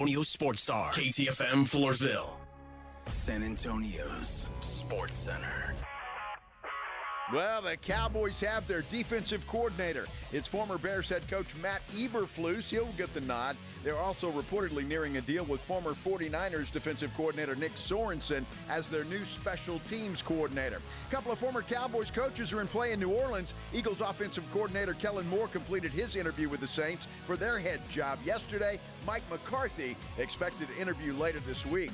Antonio Sports Star, KTFM Floresville, San Antonio's Sports Center. Well, the Cowboys have their defensive coordinator. It's former Bears head coach Matt Eberflus. He'll get the nod. They're also reportedly nearing a deal with former 49ers defensive coordinator Nick Sorensen as their new special teams coordinator. A couple of former Cowboys coaches are in play in New Orleans. Eagles offensive coordinator Kellen Moore completed his interview with the Saints for their head job yesterday. Mike McCarthy expected to interview later this week.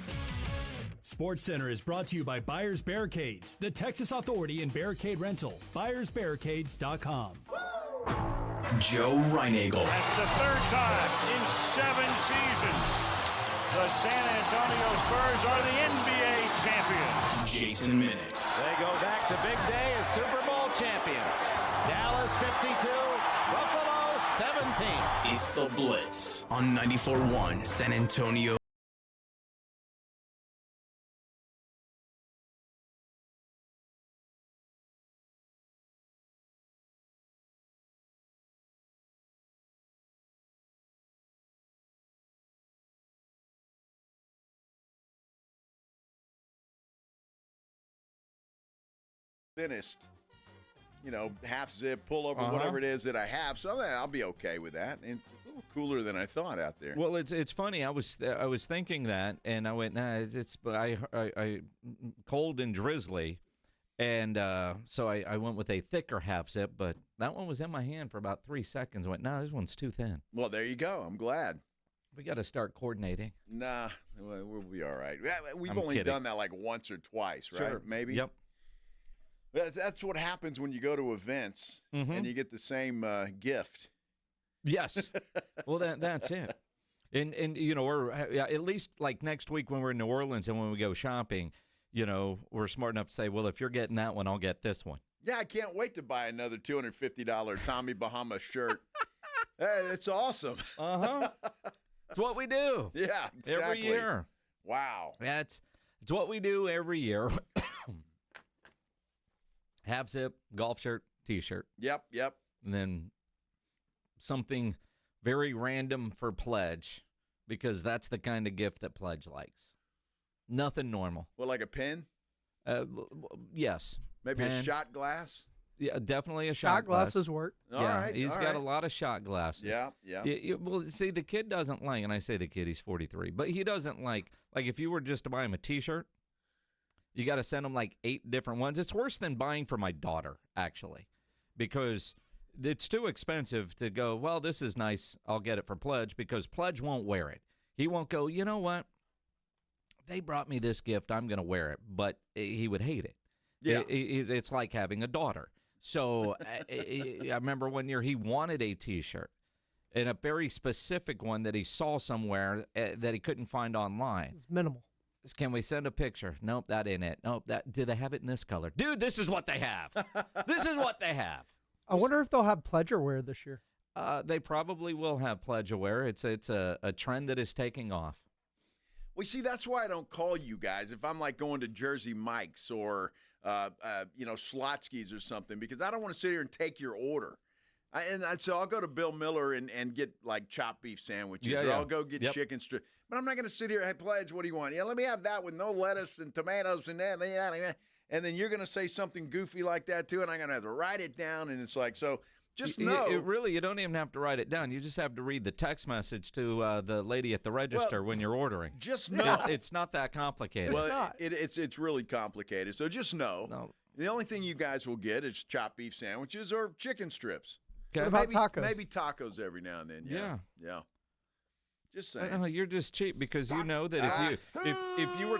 Sports Center is brought to you by Buyers Barricades, the Texas authority in barricade rental. BuyersBarricades.com. Joe Reinagel. That's the third time in 7 seasons the San Antonio Spurs are the NBA champions. Jason Minix. They go back to big day as Super Bowl champions. Dallas 52, Buffalo 17. It's the Blitz on 94.1 San Antonio. Thinnest, half zip, pull over, whatever it is that I have. So I'll be okay with that. And it's a little cooler than I thought out there. Well, it's funny. I was thinking that, and I went, nah, it's I cold and drizzly, and so I went with a thicker half zip. But that one was in my hand for about 3 seconds. I went, nah, this one's too thin. Well, there you go. I'm glad. We got to start coordinating. Nah, we'll be all right. We've I'm only kidding. done that like once or twice, right? Sure. Maybe. Yep. That's what happens when you go to events and you get the same gift. Yes. Well, that's it. And we're at least like next week when we're in New Orleans and when we go shopping, we're smart enough to say, well, if you're getting that one, I'll get this one. Yeah, I can't wait to buy another $250 Tommy Bahama shirt. Hey, it's awesome. It's what we do. Yeah, exactly. Every year. Wow. It's what we do every year. Half zip, golf shirt, T-shirt. Yep. And then something very random for Pledge, because that's the kind of gift that Pledge likes. Nothing normal. Well, like a pen? Yes. Maybe pen. a shot glass? Yeah, definitely a shot glass. glasses work. All right. He's got a lot of shot glasses. Yeah. Well, see, the kid doesn't like, and I say the kid, he's 43, but he doesn't like if you were just to buy him a T-shirt, you got to send them like 8 different ones. It's worse than buying for my daughter, actually, because it's too expensive to go, well, this is nice, I'll get it for Pledge, because Pledge won't wear it. He won't go, you know what? They brought me this gift, I'm going to wear it, but he would hate it. Yeah. It's like having a daughter. So I remember one year he wanted a T-shirt, and a very specific one that he saw somewhere that he couldn't find online. It's minimal. Can we send a picture? Nope, that ain't it. Nope, do they have it in this color? Dude, this is what they have. This is what they have. I wonder if they'll have pleasure wear this year. They probably will have pledge wear. It's a trend that is taking off. Well, see, that's why I don't call you guys if I'm like going to Jersey Mike's or Slotsky's or something, because I don't want to sit here and take your order. So I'll go to Bill Miller and get like chopped beef sandwiches, or I'll go get chicken strip. But I'm not going to sit here, hey, Pledge, what do you want? Yeah, let me have that with no lettuce and tomatoes and that. And then you're going to say something goofy like that too, and I'm going to have to write it down. And it's like, so just know. You don't even have to write it down. You just have to read the text message to the lady at the register when you're ordering. Just know. It's not that complicated. It's not. It's really complicated. So just know. No. The only thing you guys will get is chopped beef sandwiches or chicken strips. Okay. What about tacos? Maybe tacos every now and then. Yeah. Just saying. You're just cheap because you know that if you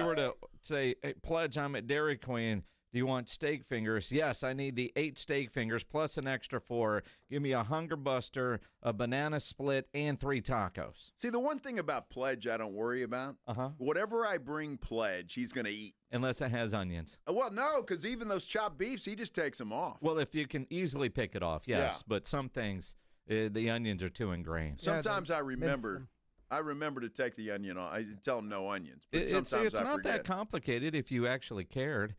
were to say, hey, Pledge, I'm at Dairy Queen, do you want steak fingers? Yes, I need the 8 steak fingers plus an extra 4. Give me a Hunger Buster, a banana split, and 3 tacos. See, the one thing about Pledge I don't worry about, whatever I bring Pledge, he's going to eat. Unless it has onions. Well, no, because even those chopped beefs, he just takes them off. Well, if you can easily pick it off, yes. Yeah. But some things, the onions are too ingrained. Sometimes I remember to take the onion off. I tell him no onions. But sometimes it's I not forget. that complicated if you actually cared.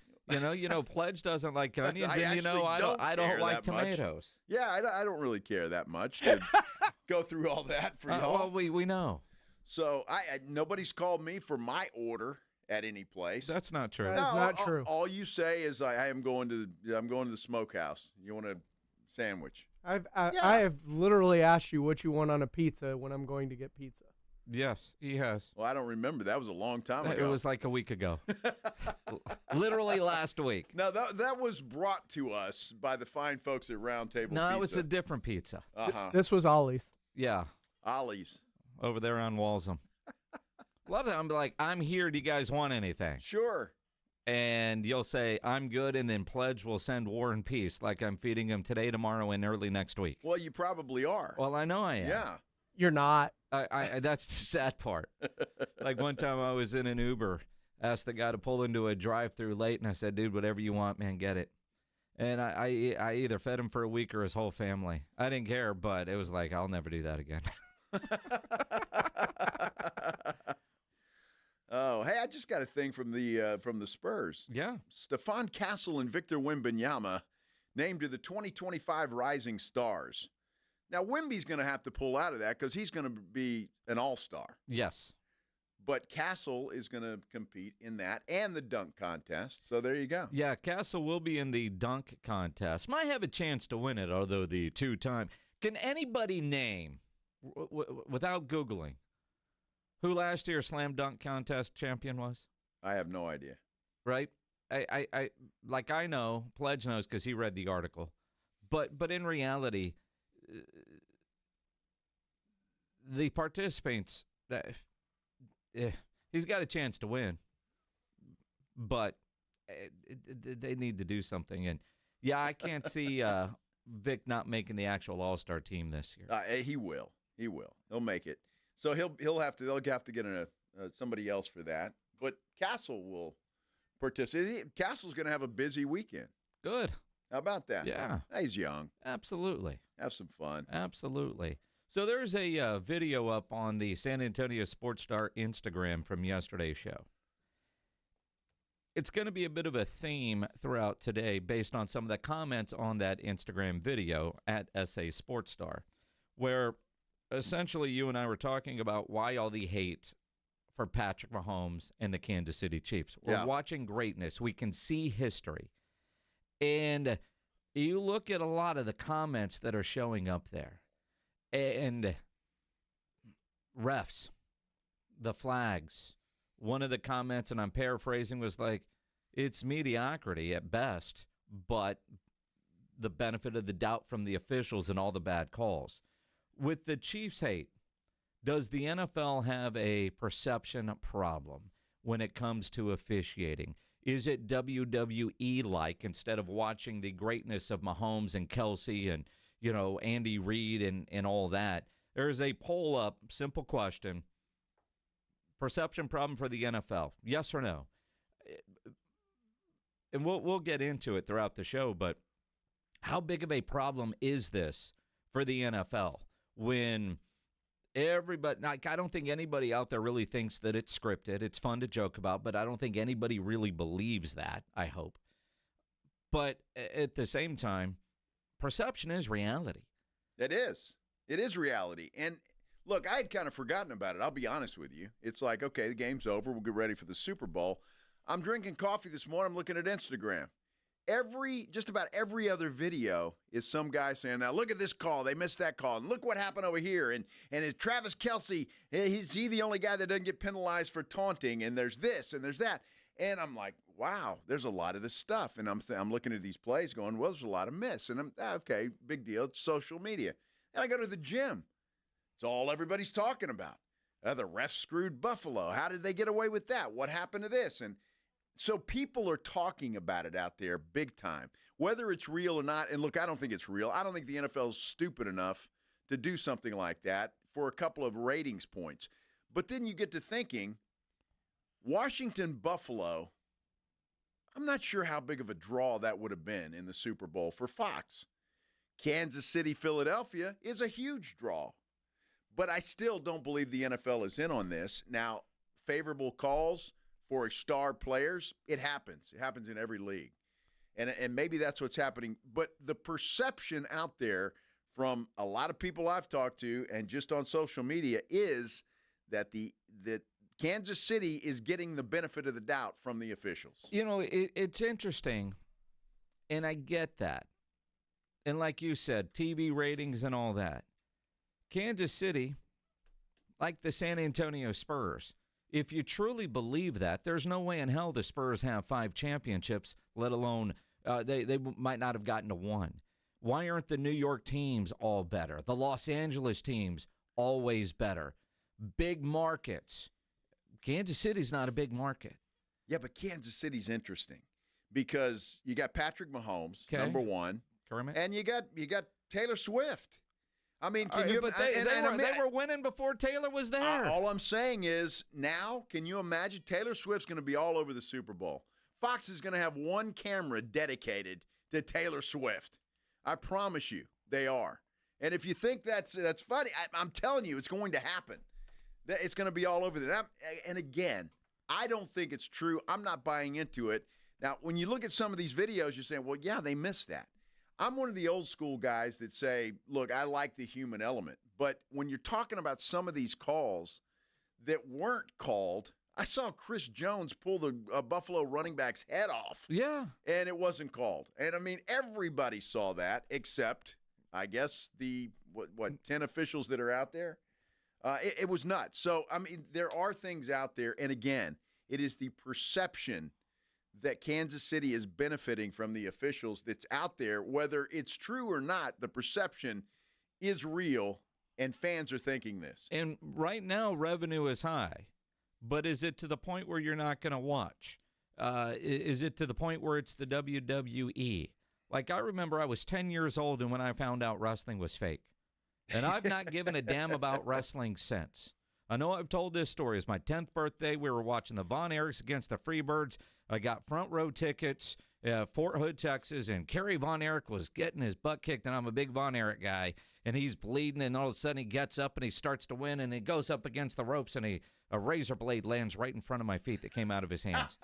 Pledge doesn't like onions, and I don't I don't care like that much. tomatoes. Yeah, I don't really care that much. go through all that for y'all. Well, we know. So nobody's called me for my order at any place. That's not true. That's not true. All you say is I'm going to the smokehouse. You want a sandwich? I have literally asked you what you want on a pizza when I'm going to get pizza. Yes, he has. Well, I don't remember. That was a long time ago. It was like a week ago. Literally last week. Now, that was brought to us by the fine folks at Round Table No, Pizza. it was a different pizza. Uh-huh. This was Ollie's. Yeah, Ollie's. over there on Walsham. A lot of time, I'm like, I'm here. Do you guys want anything? Sure. And you'll say, I'm good, and then Pledge will send War and Peace, like I'm feeding him today, tomorrow, and early next week. Well, you probably are. Well, I know I am. Yeah. You're not. I that's the sad part. Like one time I was in an Uber, asked the guy to pull into a drive-through late, and I said, dude, whatever you want, man, get it. And I either fed him for a week or his whole family. I didn't care, but it was like, I'll never do that again. Oh, hey, I just got a thing from the Spurs. Yeah. Stephon Castle and Victor Wembanyama named to the 2025 Rising Stars. Now, Wemby's going to have to pull out of that because he's going to be an all-star. Yes. But Castle is going to compete in that and the dunk contest. So there you go. Yeah, Castle will be in the dunk contest. Might have a chance to win it, although the two-time. Can anybody name, without Googling, who last year's slam dunk contest champion was? I have no idea. Right? I know, Pledge knows because he read the article. But in reality, the participants, he's got a chance to win, but they need to do something. And yeah, I can't see Vic not making the actual All-Star team this year. He will. He'll make it. So they'll have to get somebody else for that. But Castle will participate. Castle's going to have a busy weekend. Good. How about that? Yeah. He's young. Absolutely. Have some fun. Absolutely. So there's a video up on the San Antonio Sports Star Instagram from yesterday's show. It's going to be a bit of a theme throughout today based on some of the comments on that Instagram video at SA Sports Star, where essentially you and I were talking about why all the hate for Patrick Mahomes and the Kansas City Chiefs. We're watching greatness. We can see history. And you look at a lot of the comments that are showing up there. And refs, the flags. One of the comments, and I'm paraphrasing, was like, it's mediocrity at best, but the benefit of the doubt from the officials and all the bad calls. With the Chiefs hate, does the NFL have a perception problem when it comes to officiating? Is it WWE-like instead of watching the greatness of Mahomes and Kelsey and, Andy Reid and all that? There's a poll up, simple question. Perception problem for the NFL, yes or no? And we'll get into it throughout the show, but how big of a problem is this for the NFL when everybody, I don't think anybody out there really thinks that it's scripted. It's fun to joke about, but I don't think anybody really believes that, I hope. But at the same time, perception is reality. It is. It is reality. And look, I had kind of forgotten about it. I'll be honest with you. It's like, okay, the game's over. We'll get ready for the Super Bowl. I'm drinking coffee this morning. I'm looking at Instagram. Just about every other video is some guy saying, now look at this call. They missed that call. And look what happened over here. And is Travis Kelce, is he the only guy that doesn't get penalized for taunting? And there's this and there's that. And I'm like, wow, there's a lot of this stuff. And I'm looking at these plays going, well, there's a lot of miss. And I'm, okay, big deal. It's social media. And I go to the gym. It's all everybody's talking about. The refs screwed Buffalo. How did they get away with that? What happened to this? And so people are talking about it out there big time, whether it's real or not. And look, I don't think it's real. I don't think the NFL is stupid enough to do something like that for a couple of ratings points. But then you get to thinking, Washington-Buffalo, I'm not sure how big of a draw that would have been in the Super Bowl for Fox. Kansas City-Philadelphia is a huge draw. But I still don't believe the NFL is in on this. Now, favorable calls for star players, it happens. It happens in every league. And maybe that's what's happening. But the perception out there from a lot of people I've talked to and just on social media is that that Kansas City is getting the benefit of the doubt from the officials. You know, it's interesting, and I get that. And like you said, TV ratings and all that. Kansas City, like the San Antonio Spurs, if you truly believe that, there's no way in hell the Spurs have 5 championships, let alone they might not have gotten to 1. Why aren't the New York teams all better? The Los Angeles teams always better. Big markets. Kansas City's not a big market. Yeah, but Kansas City's interesting because you got Patrick Mahomes, number 1, Kermit. and you got Taylor Swift. I mean, can you? But they were winning before Taylor was there. All I'm saying is now, can you imagine Taylor Swift's going to be all over the Super Bowl? Fox is going to have one camera dedicated to Taylor Swift. I promise you, they are. And if you think that's funny, I'm telling you, it's going to happen. It's going to be all over there. And again, I don't think it's true. I'm not buying into it. Now, when you look at some of these videos, you're saying, well, yeah, they missed that. I'm one of the old school guys that say, look, I like the human element. But when you're talking about some of these calls that weren't called, I saw Chris Jones pull the Buffalo running back's head off. Yeah. And it wasn't called. And, I mean, everybody saw that except, I guess, the, 10 officials that are out there. It was nuts. So, I mean, there are things out there. And, again, it is the perception that Kansas City is benefiting from the officials that's out there. Whether it's true or not, the perception is real, and fans are thinking this. And right now, revenue is high. But is it to the point where you're not going to watch? Is it to the point where it's the WWE? Like, I remember I was 10 years old and when I found out wrestling was fake. And I've not given a damn about wrestling since. I know I've told this story. It was my 10th birthday. We were watching the Von Erichs against the Freebirds. I got front row tickets, Fort Hood, Texas, and Kerry Von Erich was getting his butt kicked, and I'm a big Von Erich guy, and he's bleeding, and all of a sudden he gets up and he starts to win, and he goes up against the ropes, and a razor blade lands right in front of my feet that came out of his hands.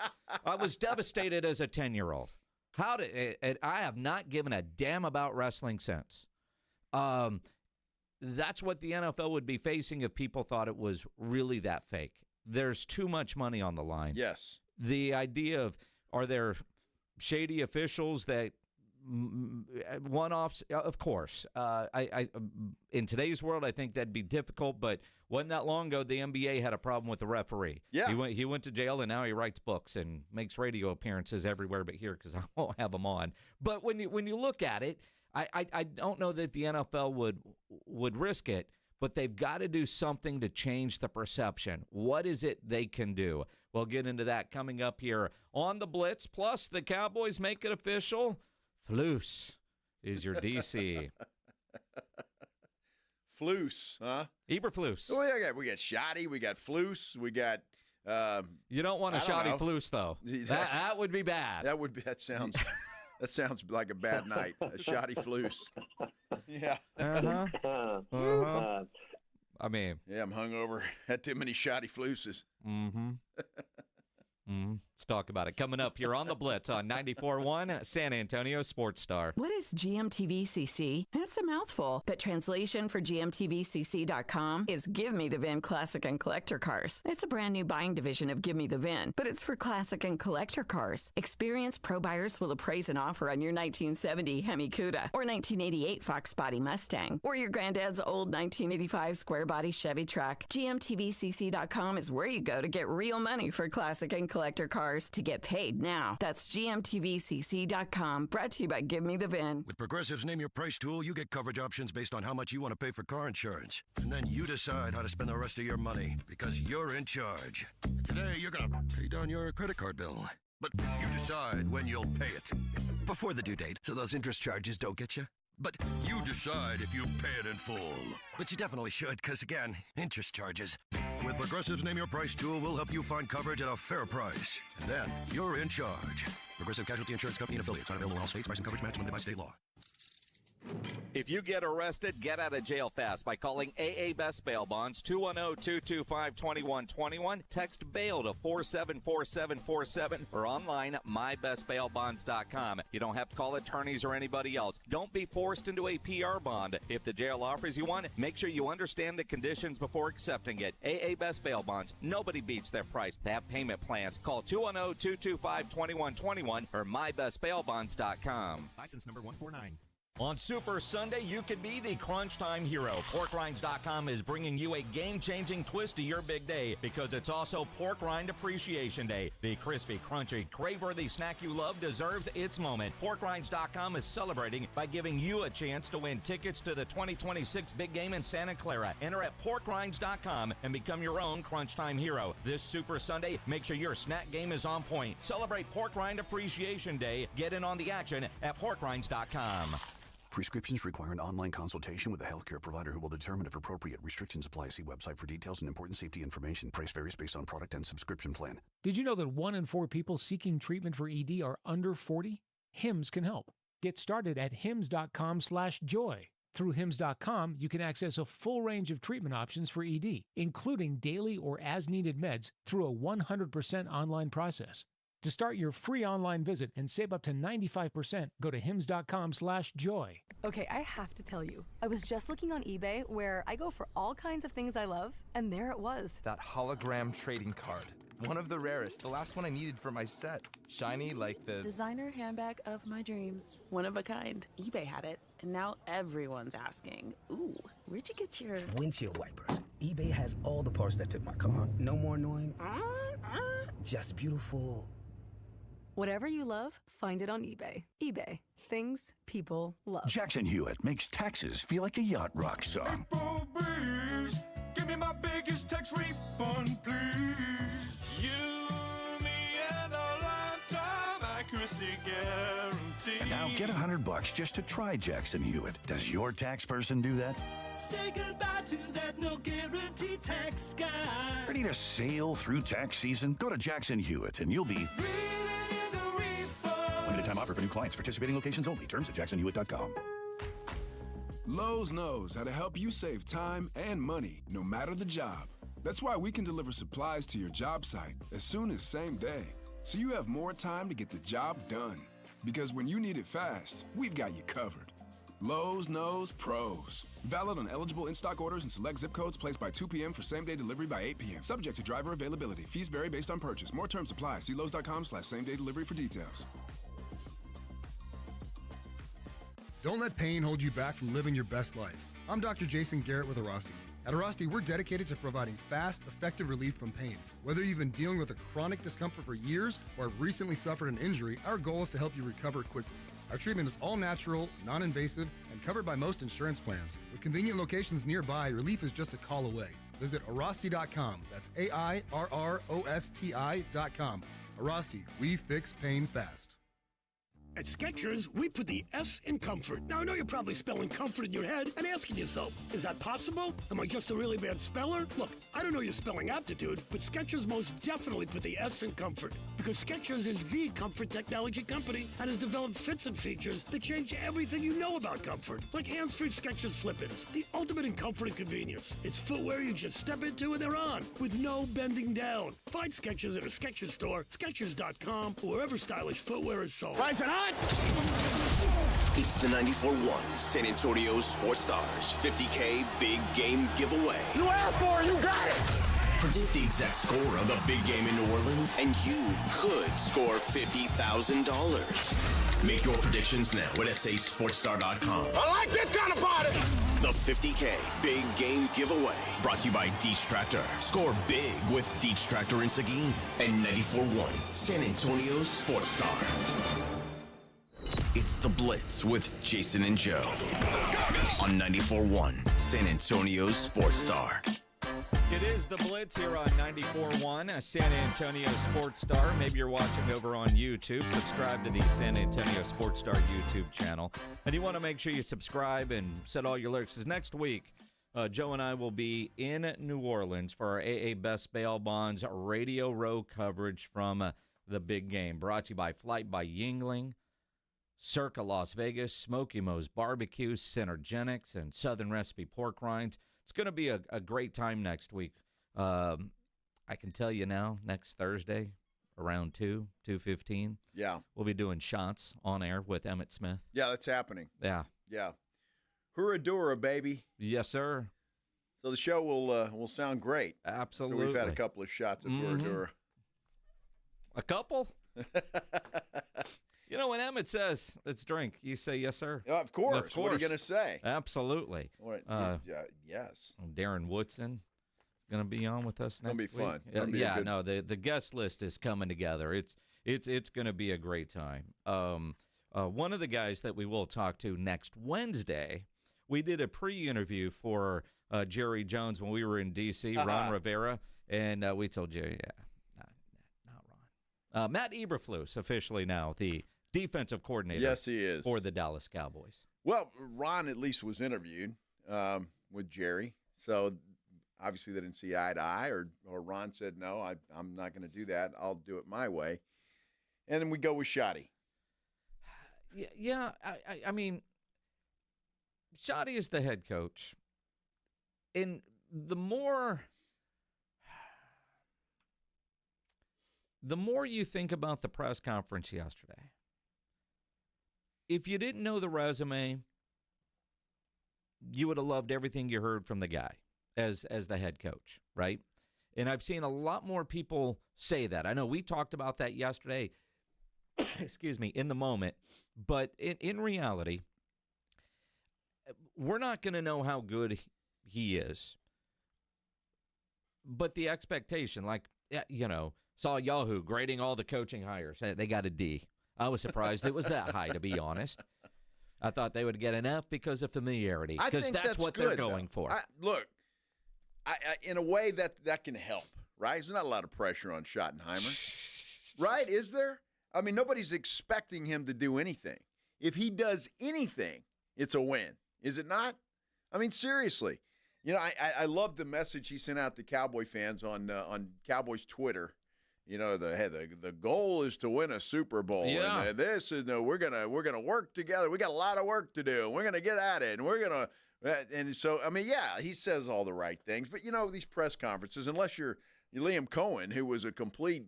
I was devastated as a 10-year-old. I have not given a damn about wrestling since. That's what the NFL would be facing if people thought it was really that fake. There's too much money on the line. Yes. The idea of, are there shady officials that one-offs? Of course. In today's world, I think that'd be difficult, but wasn't that long ago the NBA had a problem with the referee. Yeah. He went to jail, and now he writes books and makes radio appearances everywhere but here because I won't have him on. But when you look at it, I don't know that the NFL would risk it, but they've got to do something to change the perception. What is it they can do? We'll get into that coming up here on the Blitz. Plus, the Cowboys make it official. Flus is your DC. Flus, huh? Eberflus. Oh, yeah, we got Shoddy, we got Flus, we got. You don't want a shoddy Flus, though. That would be bad. That sounds. That sounds like a bad night. A shoddy Flus. Yeah. I mean. Yeah, I'm hungover. Had too many shoddy Fluses. Mm-hmm. Let's talk about it. Coming up here on the Blitz on 94.1 San Antonio Sports Star. What is GMTV-CC? It's a mouthful, but translation for GMTVCC.com is Give Me the VIN Classic and Collector Cars. It's a brand new buying division of Give Me the VIN, but it's for classic and collector cars. Experienced pro buyers will appraise an offer on your 1970 Hemi Cuda or 1988 Fox Body Mustang or your granddad's old 1985 square body Chevy truck. GMTVCC.com is where you go to get real money for classic and collector cars to get paid now. That's GMTVCC.com. Brought to you by Give Me the VIN. With Progressive's Name Your Price tool, you get coverage options based on how much you want to pay for car insurance. And then you decide how to spend the rest of your money because you're in charge. Today, you're going to pay down your credit card bill. But you decide when you'll pay it. Before the due date, so those interest charges don't get you. But you decide if you pay it in full. But you definitely should, because, again, interest charges. With Progressive's Name Your Price tool, we'll help you find coverage at a fair price. And then you're in charge. Progressive Casualty Insurance Company and affiliates. Not available in all states. Price and coverage match limited by state law. If you get arrested, get out of jail fast by calling AA Best Bail Bonds, 210-225-2121. Text bail to 474747 or online mybestbailbonds.com. You don't have to call attorneys or anybody else. Don't be forced into a PR bond. If the jail offers you one, make sure you understand the conditions before accepting it. AA Best Bail Bonds. Nobody beats their price. They have payment plans. Call 210-225-2121 or mybestbailbonds.com. License number 149. On Super Sunday, you could be the crunch time hero. PorkRinds.com is bringing you a game-changing twist to your big day because it's also Pork Rind Appreciation Day. The crispy, crunchy, crave-worthy snack you love deserves its moment. PorkRinds.com is celebrating by giving you a chance to win tickets to the 2026 big game in Santa Clara. Enter at PorkRinds.com and become your own crunch time hero. This Super Sunday, make sure your snack game is on point. Celebrate Pork Rind Appreciation Day. Get in on the action at PorkRinds.com. Prescriptions require an online consultation with a healthcare provider who will determine if appropriate. Restrictions apply. See website for details and important safety information. Price varies based on product and subscription plan. Did you know that 1 in 4 people seeking treatment for ED are under 40? HIMS can help. Get started at hims.com/joy. Through hims.com, you can access a full range of treatment options for ED, including daily or as-needed meds through a 100% online process. To start your free online visit and save up to 95%, go to hims.com/joy. Okay, I have to tell you, I was just looking on eBay where I go for all kinds of things I love, and there it was. That hologram trading card. One of the rarest, the last one I needed for my set. Shiny like the designer handbag of my dreams. One of a kind. eBay had it, and now everyone's asking, ooh, where'd you get your windshield wipers? eBay has all the parts that fit my car. No more annoying, just beautiful. Whatever you love, find it on eBay. eBay. Things people love. Jackson Hewitt makes taxes feel like a yacht rock song. April breeze, give me my biggest tax refund, please. You, me, and a lifetime accuracy guarantee. And now get $100 just to try Jackson Hewitt. Does your tax person do that? Say goodbye to that no guarantee tax guy. Ready to sail through tax season? Go to Jackson Hewitt and you'll be limited time offer for new clients. Participating locations only. Terms at jacksonhewitt.com. Lowe's knows how to help you save time and money, no matter the job. That's why we can deliver supplies to your job site as soon as same day, so you have more time to get the job done. Because when you need it fast, we've got you covered. Lowe's knows pros. Valid on eligible in-stock orders and select zip codes placed by 2 p.m. for same-day delivery by 8 p.m. Subject to driver availability. Fees vary based on purchase. More terms apply. See Lowe's.com/same-day delivery for details. Don't let pain hold you back from living your best life. I'm Dr. Jason Garrett with Arasti. At Arasti, we're dedicated to providing fast, effective relief from pain. Whether you've been dealing with a chronic discomfort for years or have recently suffered an injury, our goal is to help you recover quickly. Our treatment is all natural, non-invasive, and covered by most insurance plans. With convenient locations nearby, relief is just a call away. Visit Arasti.com. That's AIRROSTI.com. Arasti, we fix pain fast. At Skechers, we put the S in comfort. Now, I know you're probably spelling comfort in your head and asking yourself, is that possible? Am I just a really bad speller? Look, I don't know your spelling aptitude, but Skechers most definitely put the S in comfort because Skechers is the comfort technology company and has developed fits and features that change everything you know about comfort, like hands-free Skechers slip-ins, the ultimate in comfort and convenience. It's footwear you just step into and they're on, with no bending down. Find Skechers at a Skechers store, Skechers.com, or wherever stylish footwear is sold. Rising hot! It's the 94.1 San Antonio Sports Stars 50K Big Game Giveaway. You asked for it, you got it! Predict the exact score of the big game in New Orleans, and you could score $50,000. Make your predictions now at sasportstar.com. I like this kind of party! The 50K Big Game Giveaway, brought to you by Deets Tractor. Score big with Deets Tractor in Seguin and 94.1 San Antonio Sports Star. It's the Blitz with Jason and Joe on 94.1 San Antonio Sports Star. It is the Blitz here on 94.1 San Antonio Sports Star. Maybe you're watching over on YouTube. Subscribe to the San Antonio Sports Star YouTube channel. And you want to make sure you subscribe and set all your alerts. Because next week, Joe and I will be in New Orleans for our AA Best Bail Bonds Radio Row coverage from the big game. Brought to you by Flight by Yingling. Circa Las Vegas, Smoky Mo's Barbecue, Synergenics, and Southern Recipe Pork Rinds. It's going to be a great time next week. I can tell you now, next Thursday, around 2:15. Yeah. We'll be doing shots on air with Emmett Smith. Yeah, that's happening. Yeah. Yeah. Huradura, baby. Yes, sir. So the show will sound great. Absolutely. We've had a couple of shots of Huradura. A couple? You know, when Emmett says, let's drink, you say, yes, sir. Of course. What are you going to say? Absolutely. Yes. Darren Woodson is going to be on with us next week. It's going to be fun. The guest list is coming together. It's going to be a great time. One of the guys that we will talk to next Wednesday, we did a pre-interview for Jerry Jones when we were in D.C., Ron Rivera, and we told Jerry, not Ron. Matt Eberflus, officially now the defensive coordinator. Yes, he is. For the Dallas Cowboys. Well, Ron at least was interviewed with Jerry, so obviously they didn't see eye to eye, or Ron said, no, I'm not going to do that. I'll do it my way. And then we go with Shoddy. Yeah, I mean, Shoddy is the head coach. And the more you think about the press conference yesterday, if you didn't know the resume, you would have loved everything you heard from the guy as the head coach, right? And I've seen a lot more people say that. I know we talked about that yesterday, excuse me, in the moment. But in reality, we're not going to know how good he is. But the expectation, saw Yahoo grading all the coaching hires. They got a D. I was surprised it was that high, to be honest. I thought they would get an F because of familiarity, because that's what good, they're going for. Look, in a way that can help, right? There's not a lot of pressure on Schottenheimer, right? Is there? I mean, nobody's expecting him to do anything. If he does anything, it's a win. Is it not? I mean, seriously. You know, I love the message he sent out to Cowboy fans on Cowboys Twitter. You know, the goal is to win a Super Bowl. Yeah. And this is we're gonna work together. We got a lot of work to do. And we're gonna get at it. And we're gonna and so I mean, yeah, he says all the right things. But you know, these press conferences, unless you're Liam Cohen, who was a complete,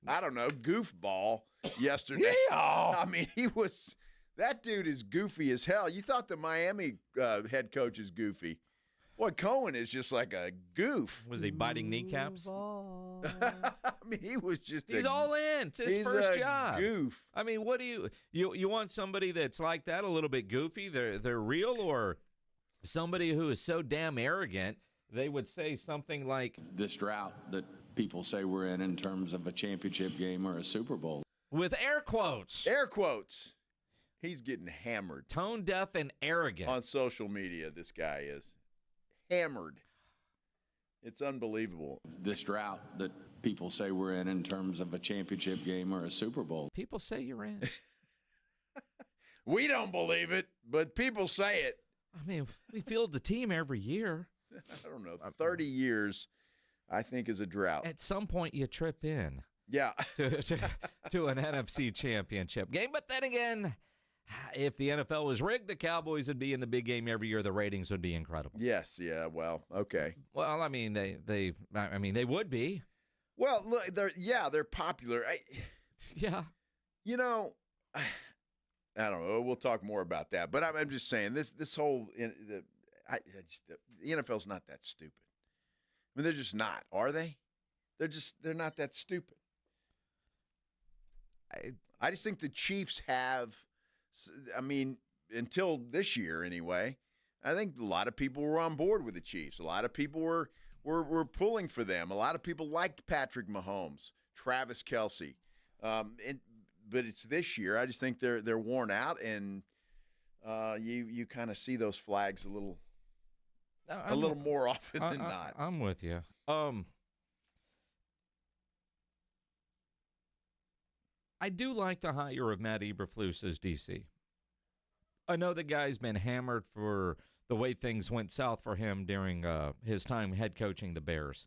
I don't know, goofball yesterday. Yeah. I mean, that dude is goofy as hell. You thought the Miami head coach is goofy. Boy, Cohen is just like a goof. Was he biting kneecaps? I mean, he was just He's all in. It's his he's first a job. Goof. I mean, what do you want somebody that's like that, a little bit goofy, they're real, or somebody who is so damn arrogant they would say something like this drought that people say we're in terms of a championship game or a Super Bowl. With air quotes. Air quotes. He's getting hammered. Tone deaf and arrogant. On social media, this guy is hammered. It's unbelievable. This drought that people say we're in terms of a championship game or a Super Bowl. People say you're in. We don't believe it, but people say it. I mean, we field the team every year. I don't know. 30 years, I think, is a drought. At some point, you trip in. Yeah. to an NFC championship game. But then again, if the NFL was rigged, the Cowboys would be in the big game every year. The ratings would be incredible. Yes. Yeah. Well, okay. Well, I mean, they would be. Well, look, they're popular. Yeah. You know, I don't know. We'll talk more about that. But I'm just saying this whole the NFL's not that stupid. I mean, they're just not, are they? They're not that stupid. I just think the Chiefs have. I mean, until this year anyway, I think a lot of people were on board with the Chiefs. A lot of people were pulling for them. A lot of people liked Patrick Mahomes, Travis Kelce. But it's this year. I just think they're worn out, and you kind of see those flags a little more often than not. I'm with you. I do like the hire of Matt Eberflus as DC. I know the guy's been hammered for the way things went south for him during his time head coaching the Bears.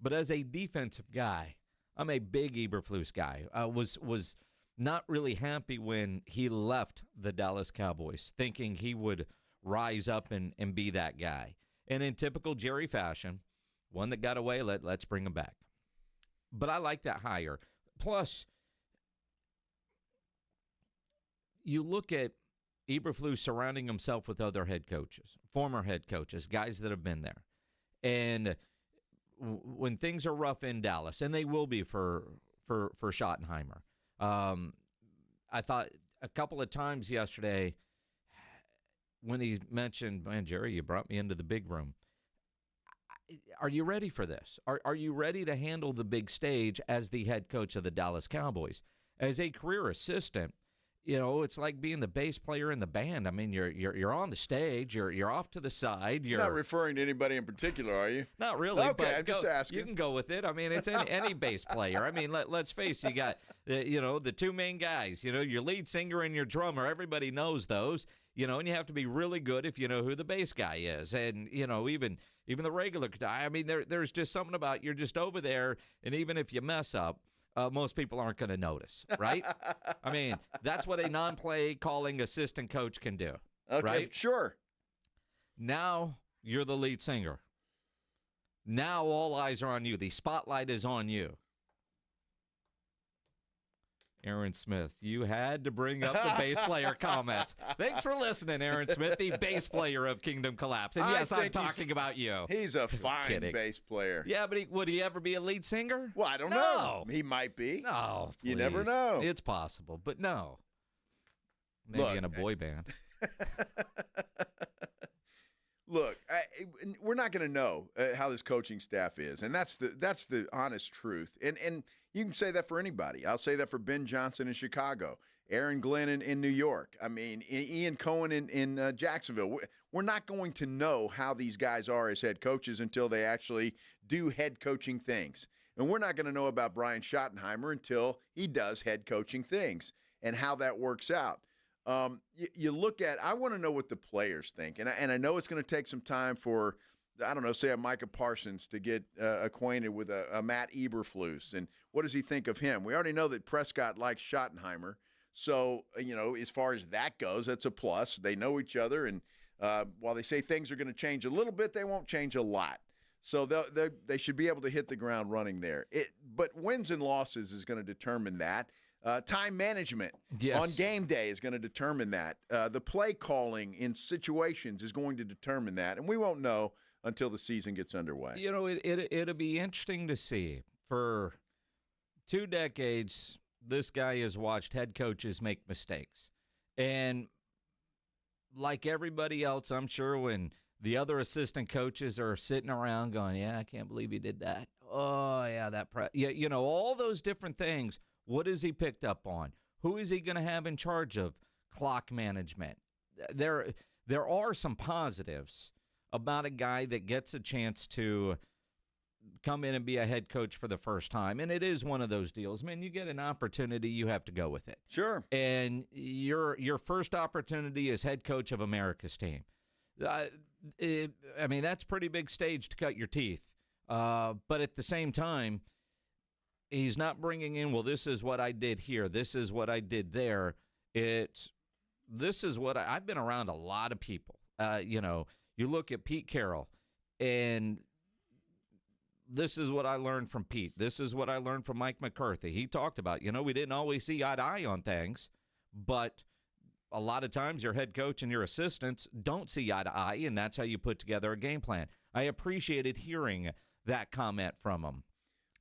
But as a defensive guy, I'm a big Eberflus guy. Was not really happy when he left the Dallas Cowboys, thinking he would rise up and be that guy. And in typical Jerry fashion, one that got away, let's bring him back. But I like that hire. Plus, you look at Eberflus surrounding himself with other head coaches, former head coaches, guys that have been there. And when things are rough in Dallas, and they will be for Schottenheimer, I thought a couple of times yesterday when he mentioned, man, Jerry, you brought me into the big room. Are you ready for this? Are you ready to handle the big stage as the head coach of the Dallas Cowboys? As a career assistant, you know, it's like being the bass player in the band. I mean, you're on the stage, you're off to the side. You're not referring to anybody in particular, are you? Not really. Okay, but I'm just asking. You can go with it. I mean, it's any bass player. I mean, let's face it. You got the two main guys. You know, your lead singer and your drummer. Everybody knows those. You know, and you have to be really good if you know who the bass guy is. And you know, even the regular guy. I mean, there's just something about you're just over there, and even if you mess up. Most people aren't going to notice, right? I mean, that's what a non-play calling assistant coach can do, okay, right? Sure. Now you're the lead singer. Now all eyes are on you. The spotlight is on you. Aaron Smith, you had to bring up the bass player comments. Thanks for listening, Aaron Smith, the bass player of Kingdom Collapse. And yes, I'm talking about you. He's a fine bass player. Yeah, but would he ever be a lead singer? Well, I don't know. He might be. No, please. You never know. It's possible, but no. Maybe in a boy band. Look, we're not going to know how this coaching staff is, and that's the honest truth. And you can say that for anybody. I'll say that for Ben Johnson in Chicago, Aaron Glenn in New York. I mean, Ian Cohen in Jacksonville. We're not going to know how these guys are as head coaches until they actually do head coaching things. And we're not going to know about Brian Schottenheimer until he does head coaching things and how that works out. You look at, I want to know what the players think. And I know it's going to take some time for, I don't know, say a Micah Parsons to get acquainted with a Matt Eberflus. And what does he think of him? We already know that Prescott likes Schottenheimer. So, you know, as far as that goes, that's a plus. They know each other. And while they say things are going to change a little bit, they won't change a lot. So they should be able to hit the ground running there. But wins and losses is going to determine that. Time management on game day is going to determine that. The play calling in situations is going to determine that. And we won't know until the season gets underway. You know, it'll be interesting to see. For 2 decades, this guy has watched head coaches make mistakes. And like everybody else, I'm sure when the other assistant coaches are sitting around going, yeah, I can't believe he did that. Oh, yeah, you know, all those different things. What has he picked up on? Who is he going to have in charge of clock management? There are some positives about a guy that gets a chance to come in and be a head coach for the first time. And it is one of those deals. Man, you get an opportunity, you have to go with it. Sure. And your first opportunity is head coach of America's team. I mean, that's a pretty big stage to cut your teeth. But at the same time, he's not bringing in, well, this is what I did here. This is what I did there. This is what I've been around a lot of people. You know, you look at Pete Carroll, and this is what I learned from Pete. This is what I learned from Mike McCarthy. He talked about, you know, we didn't always see eye to eye on things, but a lot of times your head coach and your assistants don't see eye to eye, and that's how you put together a game plan. I appreciated hearing that comment from him.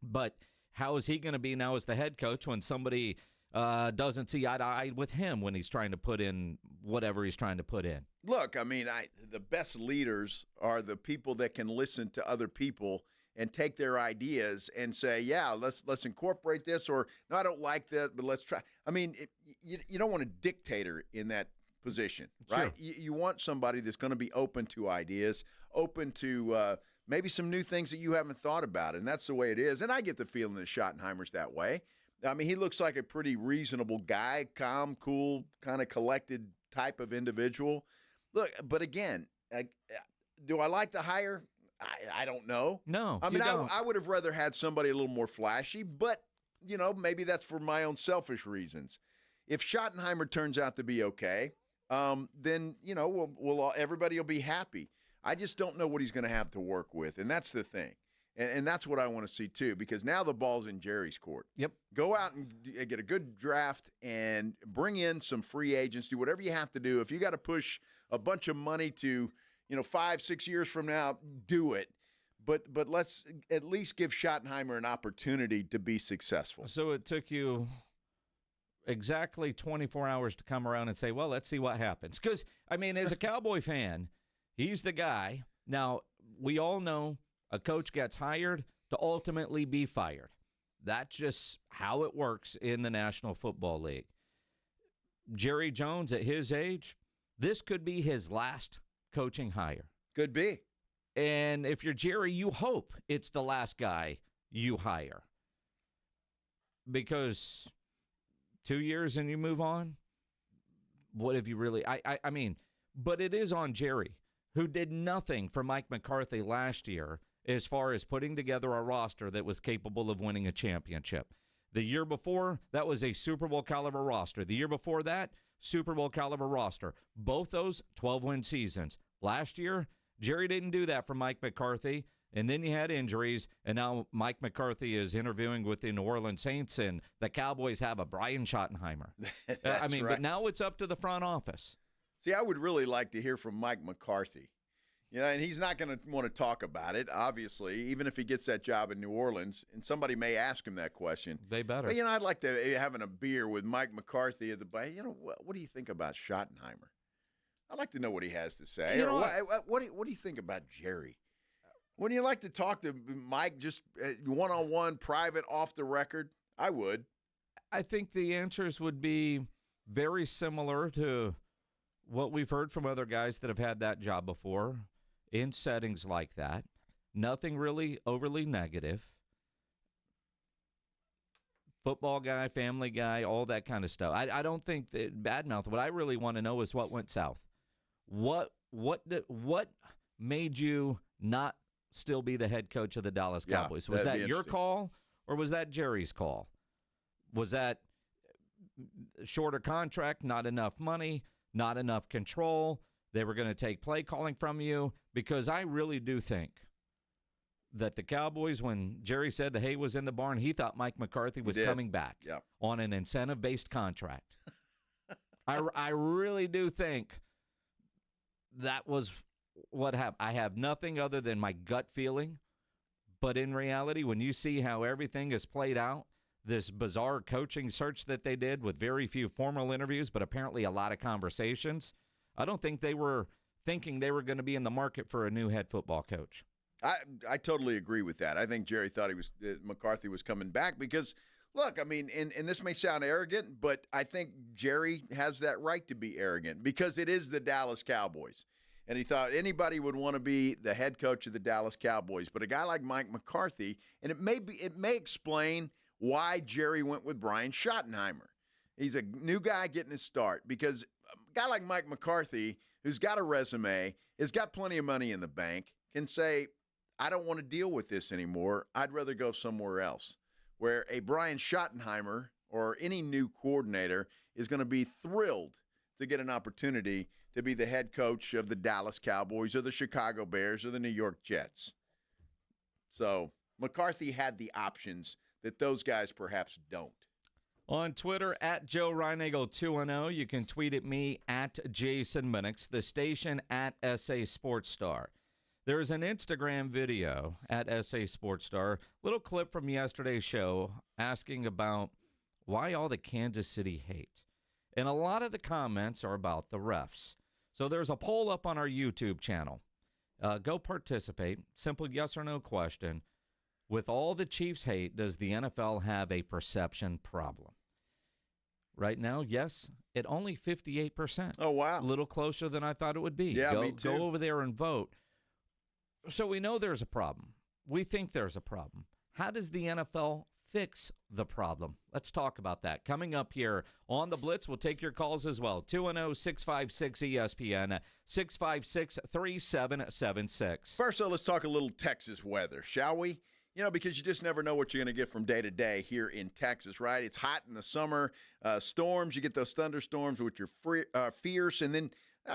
But how is he going to be now as the head coach when somebody doesn't see eye to eye with him when he's trying to put in whatever he's trying to put in? Look, I mean, the best leaders are the people that can listen to other people and take their ideas and say, yeah, let's incorporate this, or no, I don't like that, but let's try. I mean, you don't want a dictator in that position, right? Sure. You want somebody that's going to be open to ideas, open to maybe some new things that you haven't thought about, and that's the way it is. And I get the feeling that Schottenheimer's that way. I mean, he looks like a pretty reasonable guy, calm, cool, kind of collected type of individual. Look, but again, do I like the hire? I don't know. No, I mean, I would have rather had somebody a little more flashy, but maybe that's for my own selfish reasons. If Schottenheimer turns out to be okay, then, everybody will be happy. I just don't know what he's going to have to work with, and that's the thing. And that's what I want to see, too, because now the ball's in Jerry's court. Yep. Go out and get a good draft and bring in some free agents. Do whatever you have to do. If you got to push a bunch of money to, 5-6 years from now, do it. But let's at least give Schottenheimer an opportunity to be successful. So it took you exactly 24 hours to come around and say, well, let's see what happens. Because, as a Cowboy fan, he's the guy. Now, we all know a coach gets hired to ultimately be fired. That's just how it works in the National Football League. Jerry Jones, at his age, this could be his last coaching hire. Could be. And if you're Jerry, you hope it's the last guy you hire. Because 2 years and you move on? What have you really... but it is on Jerry, who did nothing for Mike McCarthy last year as far as putting together a roster that was capable of winning a championship. The year before, that was a Super Bowl caliber roster. The year before that, Super Bowl caliber roster. Both those 12-win seasons. Last year, Jerry didn't do that for Mike McCarthy, and then you had injuries, and now Mike McCarthy is interviewing with the New Orleans Saints, and the Cowboys have a Brian Schottenheimer. That's right. But now it's up to the front office. See, I would really like to hear from Mike McCarthy. And he's not going to want to talk about it, obviously, even if he gets that job in New Orleans, and somebody may ask him that question. They better. But, I'd like to having a beer with Mike McCarthy at the bar. What do you think about Schottenheimer? I'd like to know what he has to say. What do you think about Jerry? Wouldn't you like to talk to Mike just one-on-one, private, off the record? I would. I think the answers would be very similar to what we've heard from other guys that have had that job before in settings like that. Nothing really overly negative. Football guy, family guy, all that kind of stuff. I don't think that badmouth. What I really want to know is what went south. What made you not still be the head coach of the Dallas Cowboys? Was that your call or was that Jerry's call? Was that shorter contract, not enough money, not enough control? They were going to take play calling from you? Because I really do think that the Cowboys, when Jerry said the hay was in the barn, he thought Mike McCarthy was coming back on an incentive-based contract. I really do think that was what happened. I have nothing other than my gut feeling. But in reality, when you see how everything is played out, this bizarre coaching search that they did with very few formal interviews, but apparently a lot of conversations, I don't think they were thinking they were going to be in the market for a new head football coach. I totally agree with that. I think Jerry thought McCarthy was coming back because, look, and this may sound arrogant, but I think Jerry has that right to be arrogant because it is the Dallas Cowboys. And he thought anybody would want to be the head coach of the Dallas Cowboys. But a guy like Mike McCarthy, and it may explain why Jerry went with Brian Schottenheimer. He's a new guy getting his start because a guy like Mike McCarthy, who's got a resume, has got plenty of money in the bank, can say, I don't want to deal with this anymore. I'd rather go somewhere else. Where a Brian Schottenheimer or any new coordinator is going to be thrilled to get an opportunity to be the head coach of the Dallas Cowboys or the Chicago Bears or the New York Jets. So McCarthy had the options that those guys perhaps don't. On Twitter, at Joe Reinagle 210. You can tweet at me, at Jason Minix, the station at SA Sports Star. There's an Instagram video at SA Sports Star, little clip from yesterday's show asking about why all the Kansas City hate. And a lot of the comments are about the refs. So there's a poll up on our YouTube channel. Go participate. Simple yes or no question. With all the Chiefs hate, does the NFL have a perception problem? Right now, yes, at only 58%. Oh, wow. A little closer than I thought it would be. Yeah, me too. Go over there and vote. So we know there's a problem. We think there's a problem. How does the NFL fix the problem? Let's talk about that. Coming up here on the Blitz, we'll take your calls as well. 210-656-ESPN, 656-3776. First, let's talk a little Texas weather, shall we? because you just never know what you're going to get from day to day here in Texas, right? It's hot in the summer, storms, you get those thunderstorms which are fierce, and then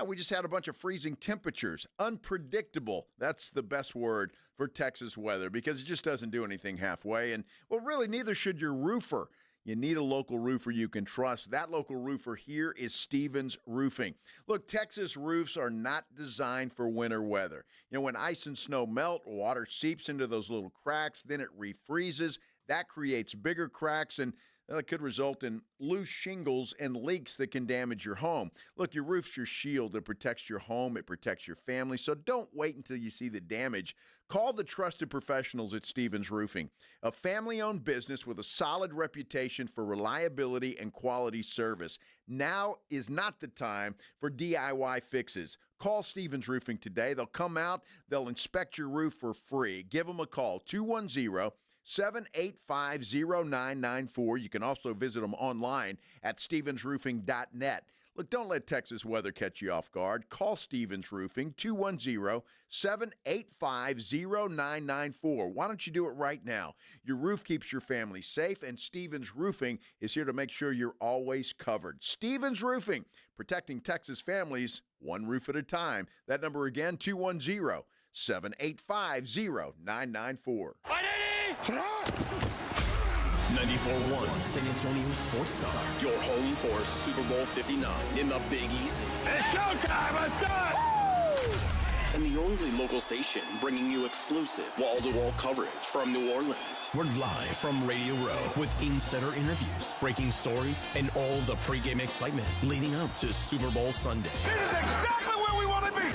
we just had a bunch of freezing temperatures. Unpredictable. That's the best word for Texas weather because it just doesn't do anything halfway. And, well, really, neither should your roofer. You need a local roofer you can trust. That local roofer here is Stevens Roofing. Look, Texas roofs are not designed for winter weather. When ice and snow melt, water seeps into those little cracks, then it refreezes. That creates bigger cracks, and it could result in loose shingles and leaks that can damage your home. Look, your roof's your shield. It protects your home. It protects your family. So don't wait until you see the damage. Call the trusted professionals at Stevens Roofing, a family-owned business with a solid reputation for reliability and quality service. Now is not the time for DIY fixes. Call Stevens Roofing today. They'll come out. They'll inspect your roof for free. Give them a call, 210-785-0994. You can also visit them online at stevensroofing.net. Look, don't let Texas weather catch you off guard. Call Stevens Roofing, 210-785-0994. Why don't you do it right now? Your roof keeps your family safe, and Stevens Roofing is here to make sure you're always covered. Stevens Roofing, protecting Texas families one roof at a time. That number again, 210-785-0994. 94.1 San Antonio Sports Star, your home for Super Bowl 59 in the Big Easy. It's showtime, let's do it! And the only local station bringing you exclusive wall-to-wall coverage from New Orleans. We're live from Radio Row with insider interviews, breaking stories, and all the pregame excitement leading up to Super Bowl Sunday. This is exactly where we want to be!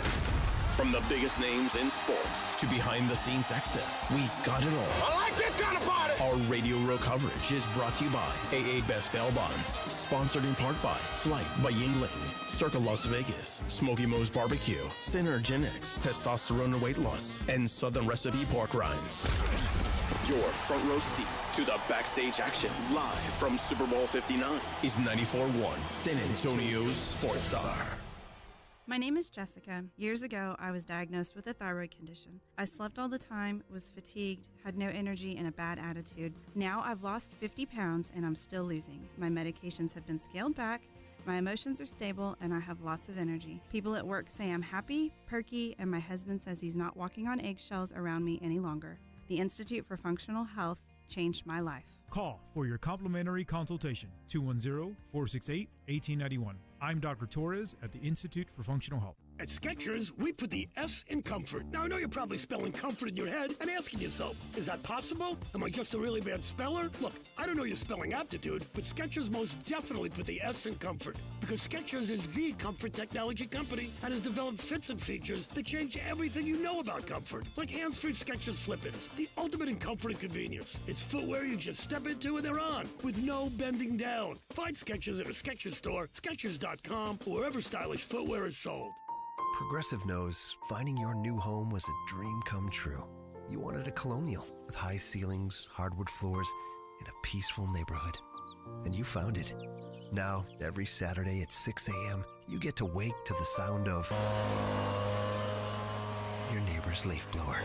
From the biggest names in sports to behind-the-scenes access, we've got it all. I like this kind of party! Our Radio Row coverage is brought to you by AA Best Bail Bonds, sponsored in part by Flight by Yingling, Circle Las Vegas, Smoky Moe's Barbecue, Synergenics, Testosterone and Weight Loss, and Southern Recipe Pork Rinds. Your front row seat to the backstage action live from Super Bowl 59 is 94.1 San Antonio's Sports Star. My name is Jessica. Years ago, I was diagnosed with a thyroid condition. I slept all the time, was fatigued, had no energy, and a bad attitude. Now I've lost 50 pounds and I'm still losing. My medications have been scaled back, my emotions are stable, and I have lots of energy. People at work say I'm happy, perky, and my husband says he's not walking on eggshells around me any longer. The Institute for Functional Health changed my life. Call for your complimentary consultation, 210-468-1891. I'm Dr. Torres at the Institute for Functional Health. At Skechers, we put the S in comfort. Now, I know you're probably spelling comfort in your head and asking yourself, is that possible? Am I just a really bad speller? Look, I don't know your spelling aptitude, but Skechers most definitely put the S in comfort because Skechers is the comfort technology company and has developed fits and features that change everything you know about comfort, like hands-free Skechers slip-ins, the ultimate in comfort and convenience. It's footwear you just step into and they're on, with no bending down. Find Skechers at a Skechers store, Skechers.com, or wherever stylish footwear is sold. Progressive knows finding your new home was a dream come true. You wanted a colonial with high ceilings, hardwood floors, and a peaceful neighborhood. And you found it. Now, every Saturday at 6 a.m., you get to wake to the sound of your neighbor's leaf blower.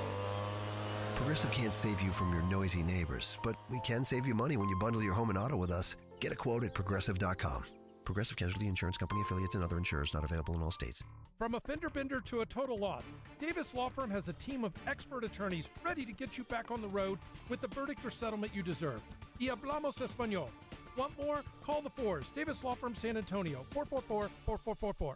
Progressive can't save you from your noisy neighbors, but we can save you money when you bundle your home and auto with us. Get a quote at Progressive.com. Progressive Casualty Insurance Company affiliates and other insurers not available in all states. From a fender bender to a total loss, Davis Law Firm has a team of expert attorneys ready to get you back on the road with the verdict or settlement you deserve. Y hablamos español. Want more? Call the Fours. Davis Law Firm San Antonio, 444-4444.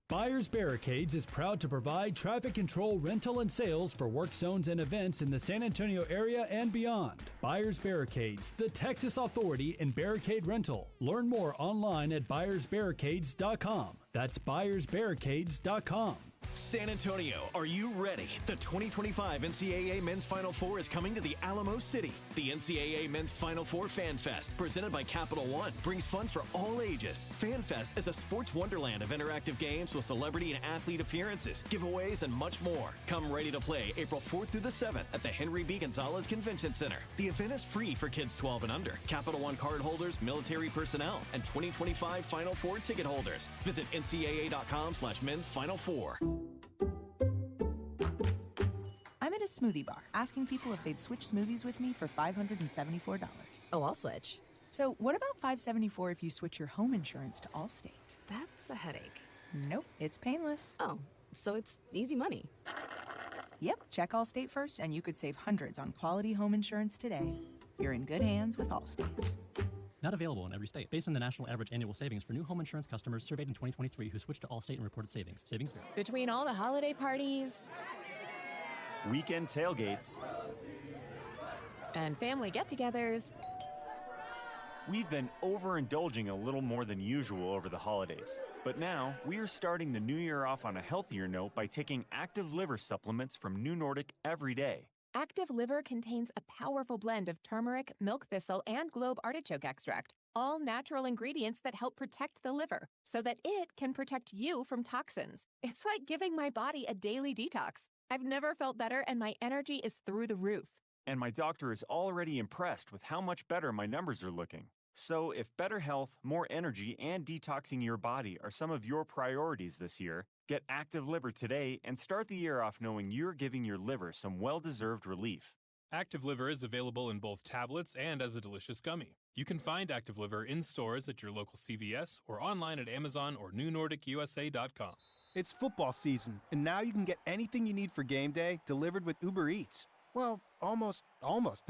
Buyers Barricades is proud to provide traffic control, rental, and sales for work zones and events in the San Antonio area and beyond. Buyers Barricades, the Texas authority in barricade rental. Learn more online at buyersbarricades.com. That's buyersbarricades.com. San Antonio, are you ready? The 2025 NCAA Men's Final Four is coming to the Alamo City. The NCAA Men's Final Four Fan Fest, presented by Capital One, brings fun for all ages. Fan Fest is a sports wonderland of interactive games with celebrity and athlete appearances, giveaways, and much more. Come ready to play April 4th through the 7th at the Henry B. Gonzalez Convention Center. The event is free for kids 12 and under, Capital One card holders, military personnel, and 2025 Final Four ticket holders. Visit ncaa.com/men's Final Four. I'm at a this smoothie bar, asking people if they'd switch smoothies with me for $574. Oh, I'll switch. So what about $574 if you switch your home insurance to Allstate? That's a headache. Nope, it's painless. Oh, so it's easy money. Yep, check Allstate first and you could save hundreds on quality home insurance today. You're in good hands with Allstate. Not available in every state. Based on the national average annual savings for new home insurance customers surveyed in 2023 who switched to Allstate and reported savings. Savings vary. Between all the holiday parties, weekend tailgates, and family get-togethers, we've been overindulging a little more than usual over the holidays. But now, we are starting the new year off on a healthier note by taking active liver supplements from New Nordic every day. Active Liver contains a powerful blend of turmeric, milk thistle, and globe artichoke extract, all natural ingredients that help protect the liver so that it can protect you from toxins. It's like giving my body a daily detox. I've never felt better, and my energy is through the roof. And my doctor is already impressed with how much better my numbers are looking. So if better health, more energy, and detoxing your body are some of your priorities this year, get Active Liver today and start the year off knowing you're giving your liver some well-deserved relief. Active Liver is available in both tablets and as a delicious gummy. You can find Active Liver in stores at your local CVS or online at Amazon or newnordicusa.com. It's football season, and now you can get anything you need for game day delivered with Uber Eats. Well, almost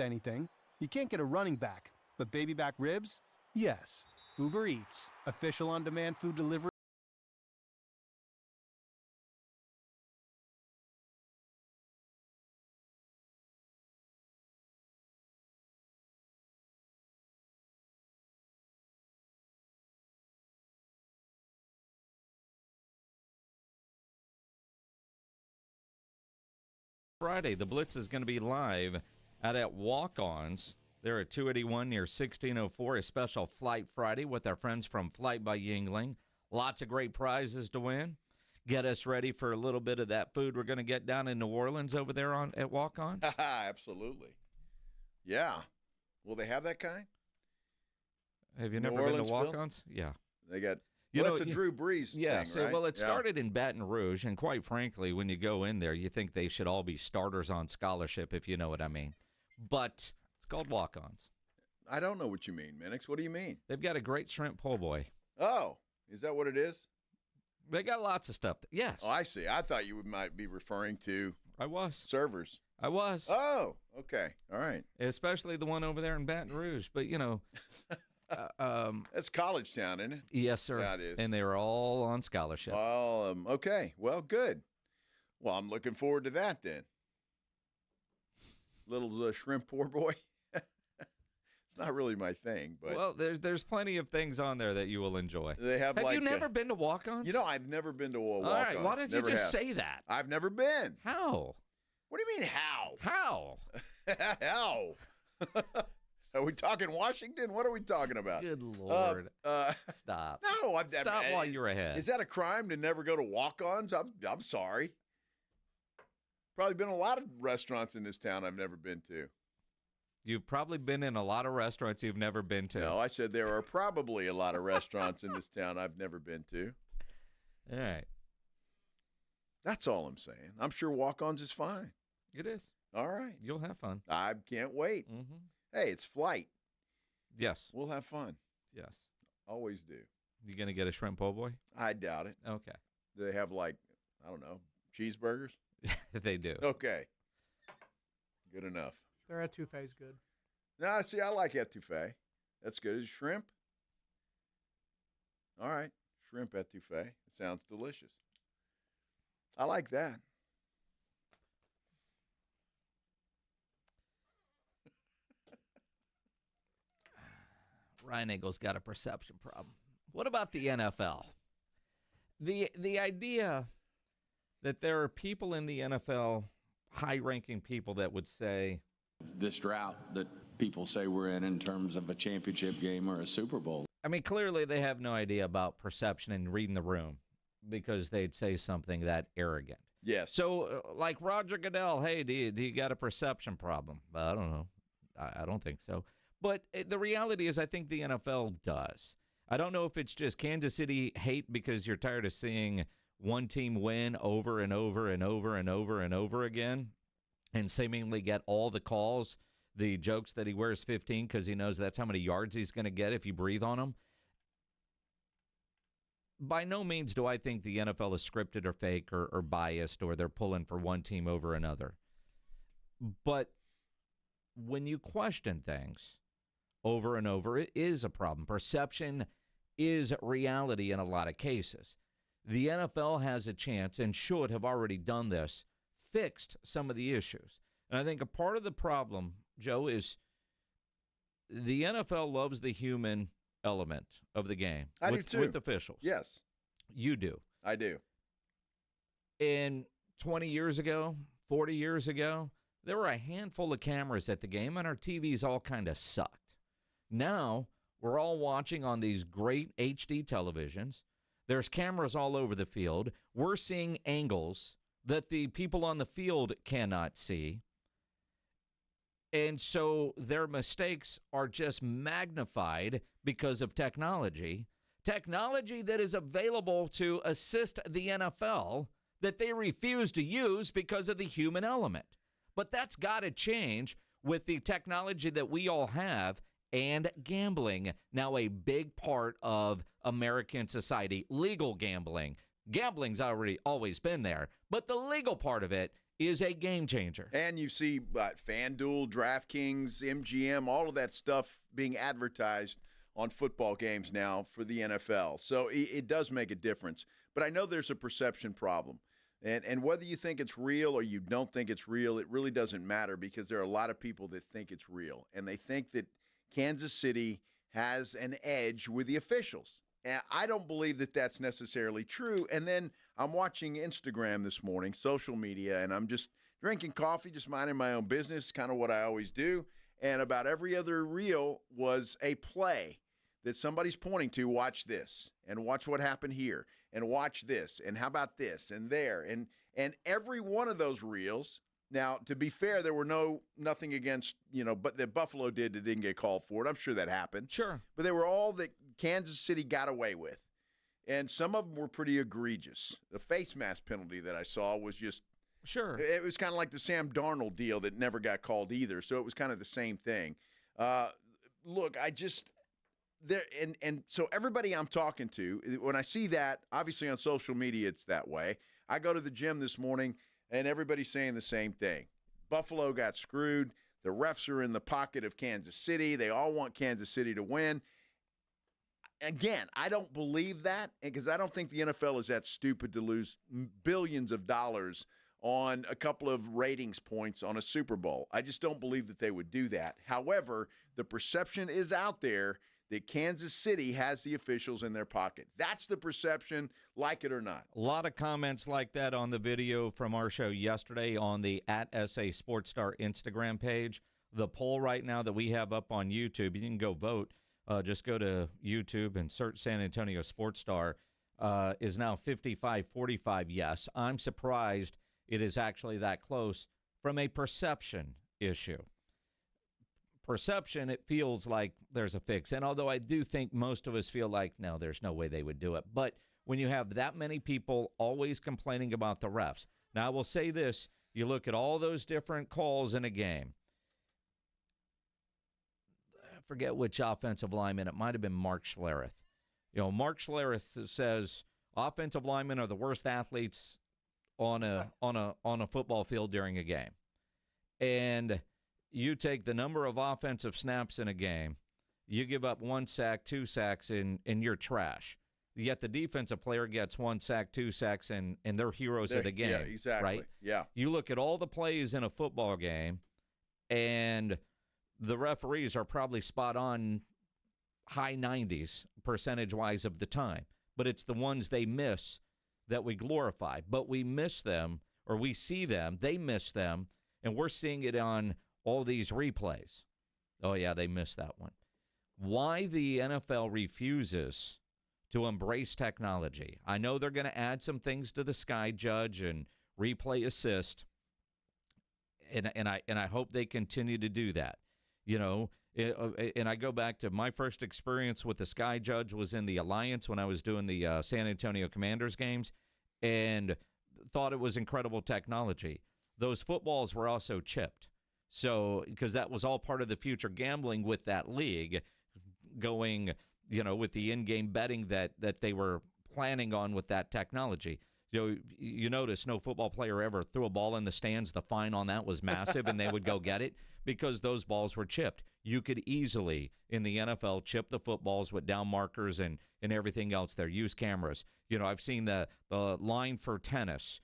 anything. You can't get a running back, but baby back ribs? Yes. Uber Eats, official on-demand food delivery. Friday, the Blitz is going to be live out at Walk-Ons. They're at 281 near 1604, a special Flight Friday with our friends from Flight by Yingling. Lots of great prizes to win. Get us ready for a little bit of that food we're going to get down in New Orleans over there at Walk-Ons. Absolutely. Yeah. Will they have that kind? Have you never been to Walk-Ons? Yeah. They got... that's a Drew Brees thing, right? Well, it started in Baton Rouge, and quite frankly, when you go in there, you think they should all be starters on scholarship, if you know what I mean. But it's called Walk-Ons. I don't know what you mean, Minix. What do you mean? They've got a great shrimp po' boy. Oh, is that what it is? They got lots of stuff. Yes. Oh, I see. I thought you might be referring to servers. I was. Oh, okay. All right. Especially the one over there in Baton Rouge. But, you know... That's College Town, isn't it? Yes, sir. That is. And they were all on scholarship. Okay. Well, good. Well, I'm looking forward to that then. Little shrimp poor boy. It's not really my thing, but well, there's plenty of things on there that you will enjoy. They have you never been to Walk-Ons? You know, I've never been to a Walk-Ons. All right, why don't you just say that? I've never been. How? What do you mean how? How? How? Are we talking Washington? What are we talking about? Good Lord. Stop. No, Stop while you're ahead. Is that a crime to never go to Walk-Ons? I'm sorry. Probably been a lot of restaurants in this town I've never been to. You've probably been in a lot of restaurants you've never been to. No, I said there are probably a lot of restaurants in this town I've never been to. All right. That's all I'm saying. I'm sure Walk-Ons is fine. It is. All right. You'll have fun. I can't wait. Mm-hmm. Hey, it's Flight. Yes. We'll have fun. Yes. Always do. You going to get a shrimp po' boy? I doubt it. Okay. Do they have, like, I don't know, cheeseburgers? They do. Okay. Good enough. Their etouffee's good. No, see, I like etouffee. That's good. Is shrimp? All right. Shrimp etouffee. It sounds delicious. I like that. Ryan Eagle's got a perception problem. What about the NFL? The idea that there are people in the NFL, high-ranking people, that would say this drought that people say we're in terms of a championship game or a Super Bowl. I mean, clearly they have no idea about perception and reading the room because they'd say something that arrogant. Yes. So, like Roger Goodell, hey, do you got a perception problem? I don't know. I don't think so. But the reality is I think the NFL does. I don't know if it's just Kansas City hate because you're tired of seeing one team win over and over and over and over and over again, and seemingly get all the calls, the jokes that he wears 15 because he knows that's how many yards he's going to get if you breathe on him. By no means do I think the NFL is scripted or fake or biased or they're pulling for one team over another. But when you question things over and over, it is a problem. Perception is reality in a lot of cases. The NFL has a chance and should have already done this, fixed some of the issues. And I think a part of the problem, Joe, is the NFL loves the human element of the game. I do too. With officials. Yes. You do. I do. And 20 years ago, 40 years ago, there were a handful of cameras at the game, and our TVs all kind of sucked. Now, we're all watching on these great HD televisions. There's cameras all over the field. We're seeing angles that the people on the field cannot see. And so their mistakes are just magnified because of technology. Technology that is available to assist the NFL that they refuse to use because of the human element. But that's got to change with the technology that we all have and gambling, now a big part of American society. Legal gambling. Gambling's always been there, but the legal part of it is a game changer. And you see FanDuel, DraftKings, MGM, all of that stuff being advertised on football games now for the NFL. So it does make a difference. But I know there's a perception problem. And whether you think it's real or you don't think it's real, it really doesn't matter because there are a lot of people that think it's real. And they think that Kansas City has an edge with the officials. And I don't believe that that's necessarily true. And then I'm watching Instagram this morning, social media, and I'm just drinking coffee, just minding my own business, kind of what I always do. And about every other reel was a play that somebody's pointing to. Watch this, and watch what happened here, and watch this, and how about this, and there. And every one of those reels, now, to be fair, there were nothing against, but that Buffalo did that didn't get called for it. I'm sure that happened. Sure. But they were all that Kansas City got away with. And some of them were pretty egregious. The face mask penalty that I saw was just – Sure. It was kind of like the Sam Darnold deal that never got called either. So it was kind of the same thing. Look, I just – and so everybody I'm talking to, when I see that, obviously on social media it's that way. I go to the gym this morning – and everybody's saying the same thing. Buffalo got screwed. The refs are in the pocket of Kansas City. They all want Kansas City to win. Again, I don't believe that because I don't think the NFL is that stupid to lose billions of dollars on a couple of ratings points on a Super Bowl. I just don't believe that they would do that. However, the perception is out there that Kansas City has the officials in their pocket. That's the perception, like it or not. A lot of comments like that on the video from our show yesterday on the @SA Sports Star Instagram page. The poll right now that we have up on YouTube, you can go vote. Just go to YouTube and search San Antonio Sports Star, is now 55-45 yes. I'm surprised it is actually that close from a perception issue. Perception, it feels like there's a fix. And although I do think most of us feel like, no, there's no way they would do it. But when you have that many people always complaining about the refs. Now, I will say this. You look at all those different calls in a game. I forget which offensive lineman. It might have been Mark Schlereth. Mark Schlereth says offensive linemen are the worst athletes on a football field during a game. And you take the number of offensive snaps in a game, you give up 1 sack, 2 sacks, and you're trash. Yet the defensive player gets 1 sack, 2 sacks, and they're heroes of the game. Yeah, exactly. Right? Yeah. You look at all the plays in a football game, and the referees are probably spot on high 90s percentage-wise of the time. But it's the ones they miss that we glorify. But we miss them, or we see them, they miss them, and we're seeing it on all these replays. Oh, yeah, they missed that one. Why the NFL refuses to embrace technology. I know they're going to add some things to the Sky Judge and replay assist, and I hope they continue to do that. And I go back to my first experience with the Sky Judge was in the Alliance when I was doing the San Antonio Commanders games and thought it was incredible technology. those footballs were also chipped. So, because that was all part of the future gambling with that league going, with the in-game betting that they were planning on with that technology. You notice no football player ever threw a ball in the stands. The fine on that was massive, and they would go get it because those balls were chipped. You could easily, in the NFL, chip the footballs with down markers and everything else there. Use cameras. I've seen the line for tennis.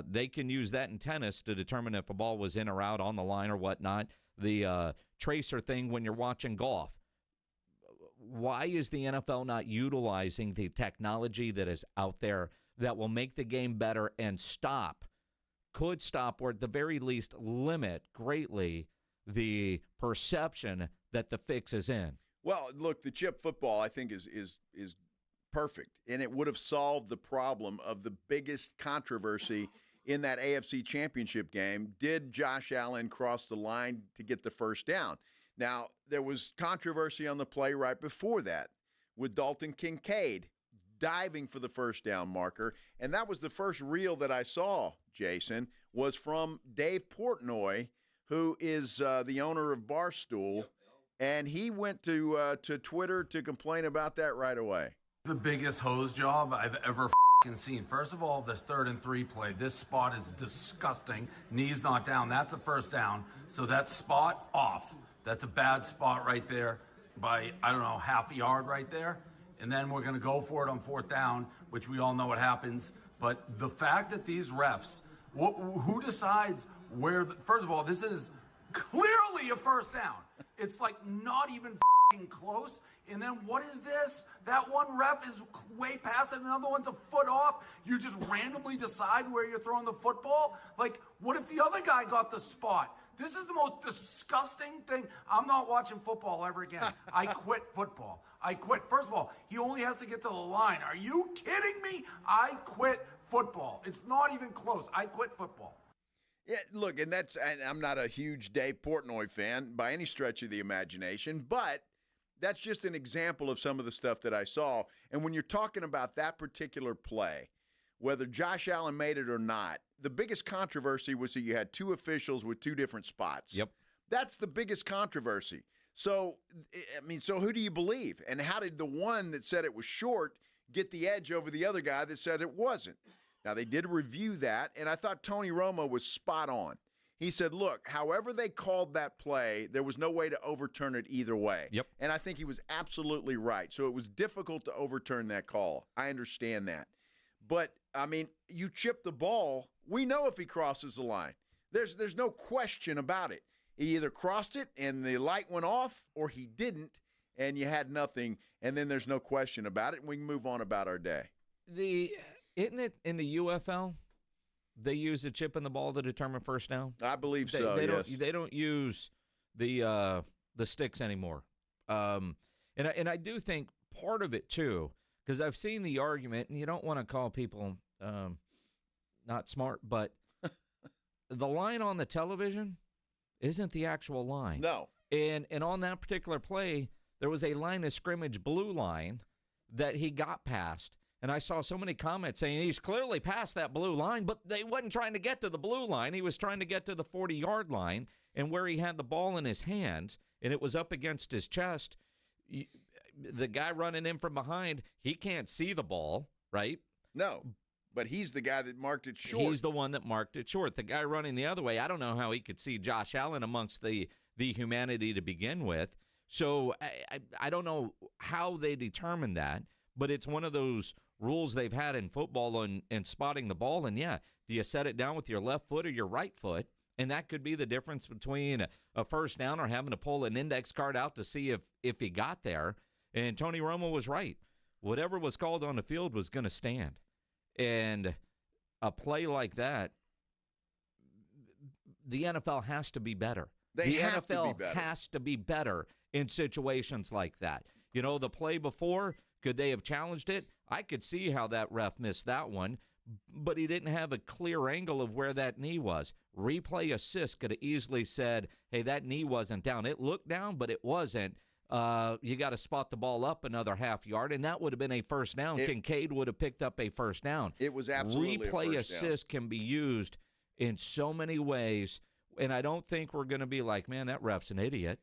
They can use that in tennis to determine if a ball was in or out on the line or whatnot. The tracer thing when you're watching golf. Why is the NFL not utilizing the technology that is out there that will make the game better and could stop, or at the very least limit greatly the perception that the fix is in? Well, look, the chip football I think is perfect, and it would have solved the problem of the biggest controversy in that AFC Championship game. Did Josh Allen cross the line to get the first down? Now, there was controversy on the play right before that with Dalton Kincaid diving for the first down marker, and that was the first reel that I saw, Jason, was from Dave Portnoy, who is the owner of Barstool, and he went to Twitter to complain about that right away. The biggest hose job I've ever seen. First of all, this 3rd and 3 play, this spot is disgusting. Knees not down. That's a first down. So that spot off. That's a bad spot right there by, half a yard right there. And then we're going to go for it on 4th down, which we all know what happens. But the fact that these refs, who decides where, first of all, this is clearly a first down. It's like not even close. And then what is this? That one ref is way past it. Another one's a foot off. You just randomly decide where you're throwing the football. Like, what if the other guy got the spot? This is the most disgusting thing. I'm not watching football ever again. I quit football. I quit. First of all, he only has to get to the line. Are you kidding me? I quit football. It's not even close. I quit football. Yeah, look, and I'm not a huge Dave Portnoy fan by any stretch of the imagination, but that's just an example of some of the stuff that I saw. And when you're talking about that particular play, whether Josh Allen made it or not, the biggest controversy was that you had two officials with two different spots. Yep. That's the biggest controversy. So, so who do you believe? And how did the one that said it was short get the edge over the other guy that said it wasn't? Now, they did review that, and I thought Tony Romo was spot on. He said, look, however they called that play, there was no way to overturn it either way. Yep. And I think he was absolutely right. So it was difficult to overturn that call. I understand that. But, you chip the ball. We know if he crosses the line. There's no question about it. He either crossed it and the light went off, or he didn't, and you had nothing, and then there's no question about it, and we can move on about our day. Isn't it in the UFL? They use a chip in the ball to determine first down? I believe so, yes. They don't use the sticks anymore. And I do think part of it, too, because I've seen the argument, and you don't want to call people not smart, but the line on the television isn't the actual line. No. And on that particular play, there was a line of scrimmage blue line that he got past. And I saw so many comments saying he's clearly past that blue line, but they wasn't trying to get to the blue line. He was trying to get to the 40-yard line, and where he had the ball in his hands, and it was up against his chest, the guy running in from behind, he can't see the ball, right? No, but he's the guy that marked it short. He's the one that marked it short. The guy running the other way, I don't know how he could see Josh Allen amongst the humanity to begin with. So I don't know how they determined that, but it's one of those rules they've had in football and spotting the ball. And, yeah, do you set it down with your left foot or your right foot? And that could be the difference between a first down or having to pull an index card out to see if he got there. And Tony Romo was right. Whatever was called on the field was going to stand. And a play like that, the NFL has to be better. The NFL has to be better in situations like that. You know, the play before, could they have challenged it? I could see how that ref missed that one, but he didn't have a clear angle of where that knee was. Replay assist could have easily said, hey, that knee wasn't down. It looked down, but it wasn't. You got to spot the ball up another half yard, and that would have been a first down. Kincaid would have picked up a first down. It was absolutely Replay a first assist down. can be used in so many ways, and I don't think we're going to be like, man, that ref's an idiot.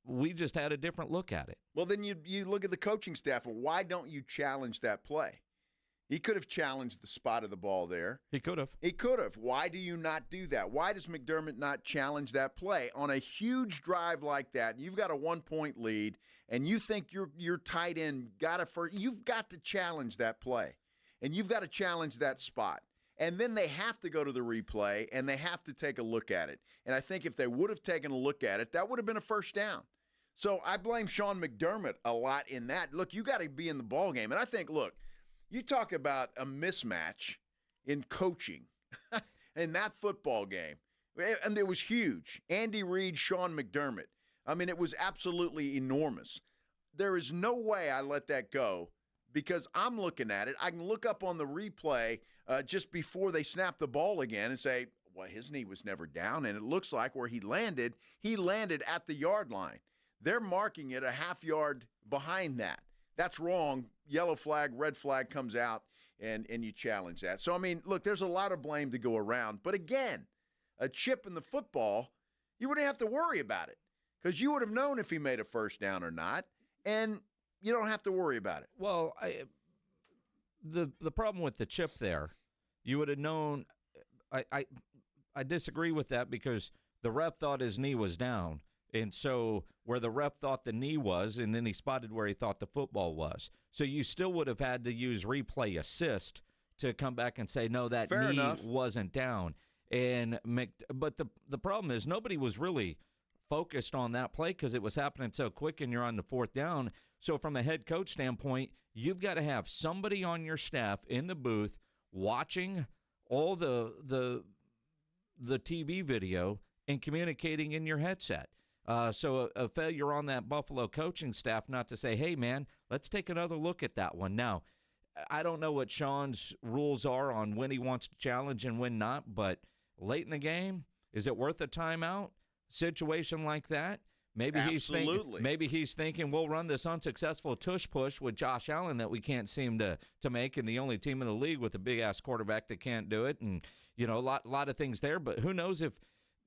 We just had a different look at it. Well, then you look at the coaching staff, and why don't you challenge that play? He could have challenged the spot of the ball there. He could have. He could have. Why do you not do that? Why does McDermott not challenge that play on a huge drive like that? You've got a 1-point lead, and you think your tight end you've got to challenge that play, and you've got to challenge that spot. And then they have to go to the replay, and they have to take a look at it. And I think if they would have taken a look at it, that would have been a first down. So I blame Sean McDermott a lot in that. Look, you got to be in the ball game. And I think, look, you talk about a mismatch in coaching in that football game, and it was huge. Andy Reid, Sean McDermott. I mean, it was absolutely enormous. There is no way I let that go because I'm looking at it. I can look up on the replay just before they snap the ball again and say, well, his knee was never down, and it looks like where he landed at the yard line. They're marking it a half yard behind that. That's wrong. Yellow flag, red flag comes out, and you challenge that. So, I mean, look, there's a lot of blame to go around. But, again, a chip in the football, you wouldn't have to worry about it because you would have known if he made a first down or not, and you don't have to worry about it. Well, the problem with the chip there, you would have known I disagree with that because the ref thought his knee was down. And so where the ref thought the knee was, and then he spotted where he thought the football was. So you still would have had to use replay assist to come back and say, no, that Fair knee enough. wasn't down. But the problem is nobody was really focused on that play because it was happening so quick and you're on the fourth down. So from a head coach standpoint, you've got to have somebody on your staff in the booth watching all the TV video and communicating in your headset. So a failure on that Buffalo coaching staff not to say, hey, man, let's take another look at that one. Now, I don't know what Sean's rules are on when he wants to challenge and when not, but late in the game, is it worth a timeout? Situation like that? Maybe he's thinking we'll run this unsuccessful tush push with Josh Allen that we can't seem to make, and the only team in the league with a big-ass quarterback that can't do it, and, you know, a lot of things there. But who knows if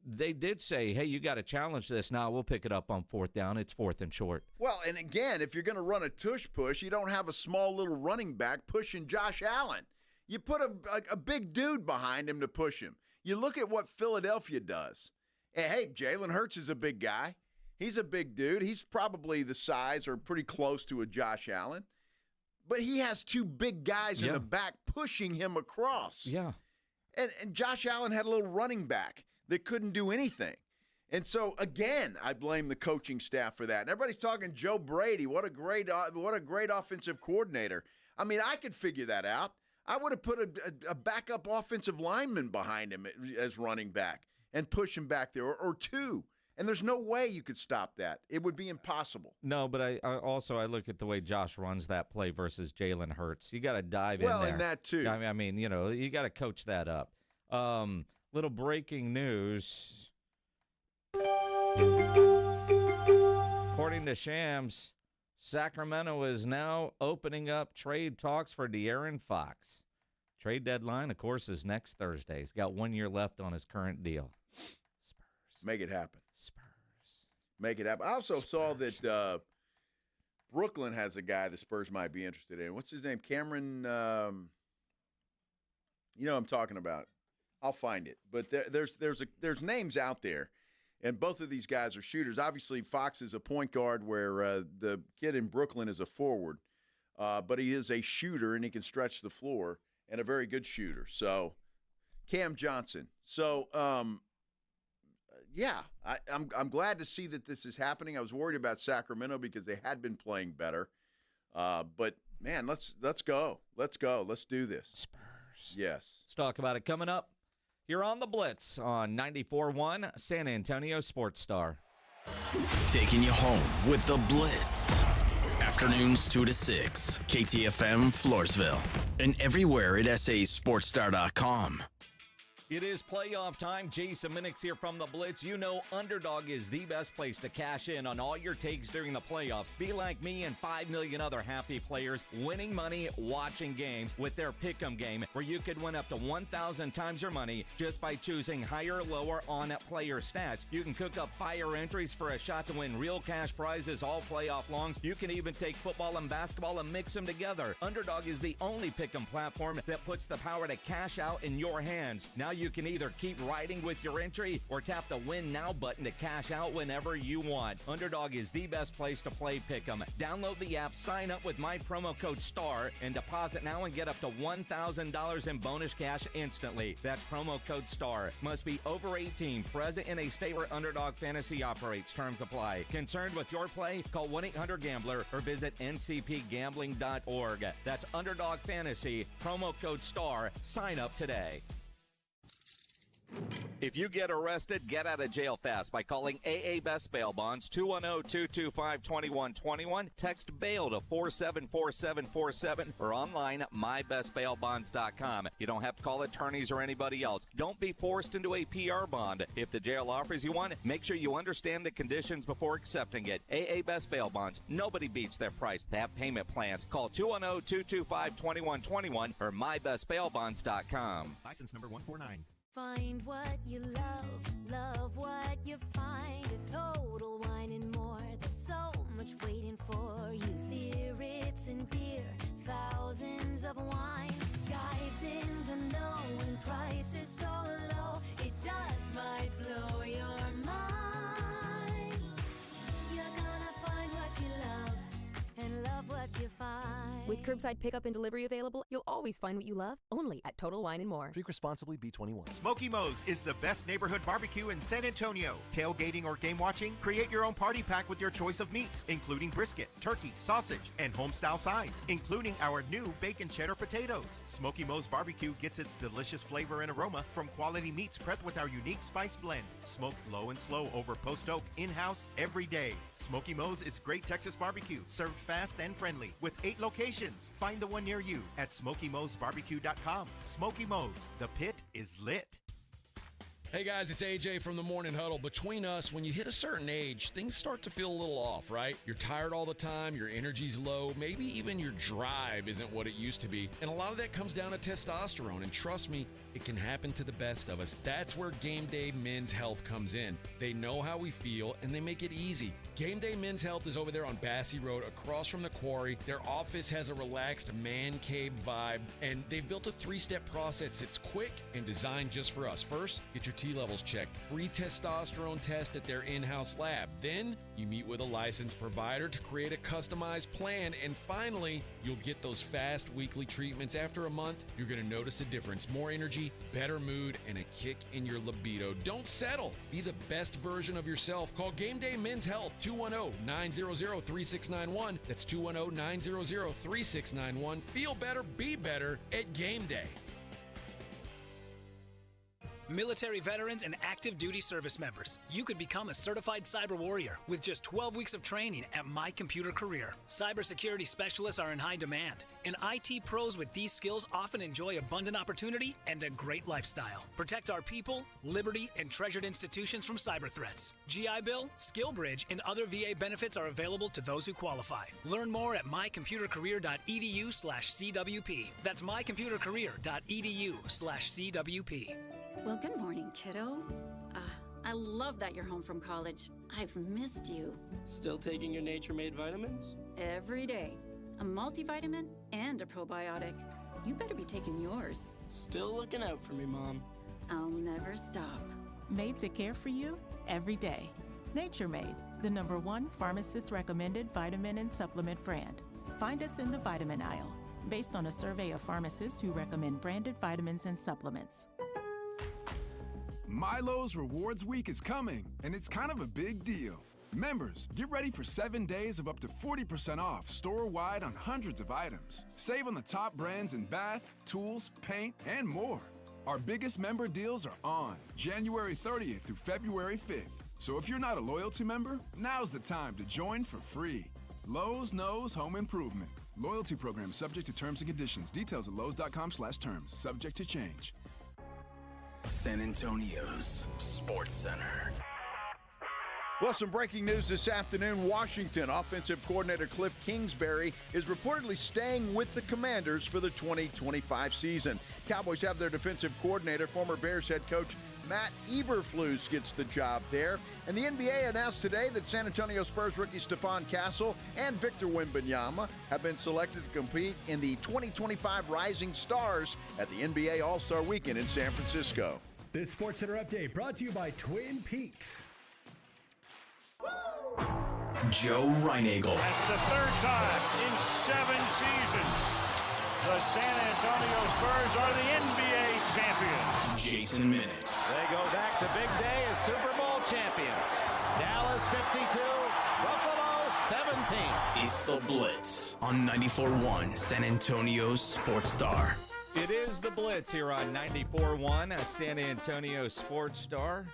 they did say, hey, you got to challenge this now. We'll pick it up on fourth down. It's fourth and short. Well, and again, if you're going to run a tush push, you don't have a small little running back pushing Josh Allen. You put a big dude behind him to push him. You look at what Philadelphia does. And, hey, Jalen Hurts is a big guy. He's a big dude. He's probably the size or pretty close to a Josh Allen. But he has two big guys in the back pushing him across. Yeah. And Josh Allen had a little running back that couldn't do anything. And so, again, I blame the coaching staff for that. And everybody's talking Joe Brady. What a great offensive coordinator. I mean, I could figure that out. I would have put a backup offensive lineman behind him as running back and push him back there, or two. And there's no way you could stop that. It would be impossible. No, but I look at the way Josh runs that play versus Jalen Hurts. You got to dive in there. Well, and that too. I mean, you know, you got to coach that up. Little breaking news. According to Shams, Sacramento is now opening up trade talks for De'Aaron Fox. Trade deadline, of course, is next Thursday. He's got 1 year left on his current deal. Spurs. Make it happen. Spurs. Make it happen. I also saw that Brooklyn has a guy the Spurs might be interested in. What's his name? Cameron, you know what I'm talking about. I'll find it. But there's names out there, and both of these guys are shooters. Obviously, Fox is a point guard where the kid in Brooklyn is a forward, but he is a shooter, and he can stretch the floor, and a very good shooter. So, Cam Johnson. So, yeah, I'm glad to see that this is happening. I was worried about Sacramento because they had been playing better. But, man, let's go. Let's go. Let's do this. Spurs. Yes. Let's talk about it coming up here on The Blitz on 94.1 San Antonio Sports Star. Taking you home with The Blitz. Afternoons 2 to 6, KTFM Floresville. And everywhere at sasportstar.com. It is playoff time. Jason Minix here from the Blitz. You know Underdog is the best place to cash in on all your takes during the playoffs. Be like me and 5 million other happy players winning money watching games with their Pick'em game, where you could win up to 1,000 times your money just by choosing higher or lower on player stats. You can cook up fire entries for a shot to win real cash prizes all playoff long. You can even take football and basketball and mix them together. Underdog is the only Pick'em platform that puts the power to cash out in your hands. Now you can either keep riding with your entry or tap the Win Now button to cash out whenever you want. Underdog is the best place to play Pick'em. Download the app, sign up with my promo code STAR, and deposit now and get up to $1,000 in bonus cash instantly. That's promo code STAR. Must be over 18, present in a state where Underdog Fantasy operates. Terms apply. Concerned with your play? Call 1-800-GAMBLER or visit ncpgambling.org. That's Underdog Fantasy, promo code STAR. Sign up today. If you get arrested, get out of jail fast by calling AA Best Bail Bonds, 210-225-2121. Text BAIL to 474747 or online at mybestbailbonds.com. You don't have to call attorneys or anybody else. Don't be forced into a PR bond. If the jail offers you one, make sure you understand the conditions before accepting it. AA Best Bail Bonds. Nobody beats their price. They have payment plans. Call 210-225-2121 or mybestbailbonds.com. License number 149. Find what you love, love what you find. A Total Wine and More. There's so much waiting for you. Spirits and beer, thousands of wines. Guides in the know and prices so low, it just might blow your mind. You're gonna find what you love and love what you find. With curbside pickup and delivery available, you'll always find what you love, only at Total Wine & More. Drink responsibly, B21. Smoky Mo's is the best neighborhood barbecue in San Antonio. Tailgating or game watching? Create your own party pack with your choice of meats, including brisket, turkey, sausage, and home-style sides, including our new bacon cheddar potatoes. Smoky Mo's barbecue gets its delicious flavor and aroma from quality meats prepped with our unique spice blend. Smoked low and slow over post oak, in-house, every day. Smoky Mo's is great Texas barbecue, served fast and friendly, with 8 locations. Find the one near you at SmokyMo'sBarbecue.com. Smoky Mo's, the pit is lit. Hey guys, it's AJ from the Morning Huddle. Between us, when you hit a certain age, things start to feel a little off, right? You're tired all the time, your energy's low, maybe even your drive isn't what it used to be. And a lot of that comes down to testosterone, and trust me, it can happen to the best of us. That's where Game Day Men's Health comes in. They know how we feel, and they make it easy. Game Day Men's Health is over there on Bassey Road, across from the quarry. Their office has a relaxed man cave vibe, and they've built a 3-step process that's quick and designed just for us. First, get your T levels checked. Free testosterone test at their in-house lab. Then, you meet with a licensed provider to create a customized plan. And finally, you'll get those fast weekly treatments. After a month, you're going to notice a difference. More energy, better mood, and a kick in your libido. Don't settle. Be the best version of yourself. Call Game Day Men's Health, 210-900-3691. That's 210-900-3691. Feel better, be better at Game Day. Military veterans and active duty service members, you could become a certified cyber warrior with just 12 weeks of training at My Computer Career. Cybersecurity specialists are in high demand, and IT pros with these skills often enjoy abundant opportunity and a great lifestyle. Protect our people, liberty, and treasured institutions from cyber threats. GI Bill, SkillBridge, and other VA benefits are available to those who qualify. Learn more at mycomputercareer.edu/CWP. That's mycomputercareer.edu/CWP. Well, good morning, kiddo. I love that you're home from college. I've missed you. Still taking your nature-made vitamins? Every day. A multivitamin and a probiotic. You better be taking yours. Still looking out for me, Mom. I'll never stop. Made to care for you every day. Nature Made, the #1 pharmacist-recommended vitamin and supplement brand. Find us in the vitamin aisle, based on a survey of pharmacists who recommend branded vitamins and supplements. Milo's Rewards Week is coming, and it's kind of a big deal. Members, get ready for 7 days of up to 40% off store-wide on hundreds of items. Save on the top brands in bath, tools, paint, and more. Our biggest member deals are on January 30th through February 5th. So if you're not a loyalty member, now's the time to join for free. Lowe's knows home improvement. Loyalty program subject to terms and conditions. Details at lowes.com/terms. Subject to change. San Antonio's Sports Center. Well, some breaking news this afternoon. Washington offensive coordinator Cliff Kingsbury is reportedly staying with the Commanders for the 2025 season. Cowboys have their defensive coordinator, former Bears head coach Matt Eberflus, gets the job there. And the NBA announced today that San Antonio Spurs rookie Stephon Castle and Victor Wembanyama have been selected to compete in the 2025 Rising Stars at the NBA All-Star Weekend in San Francisco. This Sports Center update brought to you by Twin Peaks. Joe Reinagel. And the third time in 7 seasons, the San Antonio Spurs are the NBA champions. Jason Minix. They go back to big day as Super Bowl champions. Dallas 52, Buffalo 17. It's the Blitz on 94.1 San Antonio's Sports Star. It is the Blitz here on 94.1 San Antonio Sports Star.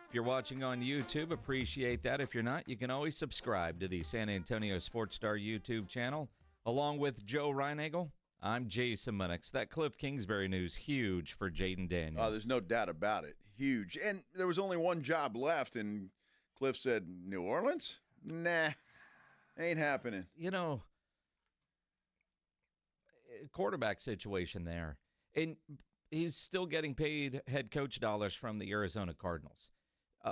If you're watching on YouTube, appreciate that. If you're not, you can always subscribe to the San Antonio Sports Star YouTube channel. Along with Joe Reinagel, I'm Jason Minix. That Cliff Kingsbury news, huge for Jaden Daniels. Oh, there's no doubt about it. Huge. And there was only one job left, and Cliff said, New Orleans? Nah, ain't happening. You know, quarterback situation there. And he's still getting paid head coach dollars from the Arizona Cardinals.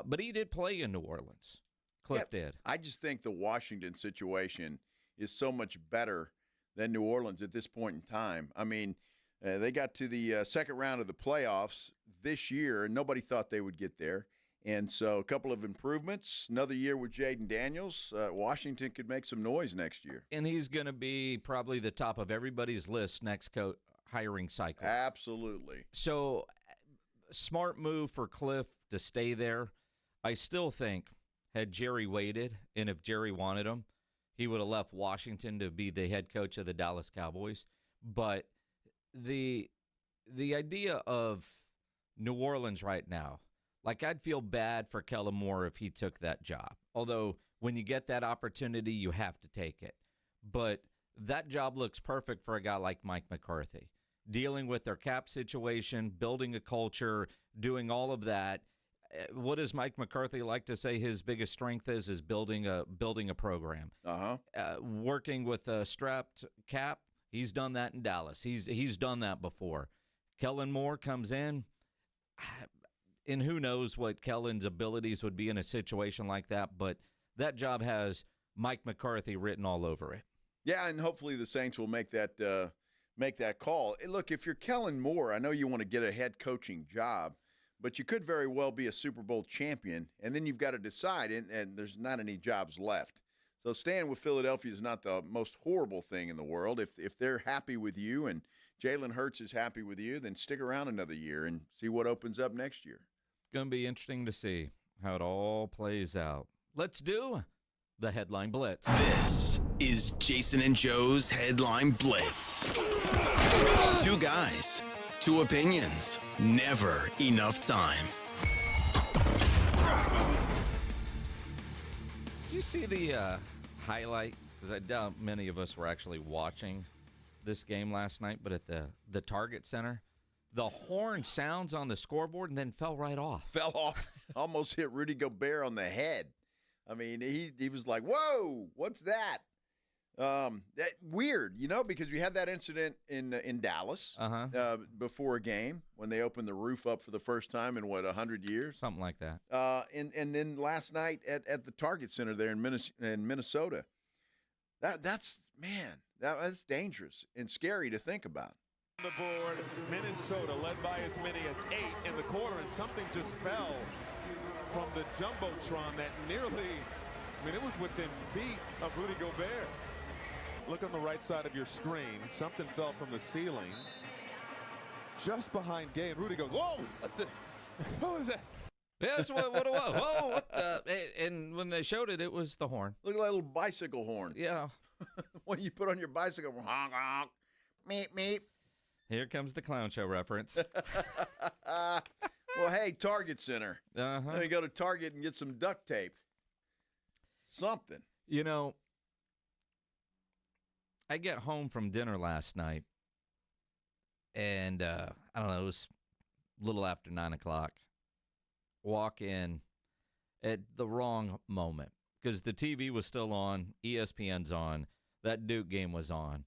But he did play in New Orleans. Cliff did. I just think the Washington situation is so much better than New Orleans at this point in time. I mean, they got to the second round of the playoffs this year, and nobody thought they would get there. And so a couple of improvements, another year with Jaden Daniels. Washington could make some noise next year. And he's going to be probably the top of everybody's list next hiring cycle. Absolutely. So smart move for Cliff to stay there. I still think had Jerry waited, and if Jerry wanted him, he would have left Washington to be the head coach of the Dallas Cowboys. But the idea of New Orleans right now, like I'd feel bad for Kellen Moore if he took that job. Although when you get that opportunity, you have to take it. But that job looks perfect for a guy like Mike McCarthy. Dealing with their cap situation, building a culture, doing all of that. What does Mike McCarthy like to say his biggest strength is building a program. Working with a strapped cap, he's done that in Dallas. He's done that before. Kellen Moore comes in, and who knows what Kellen's abilities would be in a situation like that, but that job has Mike McCarthy written all over it. Yeah, and hopefully the Saints will make that call. Look, if you're Kellen Moore, I know you want to get a head coaching job, but you could very well be a Super Bowl champion, and then you've got to decide, and there's not any jobs left. So staying with Philadelphia is not the most horrible thing in the world. If they're happy with you and Jalen Hurts is happy with you, then stick around another year and see what opens up next year. It's going to be interesting to see how it all plays out. Let's do the Headline Blitz. This is Jason and Joe's Headline Blitz. Two guys, two opinions, never enough time. Did you see the highlight? Because I doubt many of us were actually watching this game last night, but at the Target Center, the horn sounds on the scoreboard and then fell right off. Fell off. Almost hit Rudy Gobert on the head. I mean, he was like, whoa, what's that? Weird, because we had that incident in Dallas before a game when they opened the roof up for the first time in, 100 years? Something like that. And then last night at the Target Center there in Minnesota. That's dangerous and scary to think about. On the board, Minnesota led by as many as 8 in the quarter, and something just fell from the Jumbotron that nearly, it was within feet of Rudy Gobert. Look on the right side of your screen. Something fell from the ceiling just behind Gay, and Rudy goes, whoa, what was that? Yeah, that's what it was. Whoa, what the? And when they showed it, it was the horn. Look at that little bicycle horn. Yeah. When you put on your bicycle, honk, honk, meep, meep. Here comes the clown show reference. Well, hey, Target Center. Let me go to Target and get some duct tape. Something. I get home from dinner last night, and I don't know, it was a little after 9 o'clock. Walk in at the wrong moment because the TV was still on, ESPN's on, that Duke game was on.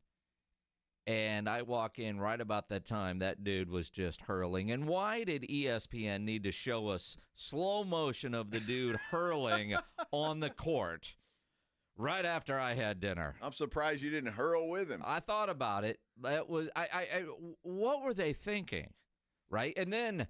And I walk in right about that time, that dude was just hurling. And why did ESPN need to show us slow motion of the dude hurling on the court right after I had dinner? I'm surprised you didn't hurl with him. I thought about it. That was what were they thinking, right? And then,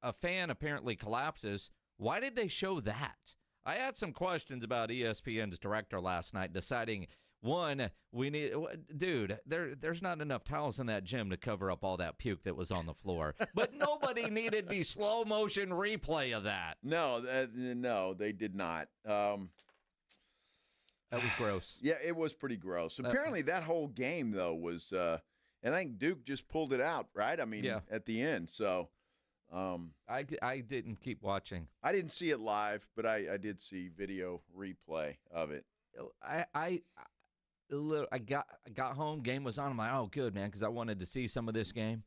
a fan apparently collapses. Why did they show that? I had some questions about ESPN's director last night deciding, one, there's not enough towels in that gym to cover up all that puke that was on the floor. But nobody needed the slow motion replay of that. No, they did not. That was gross. Yeah, it was pretty gross. Apparently that whole game, though, was and I think Duke just pulled it out, right? I mean, at the end. So I didn't keep watching. I didn't see it live, but I did see video replay of it. I got home, game was on. I'm like, oh, good, man, because I wanted to see some of this game.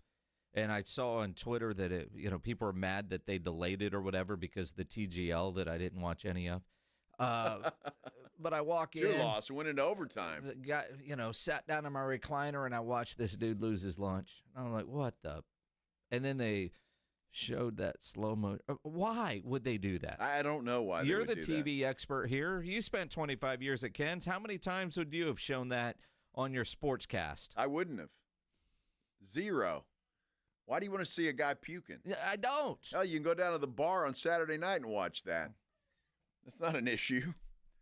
And I saw on Twitter that people are mad that they delayed it or whatever because the TGL that I didn't watch any of. But I walk in. Your loss, went into overtime. Got sat down in my recliner and I watched this dude lose his lunch. I'm like, what the? And then they showed that slow mo. Why would they do that? I don't know why. You're the TV expert here. You spent 25 years at Ken's. How many times would you have shown that on your sportscast? I wouldn't have. 0. Why do you want to see a guy puking? I don't. Hell, you can go down to the bar on Saturday night and watch that. That's not an issue.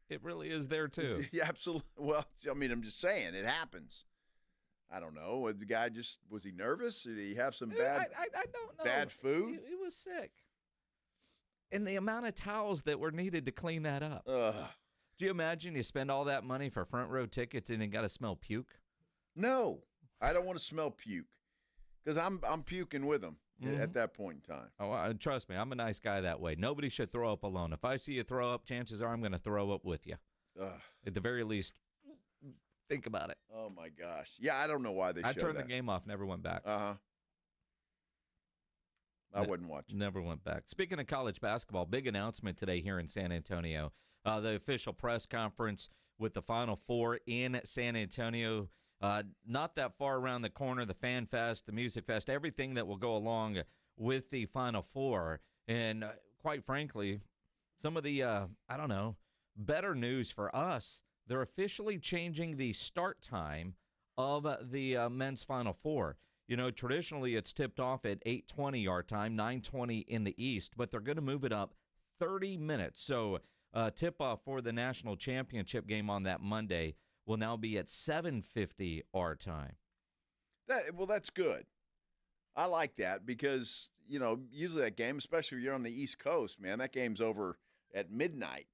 It really is there, too. Yeah, absolutely. Well, I'm just saying, it happens. I don't know. The guy was he nervous? Did he have some bad I don't know. Bad food? He was sick. And the amount of towels that were needed to clean that up. Ugh. Do you imagine you spend all that money for front row tickets and you got to smell puke? No. I don't want to smell puke because I'm puking with him at that point in time. Oh, trust me, I'm a nice guy that way. Nobody should throw up alone. If I see you throw up, chances are I'm going to throw up with you. Ugh. At the very least, think about it. Oh, my gosh. Yeah, I don't know why they showed that. I turned the game off, never went back. Uh-huh. I wouldn't watch it. Never went back. Speaking of college basketball, big announcement today here in San Antonio. The official press conference with the Final Four in San Antonio. Not that far around the corner, the Fan Fest, the Music Fest, everything that will go along with the Final Four. And quite frankly, some of the, better news for us, they're officially changing the start time of the men's Final Four. Traditionally it's tipped off at 8:20 our time, 9:20 in the East, but they're going to move it up 30 minutes. So tip-off for the national championship game on that Monday will now be at 7:50 our time. That's good. I like that because, usually that game, especially if you're on the East Coast, man, that game's over at midnight.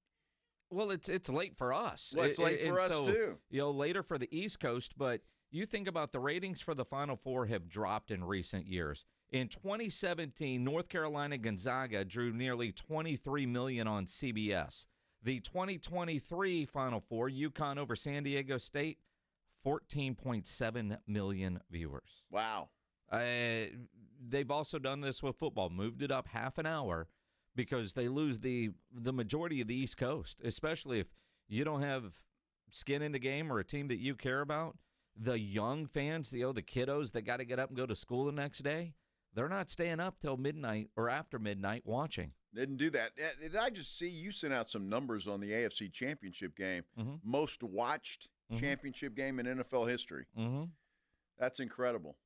Well, it's late for us. Well, it's late for us, too. Later for the East Coast, but you think about the ratings for the Final Four have dropped in recent years. In 2017, North Carolina Gonzaga drew nearly 23 million on CBS. The 2023 Final Four, UConn over San Diego State, 14.7 million viewers. Wow. They've also done this with football, moved it up half an hour because they lose the majority of the East Coast, especially if you don't have skin in the game or a team that you care about. The young fans, the kiddos that got to get up and go to school the next day, they're not staying up till midnight or after midnight watching. Didn't do that. Did I just see you sent out some numbers on the AFC Championship game? Mm-hmm. Most watched championship game in NFL history. Mm-hmm. That's incredible.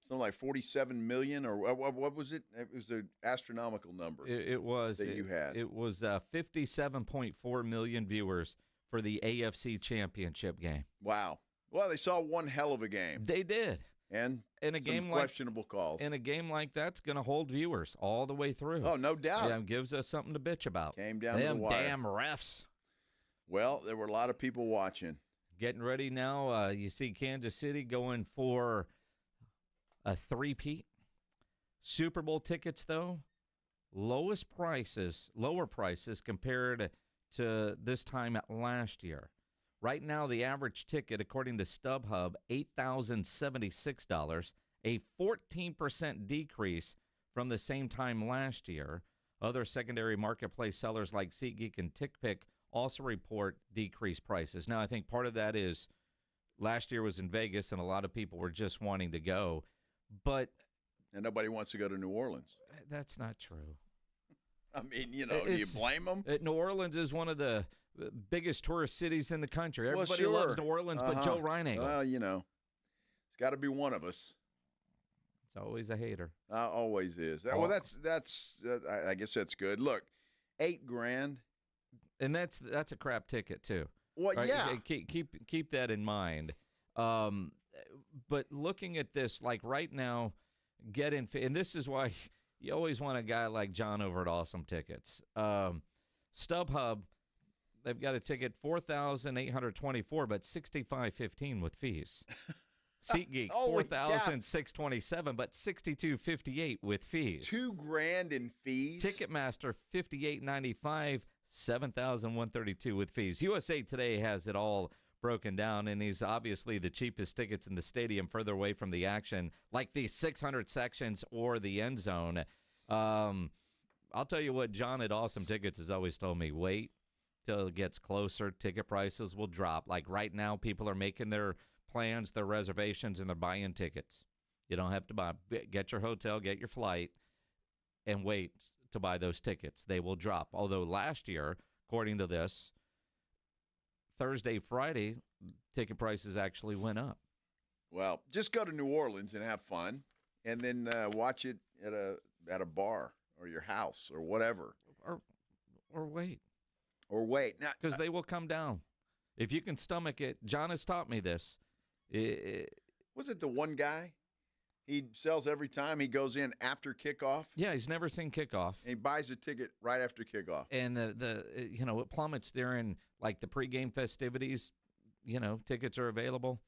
Something like 47 million, or what was it? It was an astronomical number. It was. You had. It was 57.4 million viewers for the AFC Championship game. Wow. Well, they saw one hell of a game. They did. And in a game questionable calls. In a game like that's going to hold viewers all the way through. Oh, no doubt. Yeah, gives us something to bitch about. Came down to the wire. Damn refs. Well, there were a lot of people watching. Getting ready now. You see Kansas City going for a three-peat. Super Bowl tickets, though, lower prices compared to this time last year. Right now, the average ticket, according to StubHub, $8,076. a 14% decrease from the same time last year. Other secondary marketplace sellers like SeatGeek and TickPick also report decreased prices. Now, I think part of that is last year was in Vegas, and a lot of people were just wanting to go. And nobody wants to go to New Orleans. That's not true. I mean, do you blame them? New Orleans is one of the biggest tourist cities in the country. Well, Everybody sure. loves New Orleans but Joe Reinagel. Well, it's got to be one of us. It's always a hater. Always is. Well, that's. I guess that's good. Look, $8,000, and that's a crap ticket too. Well, right? yeah. Keep that in mind. But looking at this, like right now, and this is why you always want a guy like John over at Awesome Tickets. StubHub, they've got a ticket $4,824, but $6,515 with fees. SeatGeek $4,627, but $6,258 with fees. $2,000 in fees. Ticketmaster $5,895, $7,132 with fees. USA Today has it all broken down, and he's obviously the cheapest tickets in the stadium further away from the action, like the 600 sections or the end zone. I'll tell you what, John at Awesome Tickets has always told me, wait till it gets closer. Ticket prices will drop. Like right now, people are making their plans, their reservations, and they're buying tickets. You don't have to get your hotel, get your flight, and wait to buy those tickets. They will drop. Although last year, according to this, Thursday, Friday, ticket prices actually went up. Well, just go to New Orleans and have fun, and then watch it at a bar or your house or whatever. Or wait. Or wait. Because they will come down. If you can stomach it, John has taught me this. Was it the one guy? He sells every time he goes in after kickoff. Yeah, he's never seen kickoff. And he buys a ticket right after kickoff. And it plummets during like the pregame festivities. Tickets are available.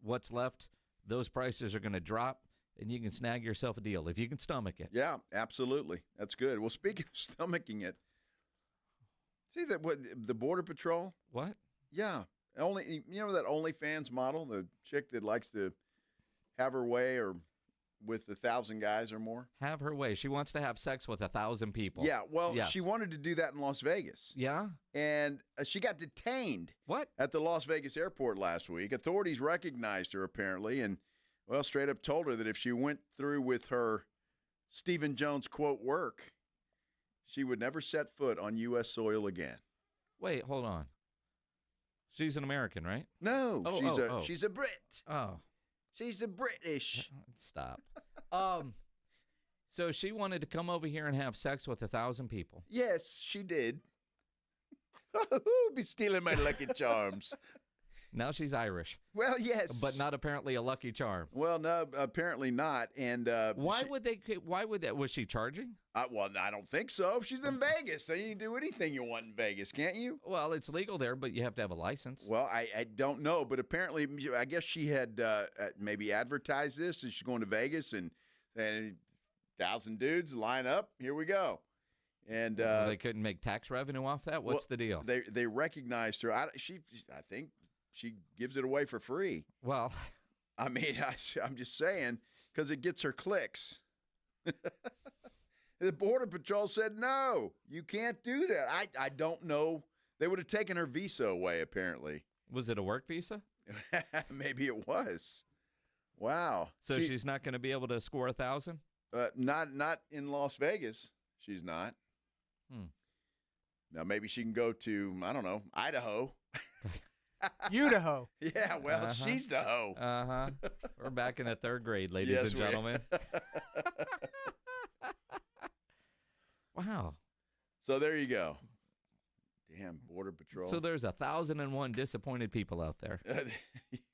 What's left, those prices are going to drop, and you can snag yourself a deal if you can stomach it. Yeah, absolutely. That's good. Well, speaking of stomaching it, see that the Border Patrol? What? Yeah, that OnlyFans model, the chick that likes to have her way or with 1,000 guys or more? Have her way. She wants to have sex with 1,000 people. Yeah, well, yes. She wanted to do that in Las Vegas. Yeah? And she got detained. What? At the Las Vegas airport last week. Authorities recognized her, apparently, and, well, straight up told her that if she went through with her Stephen Jones, quote, work, she would never set foot on U.S. soil again. Wait, hold on. She's an American, right? No, she's a Brit. Oh. She's a British. Stop. So she wanted to come over here and have sex with 1,000 people. Yes, she did. Be stealing my Lucky Charms. Now she's Irish. Well, yes. But not apparently a Lucky Charm. Well, no, apparently not. And why would that? Was she charging? Well, I don't think so. She's in Vegas, so you can do anything you want in Vegas, can't you? Well, it's legal there, but you have to have a license. Well, I don't know, but apparently, I guess she had maybe advertised this, and she's going to Vegas, and 1,000 dudes line up. Here we go. And they couldn't make tax revenue off that? What's the deal? They recognized her. I think she gives it away for free. Well, I mean, I'm just saying, because it gets her clicks. The Border Patrol said, no, you can't do that. I don't know. They would have taken her visa away, apparently. Was it a work visa? Maybe it was. Wow. So she's not going to be able to score 1,000? Not in Las Vegas. She's not. Now, maybe she can go to, I don't know, Idaho. Idaho. Yeah, well, she's the hoe. We're back in the third grade, ladies and gentlemen. Wow. So there you go. Damn, Border Patrol. So there's 1,001 disappointed people out there.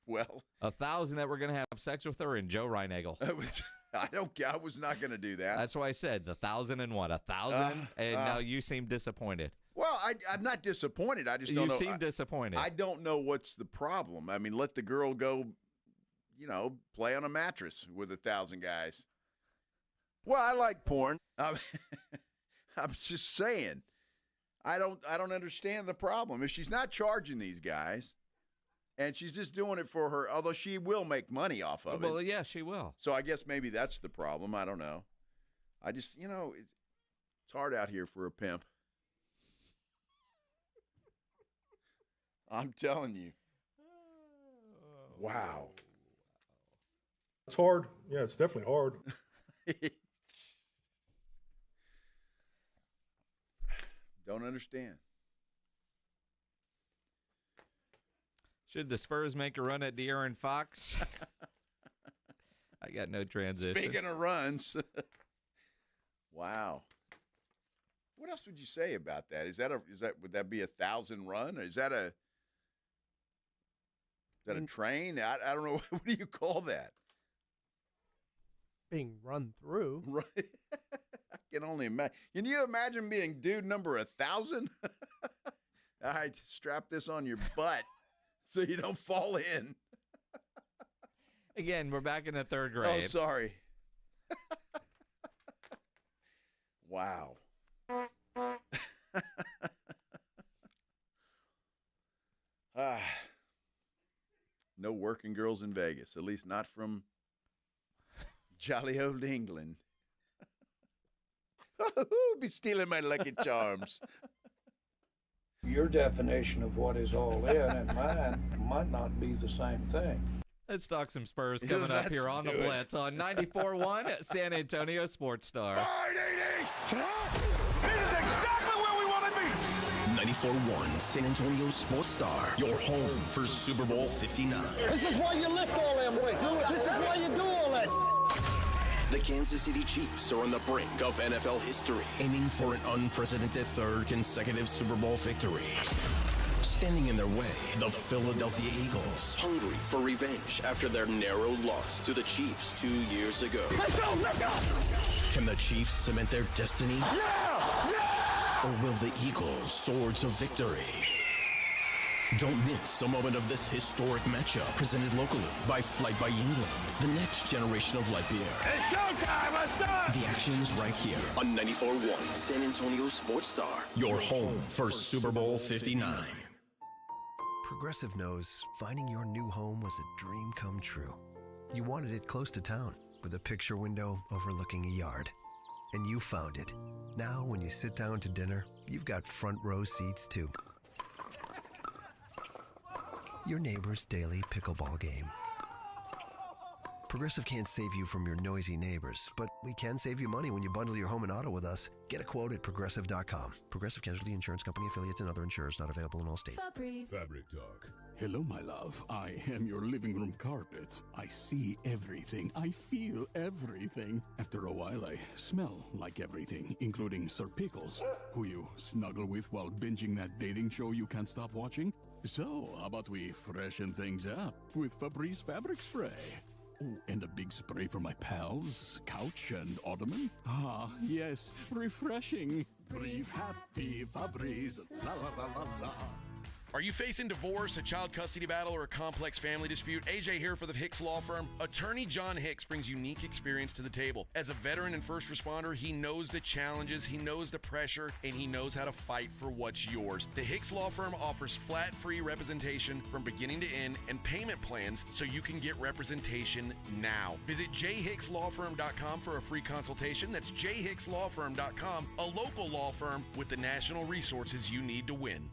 Well, 1,000 that were going to have sex with her and Joe Reinagel. I was not going to do that. That's why I said 1,001, 1,000, and now you seem disappointed. Well, I'm not disappointed. I just don't know. You seem disappointed. I don't know what's the problem. I mean, let the girl go, play on a mattress with 1,000 guys. Well, I like porn. I'm just saying. I don't understand the problem. If she's not charging these guys, And she's just doing it for her, although she will make money off of it. Well, yeah, she will. So I guess maybe that's the problem. I don't know. I just, it's hard out here for a pimp. I'm telling you. Wow. It's hard. Yeah, it's definitely hard. Don't understand. Should the Spurs make a run at De'Aaron Fox? I got no transition. Speaking of runs. Wow. What else would you say about that? Would that be a 1,000 run? Or is that a train? I don't know. What do you call that? Being run through. Right. I can only imagine. Can you imagine being dude number 1,000? All right, strap this on your butt so you don't fall in. Again, we're back in the third grade. Oh, sorry. Wow. No working girls in Vegas, at least not from jolly old England. Be stealing my Lucky Charms. Your definition of what is all in and mine might not be the same thing. Let's talk some Spurs coming up here on the Blitz on 94.1 San Antonio Sports Star. This is exactly where we want to be. 94.1 San Antonio Sports Star, your home for Super Bowl 59. This is why you lift all them weights. This is why you do all that. The Kansas City Chiefs are on the brink of NFL history, aiming for an unprecedented third consecutive Super Bowl victory. Standing in their way, the Philadelphia Eagles, hungry for revenge after their narrow loss to the Chiefs 2 years ago. Let's go, let's go! Can the Chiefs cement their destiny? Yeah! Yeah! Or will the Eagles soar to victory? Don't miss a moment of this historic matchup presented locally by Flight by Yingling, the next generation of light beer. It's showtime, let's start! The action's right here on 94.1 San Antonio Sports Star, your home for Super Bowl 59. Progressive knows finding your new home was a dream come true. You wanted it close to town with a picture window overlooking a yard. And you found it. Now when you sit down to dinner, you've got front row seats too. Your neighbor's daily pickleball game. Progressive can't save you from your noisy neighbors, but we can save you money when you bundle your home and auto with us. Get a quote at Progressive.com. Progressive Casualty Insurance Company affiliates and other insurers not available in all states. Fabric Talk. Hello, my love. I am your living room carpet. I see everything. I feel everything. After a while, I smell like everything, including Sir Pickles, who you snuggle with while binging that dating show you can't stop watching. So, how about we freshen things up with Febreze Fabric Spray? Oh, and a big spray for my pals, couch and ottoman. Ah, yes, refreshing. Breathe happy, Febreze. La la la la la. Are you facing divorce, a child custody battle, or a complex family dispute? AJ here for the Hicks Law Firm. Attorney John Hicks brings unique experience to the table. As a veteran and first responder, he knows the challenges, he knows the pressure, and he knows how to fight for what's yours. The Hicks Law Firm offers flat-free representation from beginning to end and payment plans so you can get representation now. Visit jhickslawfirm.com for a free consultation. That's jhickslawfirm.com, a local law firm with the national resources you need to win.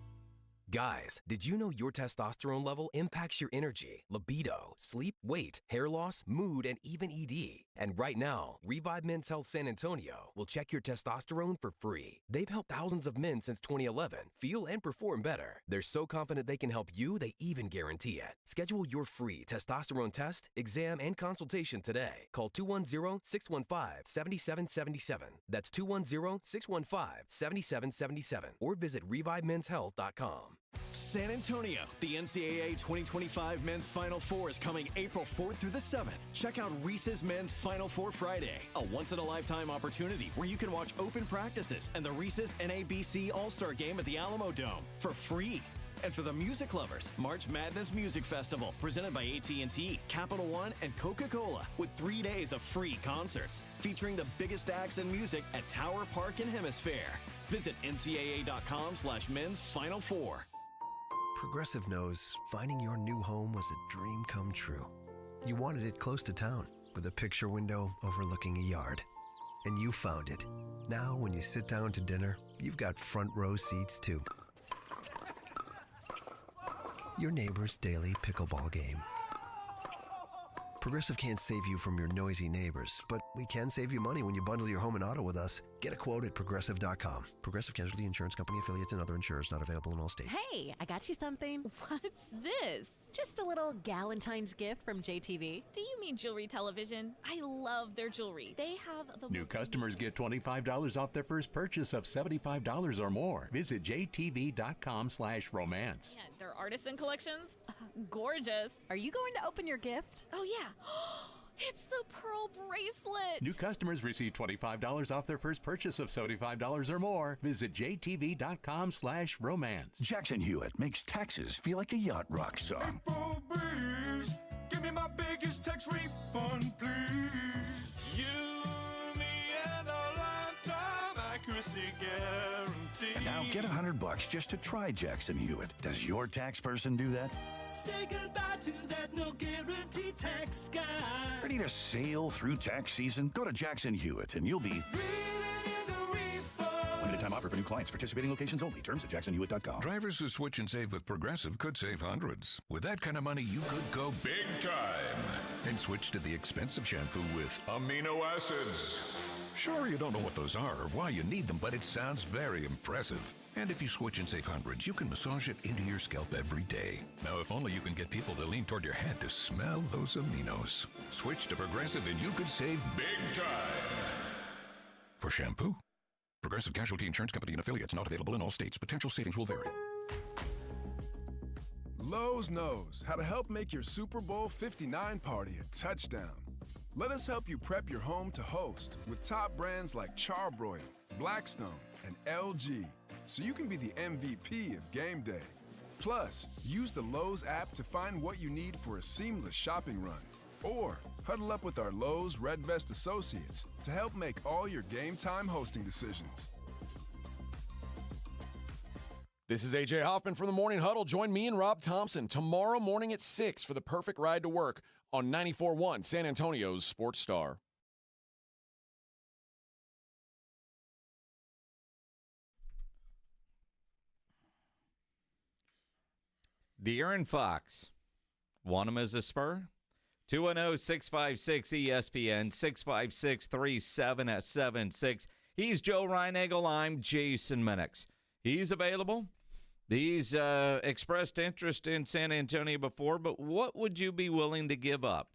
Guys, did you know your testosterone level impacts your energy, libido, sleep, weight, hair loss, mood, and even ED? And right now, Revive Men's Health San Antonio will check your testosterone for free. They've helped thousands of men since 2011 feel and perform better. They're so confident they can help you, they even guarantee it. Schedule your free testosterone test, exam, and consultation today. Call 210-615-7777. That's 210-615-7777. Or visit ReviveMen'sHealth.com. San Antonio, the NCAA 2025 Men's Final Four is coming April 4th through the 7th. Check out Reese's Men's Final Four Friday, a once-in-a-lifetime opportunity where you can watch open practices and the Reese's NABC All-Star Game at the Alamo Dome for free. And for the music lovers, March Madness Music Festival, presented by AT&T, Capital One, and Coca-Cola, with 3 days of free concerts, featuring the biggest acts in music at Tower Park and Hemisphere. Visit ncaa.com/men's Final Four. Progressive knows finding your new home was a dream come true. You wanted it close to town, with a picture window overlooking a yard. And you found it. Now, when you sit down to dinner, you've got front row seats too. Your neighbor's daily pickleball game. Progressive can't save you from your noisy neighbors, but we can save you money when you bundle your home and auto with us. Get a quote at Progressive.com. Progressive Casualty Insurance Company, affiliates, and other insurers not available in all states. Hey, I got you something. What's this? Just a little Galentine's gift from JTV. Do you mean jewelry television? I love their jewelry. They have the New customers get $25 off their first purchase of $75 or more. Visit jtv.com/romance. Yeah, their artisan collections, gorgeous. Are you going to open your gift? Oh yeah. It's the pearl bracelet. New customers receive $25 off their first purchase of $75 or more. Visit jtv.com/romance. Jackson Hewitt makes taxes feel like a yacht rock song. April breeze, give me my biggest tax refund, please. You, me, and a lifetime accuracy guarantee. And now get $100 just to try Jackson Hewitt. Does your tax person do that? Say goodbye to that no guarantee tax guy. Ready to sail through tax season? Go to Jackson Hewitt and you'll be limited time offer for new clients. Participating locations only. Terms at jacksonhewitt.com. Drivers who switch and save with Progressive could save hundreds. With that kind of money, you could go big time and switch to the expensive shampoo with amino acids. Sure, you don't know what those are or why you need them, but it sounds very impressive. And if you switch and save hundreds, you can massage it into your scalp every day. Now, if only you can get people to lean toward your head to smell those aminos. Switch to Progressive and you could save big time. For shampoo, Progressive Casualty Insurance Company and affiliates, not available in all states. Potential savings will vary. Lowe's knows how to help make your Super Bowl 59 party a touchdown. Let us help you prep your home to host with top brands like Charbroil, Blackstone, and LG, so you can be the MVP of game day. Plus, use the Lowe's app to find what you need for a seamless shopping run. Or huddle up with our Lowe's Red Vest associates to help make all your game time hosting decisions. This is A.J. Hoffman from the Morning Huddle. Join me and Rob Thompson tomorrow morning at 6 for the perfect ride to work on 94.1 San Antonio's Sports Star. De'Aaron Fox. Want him as a Spur? 210-656-ESPN, 656-3776. He's Joe Reinagel. I'm Jason Minix. He's available. He's expressed interest in San Antonio before, but what would you be willing to give up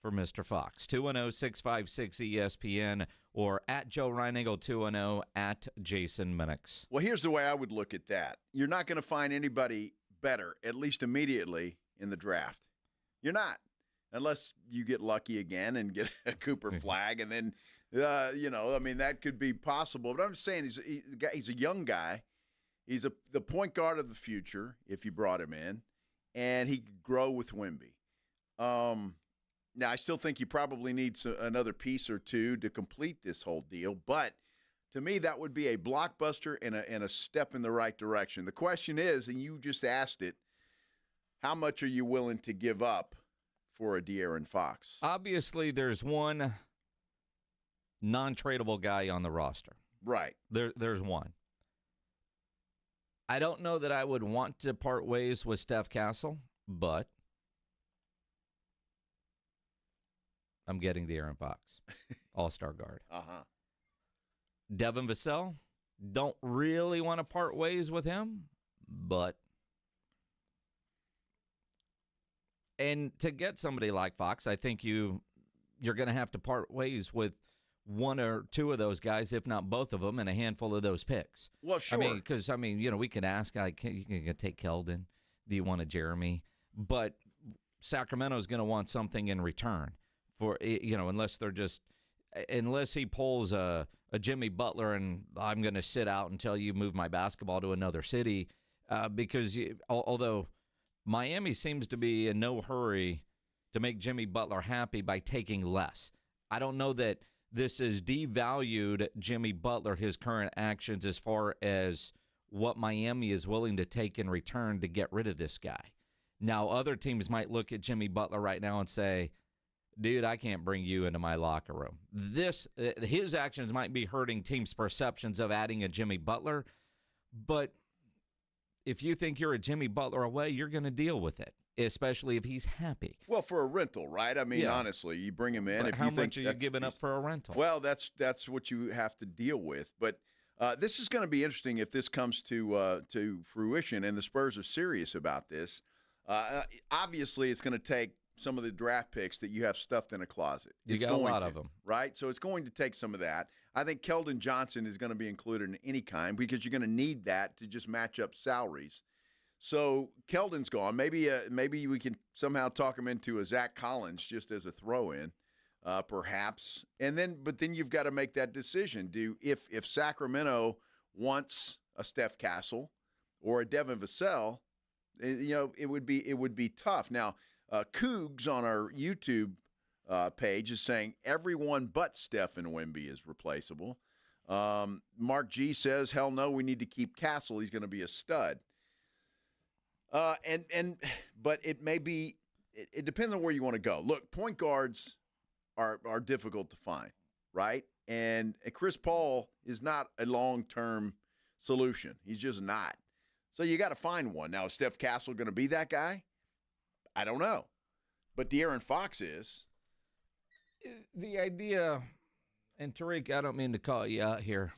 for Mr. Fox? 210-656-ESPN or at Joe Reinagel, 210 at Jason Minix. Well, here's the way I would look at that. You're not going to find anybody better, at least immediately, in the draft. You're not, unless you get lucky again and get a Cooper Flag, and then, that could be possible. But I'm just saying he's a young guy. He's the point guard of the future if you brought him in, and he could grow with Wemby. Now, I still think you probably need another piece or two to complete this whole deal, but to me, that would be a blockbuster and a step in the right direction. The question is, and you just asked it, how much are you willing to give up for a De'Aaron Fox? Obviously, there's one non-tradable guy on the roster. Right. There's one. I don't know that I would want to part ways with Steph Castle, but I'm getting De'Aaron Fox, all-star guard. Uh-huh. Devin Vassell, don't really want to part ways with him, but and to get somebody like Fox, I think you're going to have to part ways with one or two of those guys, if not both of them, and a handful of those picks. Well, sure. Because we can ask, you can take Keldon. Do you want a Jeremy? But Sacramento's going to want something in return for, unless he pulls a Jimmy Butler and I'm going to sit out until you move my basketball to another city, because although Miami seems to be in no hurry to make Jimmy Butler happy by taking less. I don't know that this has devalued Jimmy Butler, his current actions, as far as what Miami is willing to take in return to get rid of this guy. Now, other teams might look at Jimmy Butler right now and say, dude, I can't bring you into my locker room. His actions might be hurting teams' perceptions of adding a Jimmy Butler, but if you think you're a Jimmy Butler away, you're going to deal with it, especially if he's happy. Well, for a rental, right? I mean, honestly, you bring him in. But if how you think much are you giving up for a rental? Well, that's what you have to deal with. But this is going to be interesting if this comes to fruition and the Spurs are serious about this. Obviously, it's going to take some of the draft picks that you have stuffed in a closet. You got a lot of them. Right? So it's going to take some of that. I think Keldon Johnson is going to be included in any kind because you're going to need that to just match up salaries. So Keldon's gone. Maybe we can somehow talk him into a Zach Collins just as a throw-in, perhaps. But then you've got to make that decision. If Sacramento wants a Steph Castle or a Devin Vassell, it would be tough. Now, Cougs on our YouTube page is saying everyone but Steph and Wemby is replaceable. Mark G says, hell no, we need to keep Castle. He's going to be a stud. But it may be. It depends on where you want to go. Look, point guards are difficult to find, right? And Chris Paul is not a long-term solution. He's just not. So you got to find one. Now, is Steph Castle going to be that guy? I don't know. But De'Aaron Fox is. The idea, and Tariq, I don't mean to call you out here.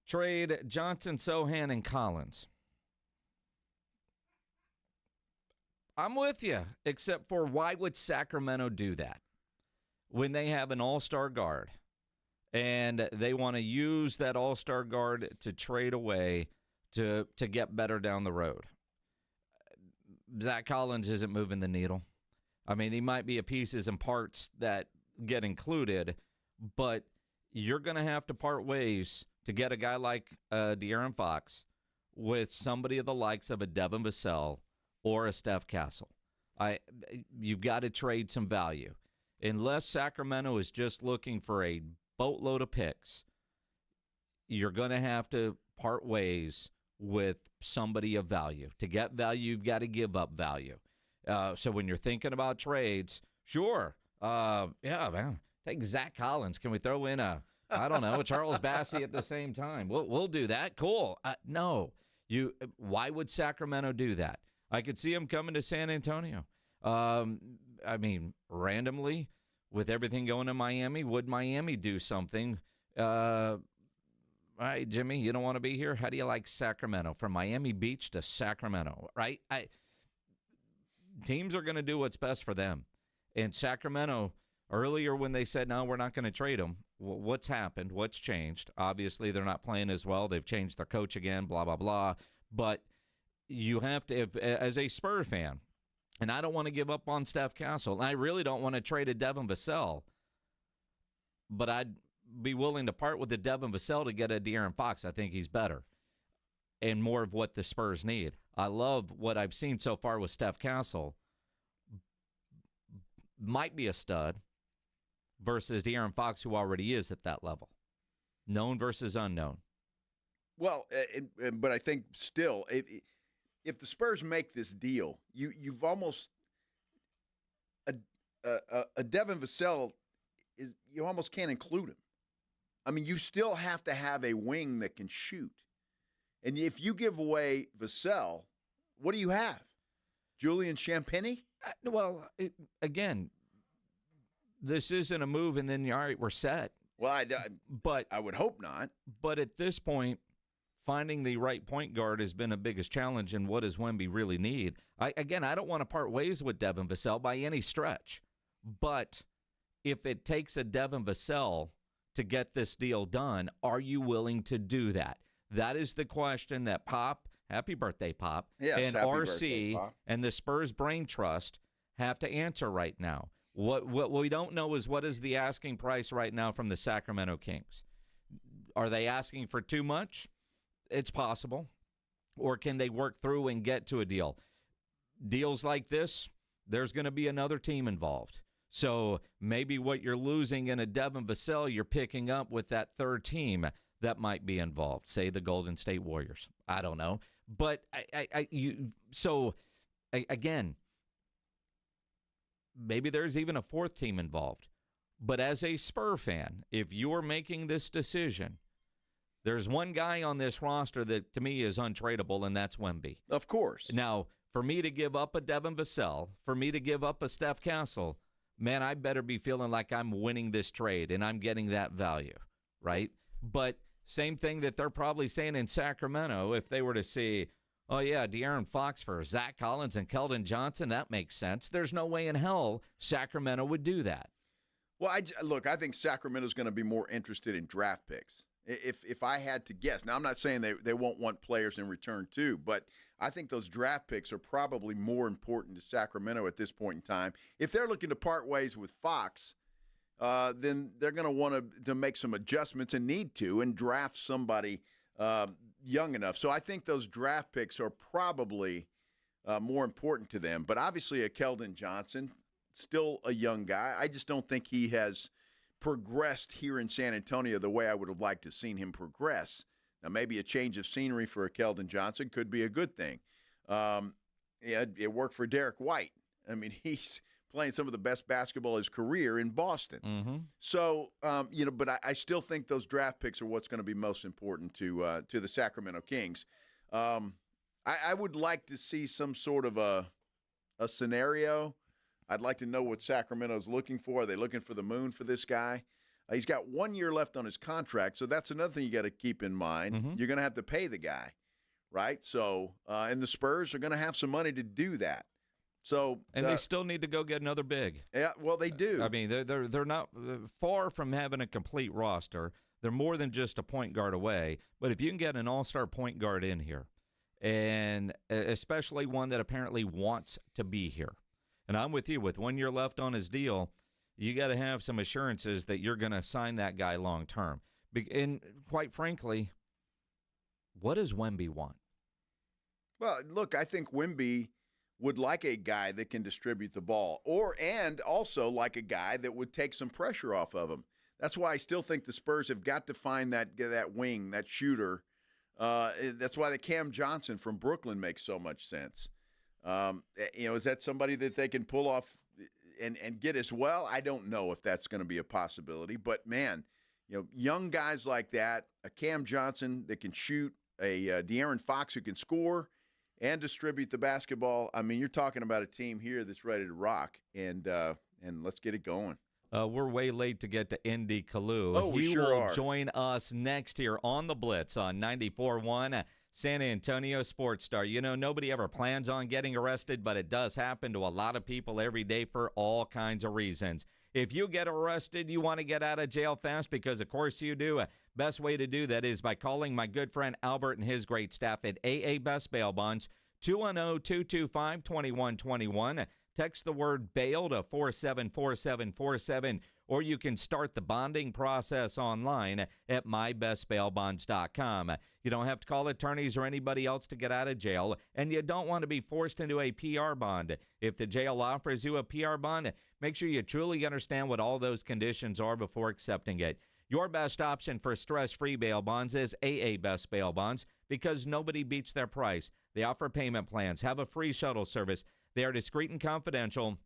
Trade Johnson, Sohan, and Collins. I'm with you, except for why would Sacramento do that when they have an all-star guard and they want to use that all-star guard to trade away to get better down the road? Zach Collins isn't moving the needle. I mean, he might be a pieces and parts that get included, but you're going to have to part ways to get a guy like De'Aaron Fox with somebody of the likes of a Devin Vassell or a Steph Castle. You've got to trade some value. Unless Sacramento is just looking for a boatload of picks, you're going to have to part ways with somebody of value. To get value, you've got to give up value. So when you're thinking about trades, sure. Yeah, man. Take Zach Collins. Can we throw in a Charles Bassey at the same time? We'll do that. Cool. No. Why would Sacramento do that? I could see him coming to San Antonio. I mean, randomly, with everything going in Miami, would Miami do something? All right, Jimmy, you don't want to be here? How do you like Sacramento? From Miami Beach to Sacramento, right? Teams are going to do what's best for them. And Sacramento, earlier when they said, no, we're not going to trade him, what's happened? What's changed? Obviously, they're not playing as well. They've changed their coach again, blah, blah, blah. But you have to, as a Spurs fan, and I don't want to give up on Steph Castle, and I really don't want to trade a Devin Vassell, but I'd be willing to part with the Devin Vassell to get a De'Aaron Fox. I think he's better and more of what the Spurs need. I love what I've seen so far with Steph Castle. Might be a stud versus De'Aaron Fox, who already is at that level. Known versus unknown. Well, but I think still, if the Spurs make this deal, you've almost a Devin Vassell is you almost can't include him. I mean, you still have to have a wing that can shoot. And if you give away Vassell, what do you have? Julian Champagnie? Well, again, this isn't a move and then, all right, we're set. Well, I would hope not. But at this point, finding the right point guard has been a biggest challenge, and what does Wemby really need? I don't want to part ways with Devin Vassell by any stretch. But if it takes a Devin Vassell to get this deal done, are you willing to do that? That is the question that Pop, happy birthday, Pop, yes, and RC Pop, and the Spurs Brain Trust have to answer right now. What we don't know is what is the asking price right now from the Sacramento Kings. Are they asking for too much? It's possible. Or can they work through and get to a deal? Deals like this, there's going to be another team involved. So maybe what you're losing in a Devin Vassell, you're picking up with that third team. that might be involved. Say the Golden State Warriors. I don't know. But again, maybe there's even a fourth team involved. But as a Spur fan, if you're making this decision, there's one guy on this roster that to me is untradeable, and that's Wemby. Of course. Now, for me to give up a Devin Vassell, for me to give up a Steph Castle, man, I better be feeling like I'm winning this trade and I'm getting that value, right? But same thing that they're probably saying in Sacramento if they were to see, oh, yeah, De'Aaron Fox for Zach Collins and Keldon Johnson, that makes sense. There's no way in hell Sacramento would do that. Well, I think Sacramento's going to be more interested in draft picks. If I had to guess. Now, I'm not saying they won't want players in return too, but I think those draft picks are probably more important to Sacramento at this point in time. If they're looking to part ways with Fox, then they're going to want to make some adjustments and need to and draft somebody young enough. So I think those draft picks are probably more important to them. But obviously a Keldon Johnson, still a young guy. I just don't think he has progressed here in San Antonio the way I would have liked to have seen him progress. Now, maybe a change of scenery for a Keldon Johnson could be a good thing. It worked for Derek White. I mean, he's playing some of the best basketball of his career in Boston. Mm-hmm. So, but I still think those draft picks are what's going to be most important to the Sacramento Kings. I would like to see some sort of a scenario. I'd like to know what Sacramento's looking for. Are they looking for the moon for this guy? He's got 1 year left on his contract, so that's another thing you got to keep in mind. Mm-hmm. You're going to have to pay the guy, right? So, and the Spurs are going to have some money to do that. So, and they still need to go get another big. Yeah, well, they do. I mean, they're not far from having a complete roster. They're more than just a point guard away. But if you can get an all-star point guard in here, and especially one that apparently wants to be here, and I'm with you, with 1 year left on his deal, you got to have some assurances that you're going to sign that guy long term. And quite frankly, what does Wemby want? Well, look, I think Wemby would like a guy that can distribute the ball, and also like a guy that would take some pressure off of him. That's why I still think the Spurs have got to find that wing, that shooter. That's why the Cam Johnson from Brooklyn makes so much sense. Is that somebody that they can pull off and get as well? I don't know if that's going to be a possibility, but man, young guys like that, a Cam Johnson that can shoot, a De'Aaron Fox who can score and distribute the basketball. I mean, you're talking about a team here that's ready to rock, and let's get it going. We're way late to get to Indy Kalu. Oh, we sure are. He will join us next here on the Blitz on 94.1 San Antonio Sports Star. Nobody ever plans on getting arrested, but it does happen to a lot of people every day for all kinds of reasons. If you get arrested, you want to get out of jail fast, because of course you do. Best way to do that is by calling my good friend Albert and his great staff at AA Best Bail Bonds, 210-225-2121. Text the word bail to 474747, or you can start the bonding process online at mybestbailbonds.com. You don't have to call attorneys or anybody else to get out of jail, and you don't want to be forced into a PR bond. If the jail offers you a PR bond, make sure you truly understand what all those conditions are before accepting it. Your best option for stress-free bail bonds is AA Best Bail Bonds, because nobody beats their price. They offer payment plans, have a free shuttle service. They are discreet and confidential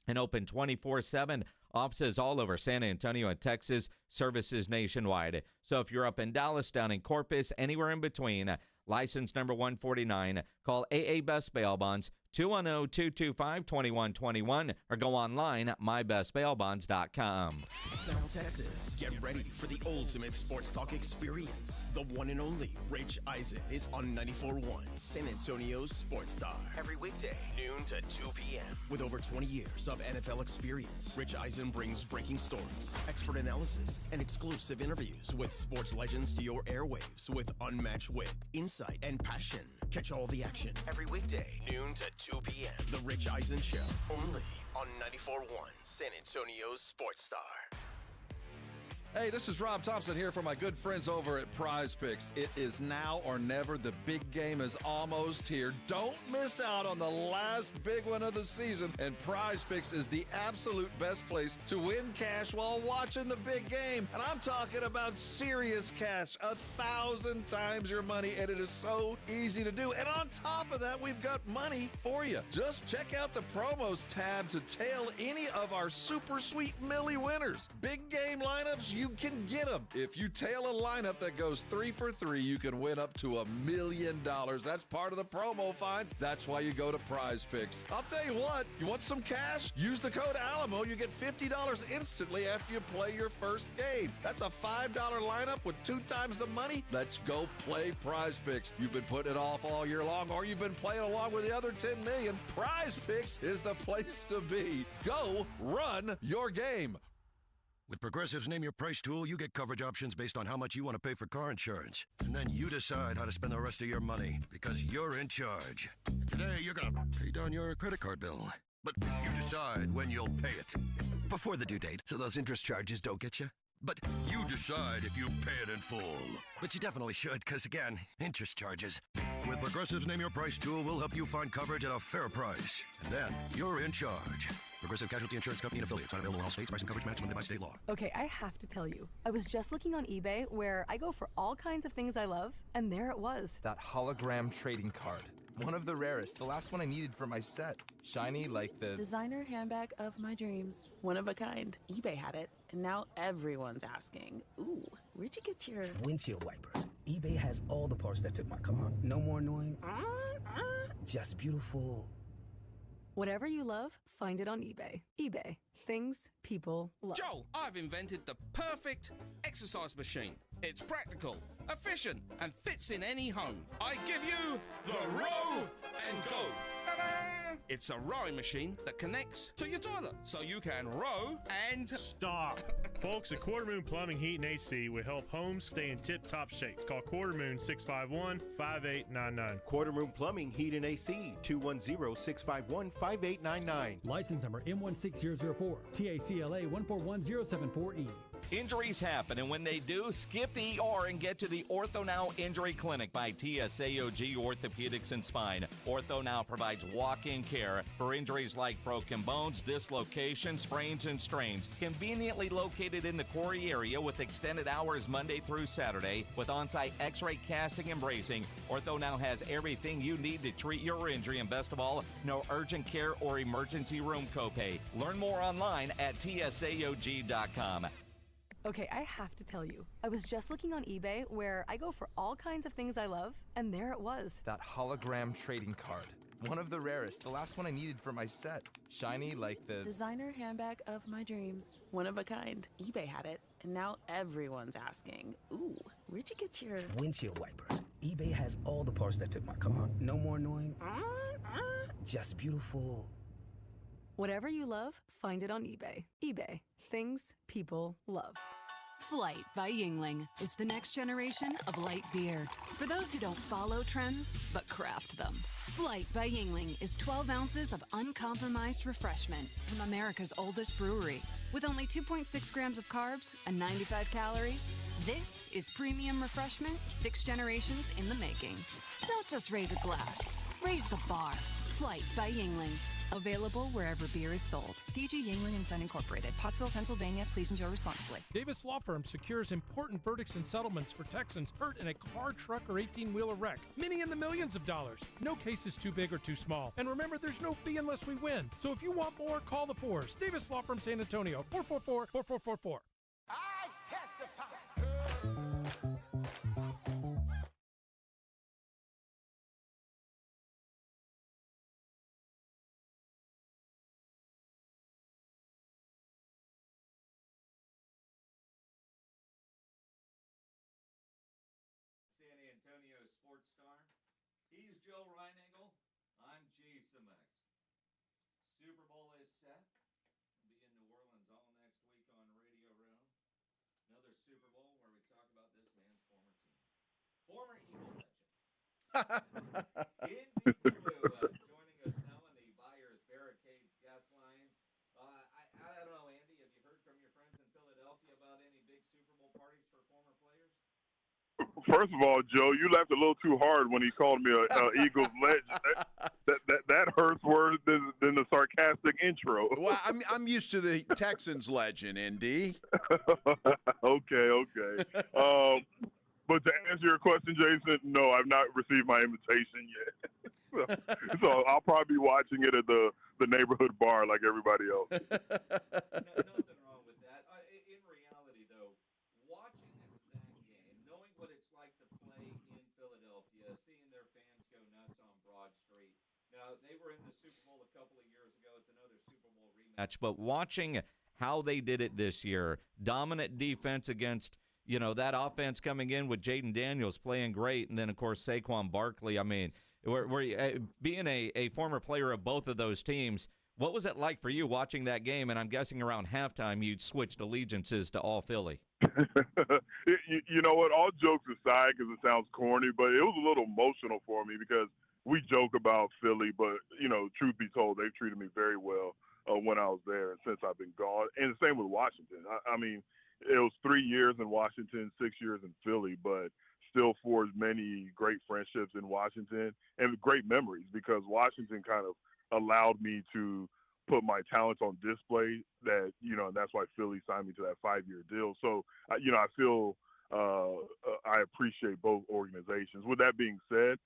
and open 24/7. Offices all over San Antonio and Texas, services nationwide. So if you're up in Dallas, down in Corpus, anywhere in between, license number 149, call AA Best Bail Bonds, 210-225-2121, or go online at mybestbailbonds.com. South Texas, get ready for the ultimate sports talk experience. The one and only Rich Eisen is on 94.1 San Antonio's Sports Star. Every weekday, noon to 2 p.m. With over 20 years of NFL experience, Rich Eisen brings breaking stories, expert analysis, and exclusive interviews with sports legends to your airwaves with unmatched wit, insight, and passion. Catch all the action every weekday, noon to 2 p.m. The Rich Eisen Show, only on 94.1 San Antonio's Sports Star. Hey, this is Rob Thompson here for my good friends over at Prize Picks. It is now or never. The big game is almost here. Don't miss out on the last big one of the season, and Prize Picks is the absolute best place to win cash while watching the big game. And I'm talking about serious cash, 1,000 times your money, and it is so easy to do. And on top of that, we've got money for you. Just check out the promos tab to tail any of our super sweet Millie winners. Big game lineups, you can get them. If you tail a lineup that goes 3 for 3, you can win up to $1 million. That's part of the promo finds. That's why you go to Prize Picks. I'll tell you what, you want some cash? Use the code Alamo. You get $50 instantly after you play your first game. That's a $5 lineup with 2 times the money. Let's go play Prize Picks. You've been putting it off all year long, or you've been playing along with the other 10 million. Prize Picks is the place to be. Go run your game. With Progressive's Name Your Price tool, you get coverage options based on how much you want to pay for car insurance. And then you decide how to spend the rest of your money, because you're in charge. Today, you're going to pay down your credit card bill. But you decide when you'll pay it. Before the due date, so those interest charges don't get you. But you decide if you pay it in full. But you definitely should, because again, interest charges. With Progressive's Name Your Price tool, we'll help you find coverage at a fair price. And then you're in charge. Progressive Casualty Insurance Company and affiliates. Not available in all states. Price and coverage match limited by state law. Okay, I have to tell you. I was just looking on eBay where I go for all kinds of things I love, and there it was. That hologram trading card. One of the rarest. The last one I needed for my set. Shiny like the designer handbag of my dreams. One of a kind. eBay had it, and now everyone's asking, ooh, where'd you get your windshield wipers? eBay has all the parts that fit my car. No more annoying. Just beautiful. Whatever you love, find it on eBay. eBay. Things people love. Joel, I've invented the perfect exercise machine. It's practical, efficient, and fits in any home. I give you the Row and Go. Ta-da! It's a rowing machine that connects to your toilet, so you can row and... Stop. Folks, at Quarter Moon Plumbing, Heat, and AC will help homes stay in tip-top shape. Call Quarter Moon 651-5899. Quarter Moon Plumbing, Heat, and AC, 210-651-5899. License number M16004, TACLA 141074E. Injuries happen, and when they do, skip the ER and get to the Ortho Now Injury Clinic by TSAOG Orthopedics and Spine. Ortho Now provides walk-in care for injuries like broken bones, dislocations, sprains, and strains. Conveniently located in the Quarry area with extended hours Monday through Saturday with on-site x-ray casting and bracing, Ortho Now has everything you need to treat your injury, and best of all, no urgent care or emergency room copay. Learn more online at tsaog.com. Okay, I have to tell you. I was just looking on eBay where I go for all kinds of things I love, and there it was. that hologram trading card. One of the rarest. The last one I needed for my set. Shiny like the designer handbag of my dreams. One of a kind. eBay had it, and now everyone's asking, ooh, where'd you get your windshield wipers? eBay has all the parts that fit my car. No more annoying. Just beautiful. Whatever you love, find it on eBay. eBay. Things people love. Flight by Yingling. It's the next generation of light beer. For those who don't follow trends, but craft them. Flight by Yingling is 12 ounces of uncompromised refreshment from America's oldest brewery. With only 2.6 grams of carbs and 95 calories, this is premium refreshment 6 generations in the making. Don't just raise a glass, raise the bar. Flight by Yingling. Available wherever beer is sold. DG Yingling & Son Incorporated, Pottsville, Pennsylvania. Please enjoy responsibly. Davis Law Firm secures important verdicts and settlements for Texans hurt in a car, truck, or 18-wheeler wreck. Many in the millions of dollars. No case is too big or too small. And remember, there's no fee unless we win. So if you want more, call the Fours. Davis Law Firm, San Antonio, 444-4444. I testify. He's Joe Reinagel. I'm Jason X. Super Bowl is set. We'll be in New Orleans all next week on Radio Row. Another Super Bowl where we talk about this man's former team. Former Eagle legend. Indy Blue joining us now on the Buyers Barricades guest line. I don't know, Andy, have you heard from your friends in Philadelphia about any big Super of all, Joe, you laughed a little too hard when he called me a Eagles legend. That hurts worse than the sarcastic intro. Well, I'm used to the Texans legend, ND. Okay. But to answer your question, Jason, no, I've not received my invitation yet. so I'll probably be watching it at the neighborhood bar like everybody else. Nothing wrong with that. In reality, though, watching that game, knowing what it's like to play in Philadelphia, seeing their fans go nuts on Broad Street. Now, they were in the Super Bowl a couple of years ago. It's another Super Bowl rematch. But watching how they did it this year, dominant defense against, that offense coming in with Jaden Daniels playing great, and then, of course, Saquon Barkley. I mean, being a former player of both of those teams, what was it like for you watching that game? And I'm guessing around halftime you switched allegiances to all Philly. You know what? All jokes aside, because it sounds corny, but it was a little emotional for me because we joke about Philly, but, truth be told, they've treated me very well when I was there and since I've been gone. And the same with Washington. I mean, it was 3 years in Washington, 6 years in Philly, but still forged many great friendships in Washington and great memories because Washington kind of allowed me to put my talents on display that, and that's why Philly signed me to that 5-year deal. So, I feel I appreciate both organizations. With that being said,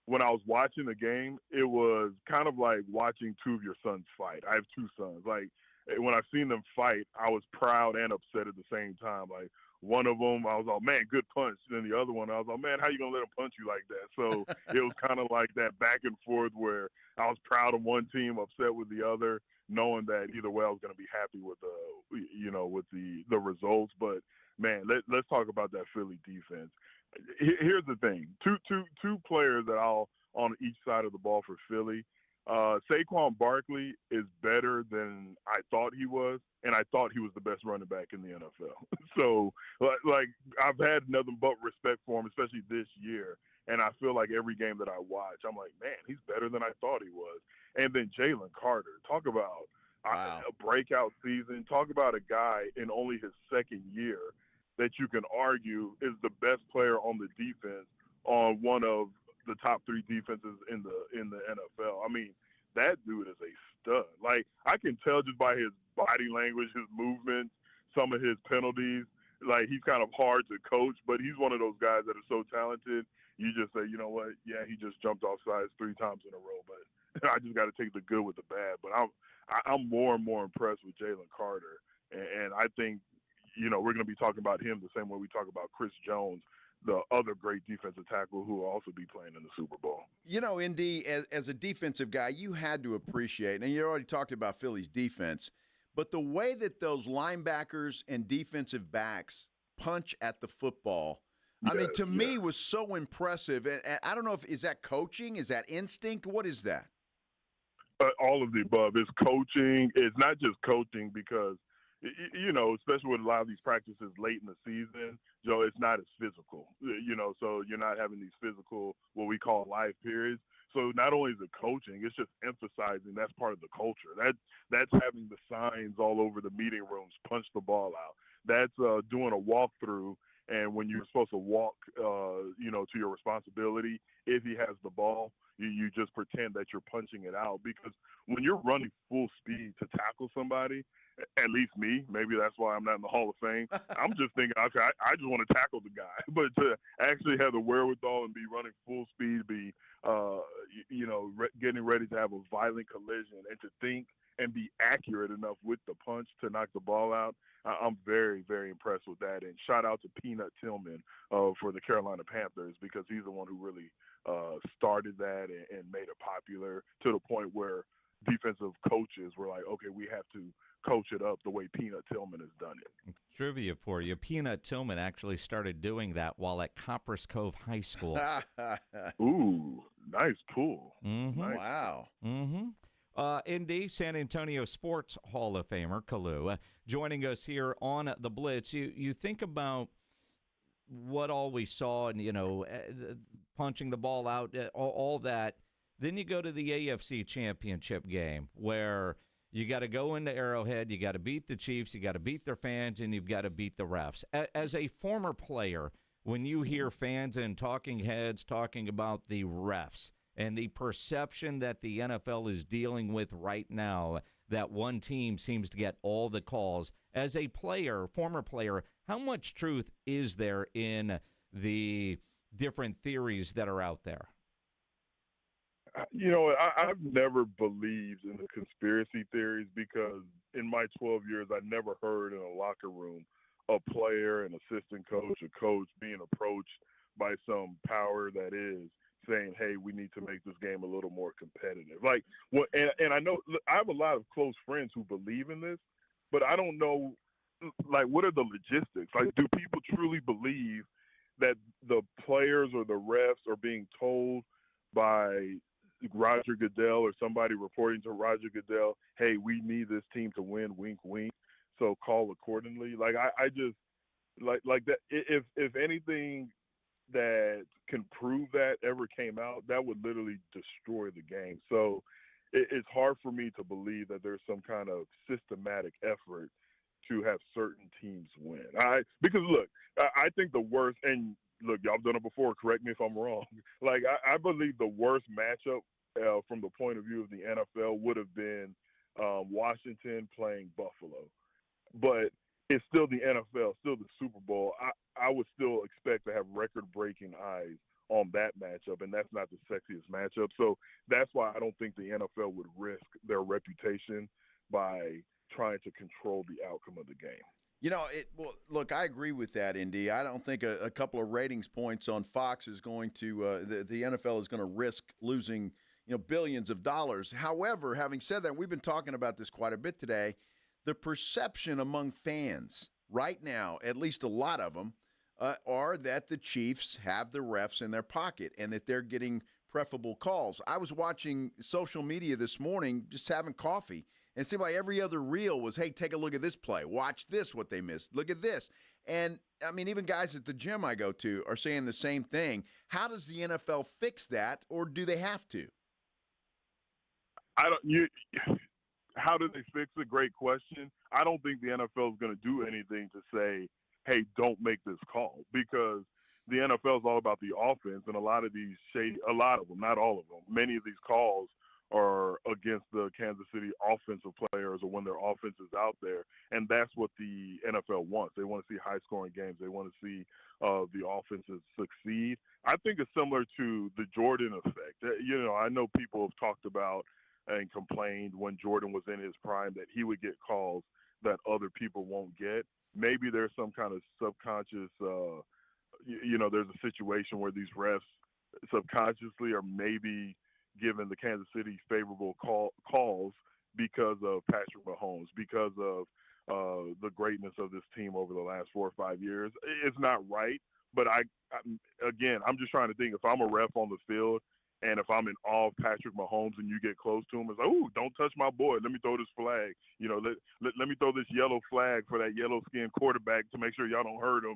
when I was watching the game, it was kind of like watching two of your sons fight. I have two sons. Like, when I seen them fight, I was proud and upset at the same time. Like, one of them, I was like, man, good punch. And then the other one, I was like, man, how you going to let him punch you like that? So it was kind of like that back and forth where I was proud of one team, upset with the other, knowing that either way I was going to be happy with the results. But, man, let's talk about that Philly defense. Here's the thing. Two players that I'll on each side of the ball for Philly. Saquon Barkley is better than I thought he was, and I thought he was the best running back in the NFL. So, like, I've had nothing but respect for him, especially this year. And I feel like every game that I watch, I'm like, man, he's better than I thought he was. And then Jalen Carter, talk about a breakout season. Talk about a guy in only his second year that you can argue is the best player on the defense on one of the top 3 defenses in the NFL. I mean, that dude is a stud. Like, I can tell just by his body language, his movements, some of his penalties. Like, he's kind of hard to coach, but he's one of those guys that are so talented. You just say, you know what? Yeah, he just jumped off sides 3 times in a row, but I just got to take the good with the bad. But I'm more and more impressed with Jalen Carter, and I think, we're going to be talking about him the same way we talk about Chris Jones, the other great defensive tackle who will also be playing in the Super Bowl. Indy, as a defensive guy, you had to appreciate, and you already talked about Philly's defense, but the way that those linebackers and defensive backs punch at the football, I mean, to me, was so impressive. And I don't know is that coaching? Is that instinct? What is that? All of the above. It's coaching. It's not just coaching because, especially with a lot of these practices late in the season, Joe, it's not as physical, so you're not having these physical, what we call live periods. So not only is it coaching, it's just emphasizing that's part of the culture. That's having the signs all over the meeting rooms, punch the ball out. That's doing a walkthrough, and when you're supposed to walk, to your responsibility, if he has the ball, you just pretend that you're punching it out. Because when you're running full speed to tackle somebody, at least me, maybe that's why I'm not in the Hall of Fame, I'm just thinking, okay, I just want to tackle the guy. But to actually have the wherewithal and be running full speed, be, getting ready to have a violent collision, and to think and be accurate enough with the punch to knock the ball out, I'm very, very impressed with that. And shout out to Peanut Tillman for the Carolina Panthers, because he's the one who really started that and made it popular to the point where defensive coaches were like, okay, we have to coach it up the way Peanut Tillman has done it. Trivia for you. Peanut Tillman actually started doing that while at Copperas Cove High School. Ooh, nice pull. Mm-hmm. Nice. Wow. Mm-hmm. ND, San Antonio Sports Hall of Famer, Kalu, joining us here on the Blitz. You think about what all we saw and, punching the ball out, all that. Then you go to the AFC Championship game where you got to go into Arrowhead, you got to beat the Chiefs, you got to beat their fans, and you've got to beat the refs. As a former player, when you hear fans and talking heads talking about the refs and the perception that the NFL is dealing with right now, that one team seems to get all the calls. As a player, former player, how much truth is there in the different theories that are out there? I've never believed in the conspiracy theories because in my 12 years, I never heard in a locker room a player, an assistant coach, a coach being approached by some power that is saying, hey, we need to make this game a little more competitive. And I know I have a lot of close friends who believe in this, but I don't know, what are the logistics? Do people truly believe that the players or the refs are being told by Roger Goodell or somebody reporting to Roger Goodell, hey, we need this team to win, wink, wink, so call accordingly? I just that if anything that can prove that ever came out, that would literally destroy the game. So it's hard for me to believe that there's some kind of systematic effort to have certain teams win. Because look, I think the worst, and look, y'all have done it before, correct me if I'm wrong. I believe the worst matchup from the point of view of the NFL would have been Washington playing Buffalo. But it's still the NFL, still the Super Bowl. I would still expect to have record-breaking eyes on that matchup, and that's not the sexiest matchup. So that's why I don't think the NFL would risk their reputation by trying to control the outcome of the game. Look, I agree with that, Indy. I don't think a couple of ratings points on Fox is going to the NFL is going to risk losing, billions of dollars. However, having said that, we've been talking about this quite a bit today. The perception among fans right now, at least a lot of them, are that the Chiefs have the refs in their pocket and that they're getting preferable calls. I was watching social media this morning, just having coffee, and it seemed like every other reel was, hey, take a look at this play. Watch this, what they missed. Look at this. And, even guys at the gym I go to are saying the same thing. How does the NFL fix that, or do they have to? How do they fix it? Great question. I don't think the NFL is going to do anything to say, hey, don't make this call, because the NFL is all about the offense, and a lot of them, not all of them, many of these calls are against the Kansas City offensive players or when their offense is out there, and that's what the NFL wants. They want to see high-scoring games. They want to see the offenses succeed. I think it's similar to the Jordan effect. I know people have talked about and complained when Jordan was in his prime that he would get calls that other people won't get. Maybe there's some kind of subconscious, there's a situation where these refs subconsciously are maybe giving the Kansas City favorable calls because of Patrick Mahomes, because of the greatness of this team over the last 4 or 5 years. It's not right, but I'm just trying to think, if I'm a ref on the field and if I'm in awe of Patrick Mahomes and you get close to him, it's like, ooh, don't touch my boy. Let me throw this flag. Let me throw this yellow flag for that yellow-skinned quarterback to make sure y'all don't hurt him.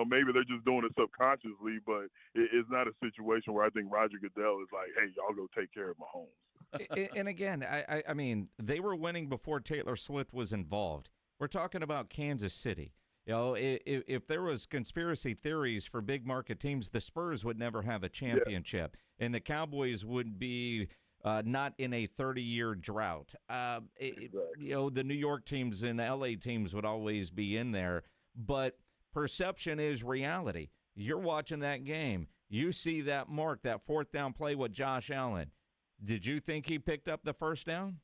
Maybe they're just doing it subconsciously, but it's not a situation where I think Roger Goodell is like, hey, y'all go take care of Mahomes. And again, I mean, they were winning before Taylor Swift was involved. We're talking about Kansas City. If there was conspiracy theories for big market teams, the Spurs would never have a championship, and the Cowboys would be not in a 30-year drought. The New York teams and the LA teams would always be in there, but perception is reality. You're watching that game. You see that mark, that fourth down play with Josh Allen. Did you think he picked up the first down?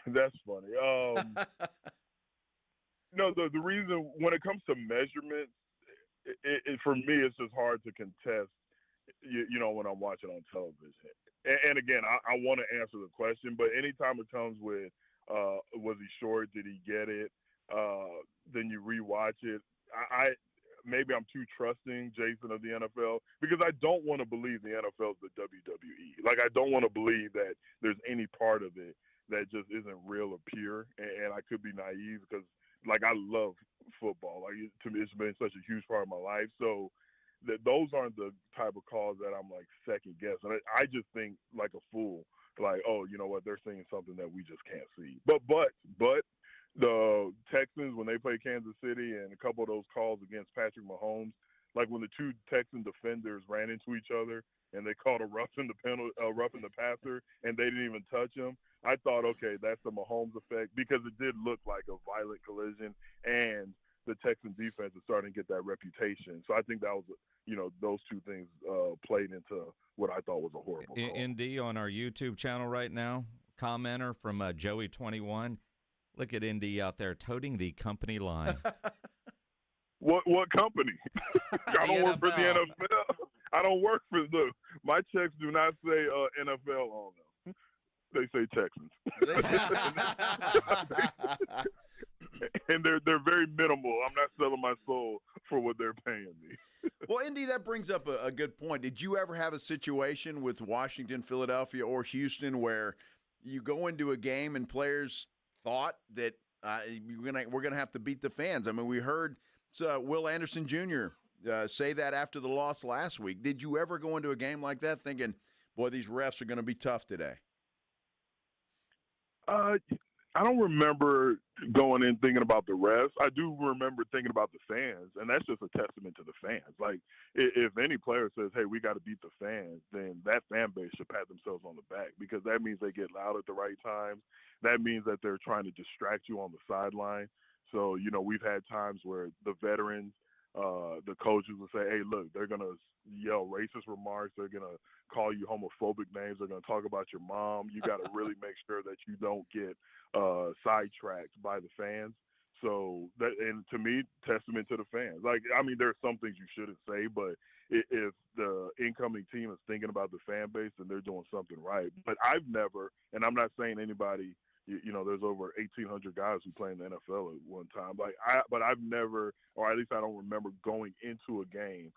That's funny. No, the reason when it comes to measurements, for me, it's just hard to contest. When I'm watching on television, and again, I want to answer the question, but anytime it comes with, was he short? Did he get it? Then you rewatch it. Maybe I'm too trusting, Jason, of the NFL, because I don't want to believe the NFL is the WWE. I don't want to believe that there's any part of it that just isn't real or pure, and I could be naive because, I love football. To me, it's been such a huge part of my life. So those aren't the type of calls that I'm, second guessing. I just think like a fool, oh, you know what, they're saying something that we just can't see. But the Texans when they played Kansas City and a couple of those calls against Patrick Mahomes, like when the two Texan defenders ran into each other and they called a roughing the passer, and they didn't even touch him. I thought, okay, that's the Mahomes effect, because it did look like a violent collision, and the Texan defense is starting to get that reputation. So I think that was, those two things played into what I thought was a horrible call. ND on our YouTube channel right now, commenter from Joey21. Look at ND out there toting the company line. What company? I don't work for the NFL. I don't work for my checks do not say NFL on them. They say Texans. And they're very minimal. I'm not selling my soul for what they're paying me. Well, Indy, that brings up a good point. Did you ever have a situation with Washington, Philadelphia, or Houston where you go into a game and players thought that we're gonna have to beat the fans? I mean, we heard Will Anderson Jr. Say that after the loss last week. Did you ever go into a game like that thinking, boy, these refs are going to be tough today? I don't remember going in thinking about the refs. I do remember thinking about the fans, and that's just a testament to the fans. Like, if any player says, hey, we got to beat the fans, then that fan base should pat themselves on the back, because that means they get loud at the right times. That means that they're trying to distract you on the sideline. So, we've had times where the veterans, the coaches will say, hey, look, they're going to yell racist remarks. They're going to call you homophobic names. They're going to talk about your mom. You got to really make sure that you don't get sidetracked by the fans. So, and to me, testament to the fans. Like, I mean, there are some things you shouldn't say, but if the incoming team is thinking about the fan base, then they're doing something right. But I've never, and I'm not saying anybody, there's over 1,800 guys who play in the NFL at one time. But I've never, or at least I don't remember going into a game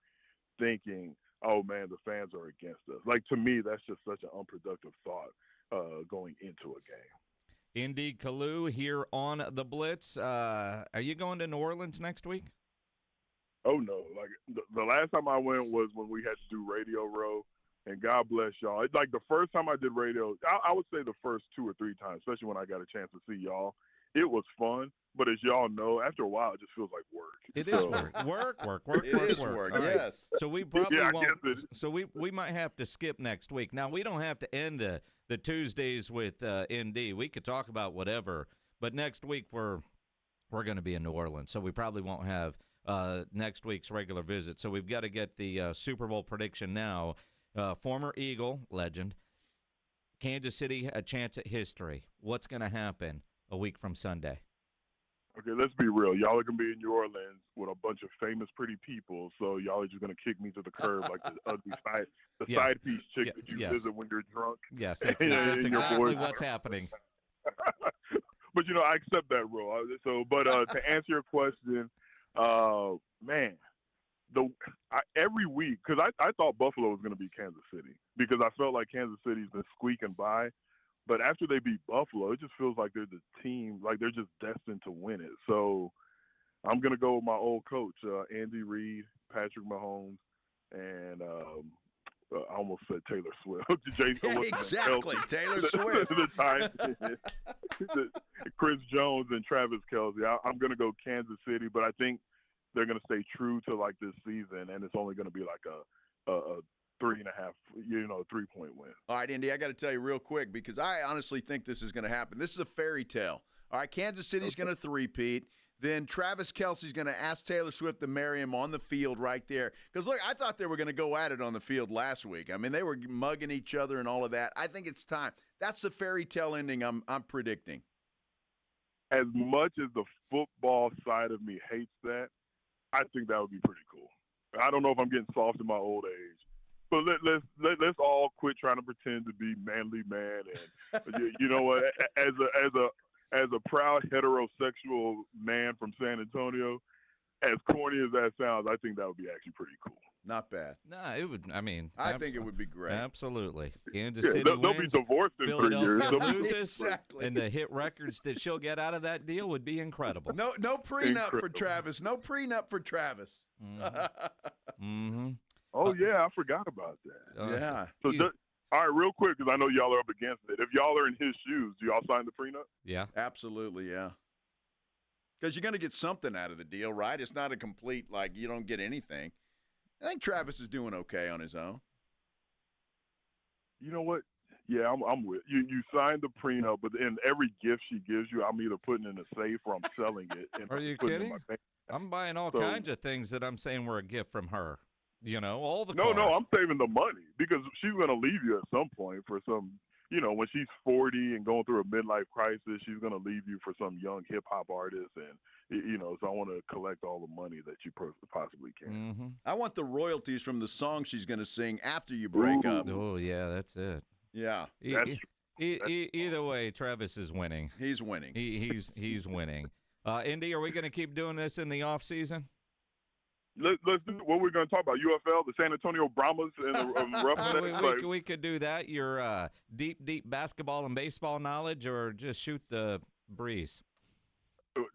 thinking, oh man, the fans are against us. Like, to me, that's just such an unproductive thought going into a game. Indy Kalu here on the Blitz. Are you going to New Orleans next week? Oh no! Like the last time I went was when we had to do Radio Row. And God bless y'all. It's like the first time I did radio, I would say the first 2 or 3 times, especially when I got a chance to see y'all, it was fun. But as y'all know, after a while, it just feels like work. It is work. It is work. Yes. So we probably won't. So we might have to skip next week. Now, we don't have to end the Tuesdays with ND. We could talk about whatever. But next week we're going to be in New Orleans, so we probably won't have next week's regular visit. So we've got to get the Super Bowl prediction now. Former Eagle legend, Kansas City, a chance at history. What's going to happen a week from Sunday? Okay, let's be real. Y'all are going to be in New Orleans with a bunch of famous, pretty people, so y'all are just going to kick me to the curb like the ugly side piece chick that you visit when you're drunk. Yes, that's exactly what's happening. But, I accept that rule. But to answer your question, man, every week, because I thought Buffalo was going to beat Kansas City, because I felt like Kansas City's been squeaking by. But after they beat Buffalo, it just feels like they're the team, like they're just destined to win it. So I'm going to go with my old coach, Andy Reid, Patrick Mahomes, and I almost said Taylor Swift. Exactly, Taylor Swift. Chris Jones and Travis Kelce. I'm going to go Kansas City, but I think they're going to stay true to like this season, and it's only going to be like a 3.5, 3-point win. All right, Indy, I got to tell you real quick, because I honestly think this is going to happen. This is a fairy tale. All right, Kansas City's going to three-peat. Then Travis Kelce's going to ask Taylor Swift to marry him on the field right there. Because, look, I thought they were going to go at it on the field last week. I mean, they were mugging each other and all of that. I think it's time. That's the fairy tale ending I'm predicting. As much as the football side of me hates that, I think that would be pretty cool. I don't know if I'm getting soft in my old age, but let's all quit trying to pretend to be manly man. And you know what? As a proud heterosexual man from San Antonio, as corny as that sounds, I think that would be actually pretty cool. Not bad. No, it would. I mean, I think it would be great. Absolutely. Kansas City they'll wins, be divorced in 3 years. Loses, exactly. And the hit records that she'll get out of that deal would be incredible. No prenup for Travis. No prenup for Travis. Mm-hmm. Oh yeah, I forgot about that. Yeah. So all right, real quick, because I know y'all are up against it. If y'all are in his shoes, do y'all sign the prenup? Yeah. Absolutely, yeah. Because you're going to get something out of the deal, right? It's not a complete, like, you don't get anything. I think Travis is doing okay on his own. You know what? Yeah, I'm with you. You signed the prenup, but in every gift she gives you, I'm either putting in a safe or I'm selling it. And Are you putting it in kidding? my bank. I'm buying all So- kinds of things that I'm saying were a gift from her. You know, all the No, cars. I'm saving the money because she's going to leave you at some point for some, when she's 40 and going through a midlife crisis, she's going to leave you for some young hip hop artist. And, so I want to collect all the money that you possibly can. Mm-hmm. I want the royalties from the song she's going to sing after you break up. Oh, yeah, that's it. Yeah. Either way, Travis is winning. He's winning. He's winning. Indy, are we going to keep doing this in the off season? Let's do what we're going to talk about. UFL, the San Antonio Brahmas, and the Roughnecks. We could do that. Your deep basketball and baseball knowledge, or just shoot the breeze.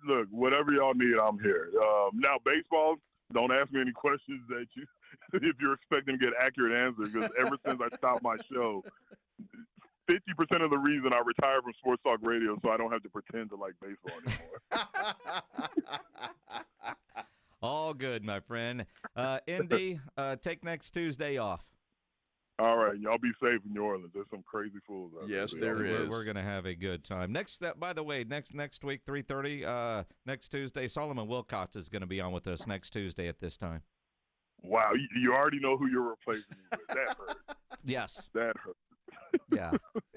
Look, whatever y'all need, I'm here. Now, baseball, don't ask me any questions that if you're expecting to get accurate answers, because ever since I stopped my show, 50% of the reason I retired from Sports Talk Radio so I don't have to pretend to like baseball anymore. All good, my friend. Indy, take next Tuesday off. All right, y'all be safe in New Orleans. There's some crazy fools out there. Yes, there is. We're going to have a good time. By the way, next week, 3:30, next Tuesday, Solomon Wilcox is going to be on with us next Tuesday at this time. Wow, you already know who you're replacing me with. That hurt. Yes. That hurt. Yeah,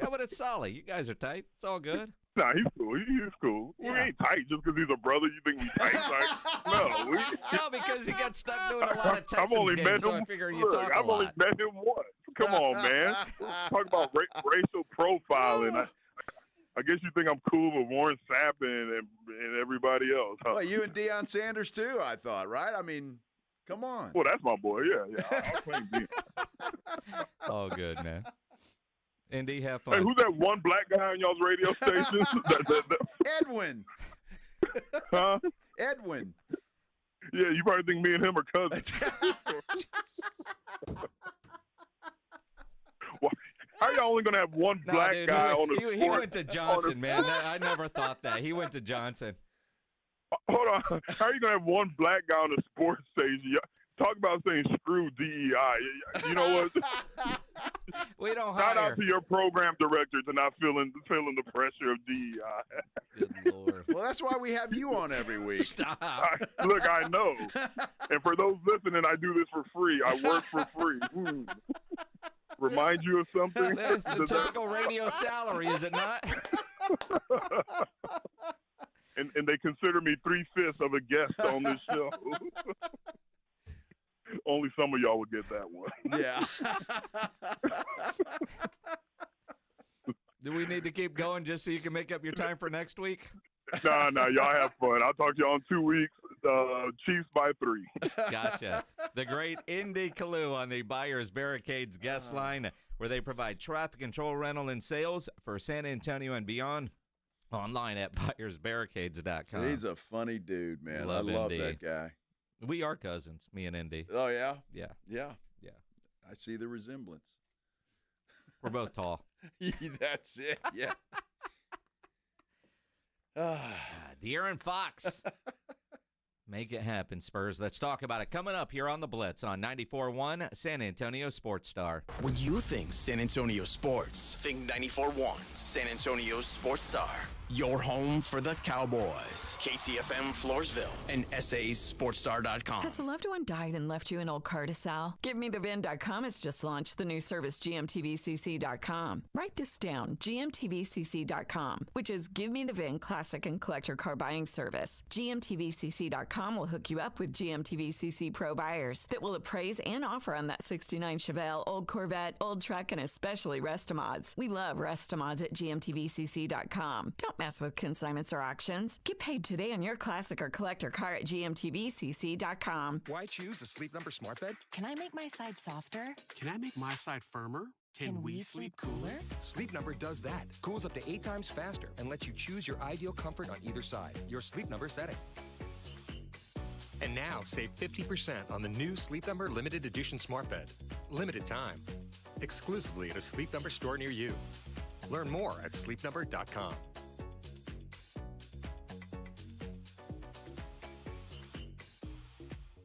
but it's solid. You guys are tight. It's all good. Nah, he's cool. He's cool. Yeah. We ain't tight just because he's a brother. You think we tight? No, No, because he got stuck doing a lot of Texans I've only games, met so him. I figure you Look, talk a I've only lot. met him once. Come on, man. Talk about racial profiling. I guess you think I'm cool with Warren Sapp and everybody else. Huh? Well, you and Deion Sanders too, I thought, right? I mean, come on. Well, that's my boy. Yeah. I'll claim Deion. All good, man. Indy, have fun. Hey, who's that one black guy on y'all's radio station? Edwin. Huh? Edwin. Yeah, you probably think me and him are cousins. Well, how are y'all only going to have one black dude, guy on the he went to Johnson, man. I never thought that. He went to Johnson. Hold on. How are you going to have one black guy on the sports station? Talk about saying screw DEI. You know what? We don't Shout hire. out to your program director to not feeling the pressure of DEI. Good Lord. Well, that's why we have you on every week. Stop. Look, I know. And for those listening, I do this for free. I work for free. Remind you of something? That's the typical radio salary, is it not? And they consider me 3/5 of a guest on this show. Only some of y'all would get that one. Yeah. Do we need to keep going just so you can make up your time for next week? Nah, y'all have fun. I'll talk to y'all in 2 weeks. Chiefs by 3. Gotcha. The great Indy Kalu on the Buyers Barricades guest line, where they provide traffic control, rental, and sales for San Antonio and beyond. Online at buyersbarricades.com. He's a funny dude, man. Love I love Indy. that guy. We are cousins, me and Indy. Oh, yeah? Yeah. Yeah. Yeah. I see the resemblance. We're both tall. That's it. Yeah. De'Aaron Fox. Make it happen, Spurs. Let's talk about it. Coming up here on the Blitz on 94.1 San Antonio Sports Star. When you think San Antonio sports, think 94.1 San Antonio Sports Star. Your home for the Cowboys. KTFM Floresville and SASportsStar.com. Has a loved one died and left you an old car to sell? GiveMeTheVin.com has just launched the new service GMTVCC.com. Write this down, GMTVCC.com, which is Give Me the VIN classic and collector car buying service. GMTVCC.com will hook you up with GMTVCC Pro buyers that will appraise and offer on that 69 Chevelle, old Corvette, old truck, and especially Restomods. We love Restomods at GMTVCC.com. Don't mess with consignments or auctions. Get paid today on your classic or collector car at GMTVCC.com. Why choose a Sleep Number smart bed? Can I make my side softer? Can I make my side firmer? Can we sleep cooler? Sleep Number does that. Cools up to 8 times faster and lets you choose your ideal comfort on either side. Your Sleep Number setting. And now save 50% on the new Sleep Number limited edition smart bed. Limited time. Exclusively at a Sleep Number store near you. Learn more at sleepnumber.com.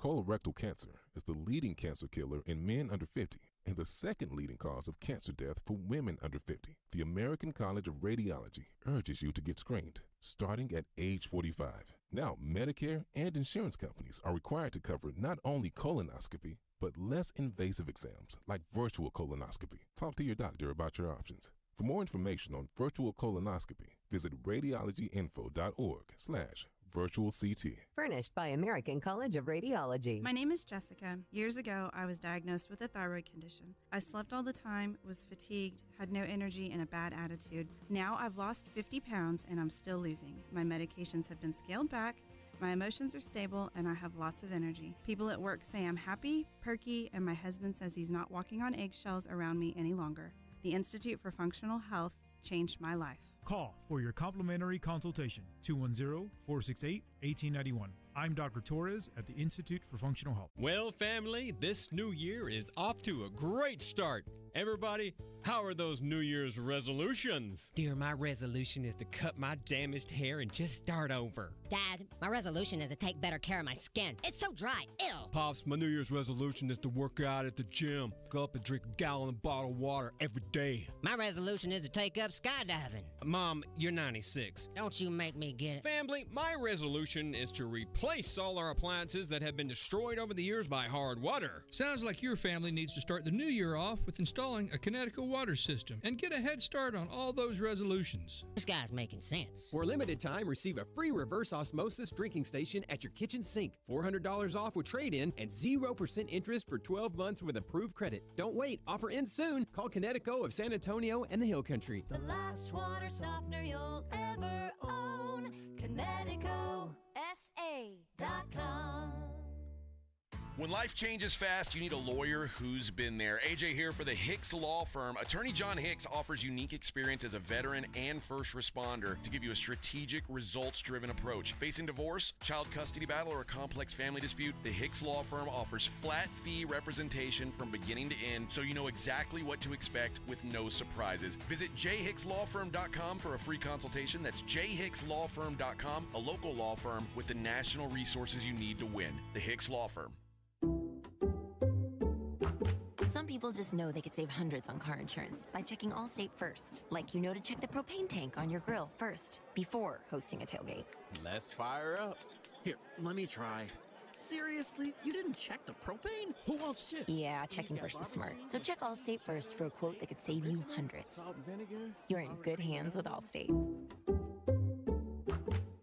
Colorectal cancer is the leading cancer killer in men under 50 and the second leading cause of cancer death for women under 50. The American College of Radiology urges you to get screened, starting at age 45. Now, Medicare and insurance companies are required to cover not only colonoscopy, but less invasive exams like virtual colonoscopy. Talk to your doctor about your options. For more information on virtual colonoscopy, visit radiologyinfo.org/virtual CT. Furnished by American College of Radiology. My name is Jessica. Years ago, I was diagnosed with a thyroid condition. I slept all the time, was fatigued, had no energy, and a bad attitude. Now I've lost 50 pounds and I'm still losing. My medications have been scaled back, my emotions are stable, and I have lots of energy. People at work say I'm happy, perky, and my husband says he's not walking on eggshells around me any longer. The Institute for Functional Health changed my life. Call for your complimentary consultation, 210-468-1891. I'm Dr. Torres at the Institute for Functional Health. Well, family, this new year is off to a great start. Everybody, how are those New Year's resolutions? Dear, my resolution is to cut my damaged hair and just start over. Dad, my resolution is to take better care of my skin. It's so dry. Ew. Pops, my New Year's resolution is to work out at the gym. Go up and drink a gallon of bottled water every day. My resolution is to take up skydiving. Mom, you're 96. Don't you make me get it. Family, my resolution is to replace all our appliances that have been destroyed over the years by hard water. Sounds like your family needs to start the new year off with installing a Connecticut water system and get a head start on all those resolutions. This guy's making sense. For a limited time, receive a free reverse osmosis drinking station at your kitchen sink. $400 off with trade-in and 0% interest for 12 months with approved credit. Don't wait. Offer ends soon. Call Connecticut of San Antonio and the Hill Country. The last water softener you'll ever own. ConnecticutSA.com. When life changes fast, you need a lawyer who's been there. AJ here for the Hicks Law Firm. Attorney John Hicks offers unique experience as a veteran and first responder to give you a strategic, results-driven approach. Facing divorce, child custody battle, or a complex family dispute, the Hicks Law Firm offers flat-fee representation from beginning to end, so you know exactly what to expect with no surprises. Visit jhickslawfirm.com for a free consultation. That's jhickslawfirm.com, a local law firm with the national resources you need to win. The Hicks Law Firm. Some people just know they could save hundreds on car insurance by checking Allstate first. Like you know to check the propane tank on your grill first, before hosting a tailgate. Let's fire up. Here, let me try. Seriously? You didn't check the propane? Who wants chips? Yeah, checking first is smart. So check Allstate first for a quote that could save you hundreds. Salt and vinegar? You're in good hands with Allstate.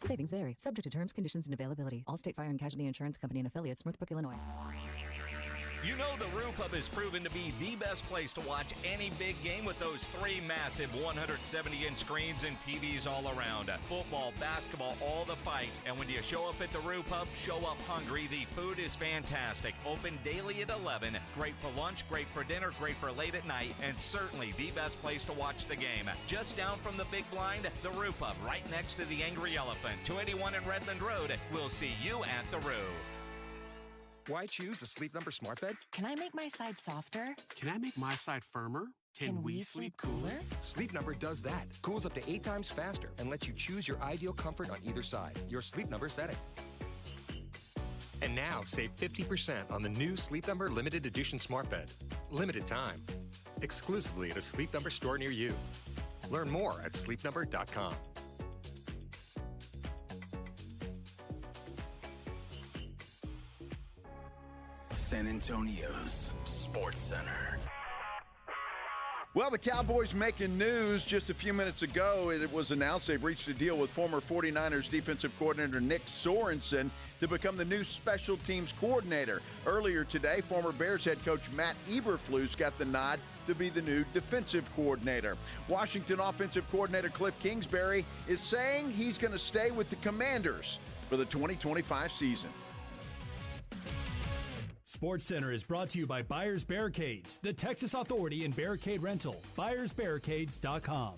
Savings vary, subject to terms, conditions, and availability. Allstate Fire and Casualty Insurance Company and Affiliates, Northbrook, Illinois. You know the Roo Pub is proven to be the best place to watch any big game with those three massive 170-inch screens and TVs all around. Football, basketball, all the fights. And when you show up at the Roo Pub, show up hungry. The food is fantastic. Open daily at 11. Great for lunch, great for dinner, great for late at night, and certainly the best place to watch the game. Just down from the big blind, the Roo Pub, right next to the Angry Elephant. 281 in Redland Road. We'll see you at the Roo. Why choose a Sleep Number smart bed? Can I make my side softer? Can I make my side firmer? Can we sleep cooler? Sleep Number does that. Cools up to 8 times faster and lets you choose your ideal comfort on either side. Your Sleep Number setting. And now save 50% on the new Sleep Number limited edition smart bed. Limited time. Exclusively at a Sleep Number store near you. Learn more at sleepnumber.com. San Antonio's Sports Center. Well, the Cowboys making news just a few minutes ago. It was announced they've reached a deal with former 49ers defensive coordinator Nick Sorensen to become the new special teams coordinator. Earlier today, former Bears head coach Matt Eberflus got the nod to be the new defensive coordinator. Washington offensive coordinator Cliff Kingsbury is saying he's going to stay with the Commanders for the 2025 season. SportsCenter is brought to you by Buyers Barricades, the Texas authority in barricade rental. BuyersBarricades.com.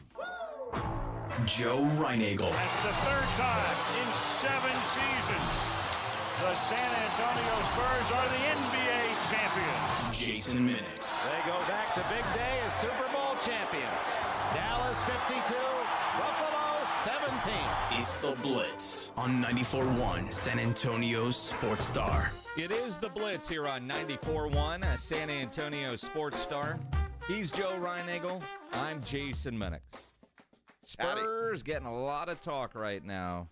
Joe Reinagel. That's the third time in 7 seasons the San Antonio Spurs are the NBA champions. Jason Minix. They go back to big day as Super Bowl champions. Dallas 52, Buffalo 17. It's the Blitz on 94.1 San Antonio's Sports Star. It is the Blitz here on 94.1 San Antonio Sports Star. He's Joe Reinagle. I'm Jason Minix. Spurs getting a lot of talk right now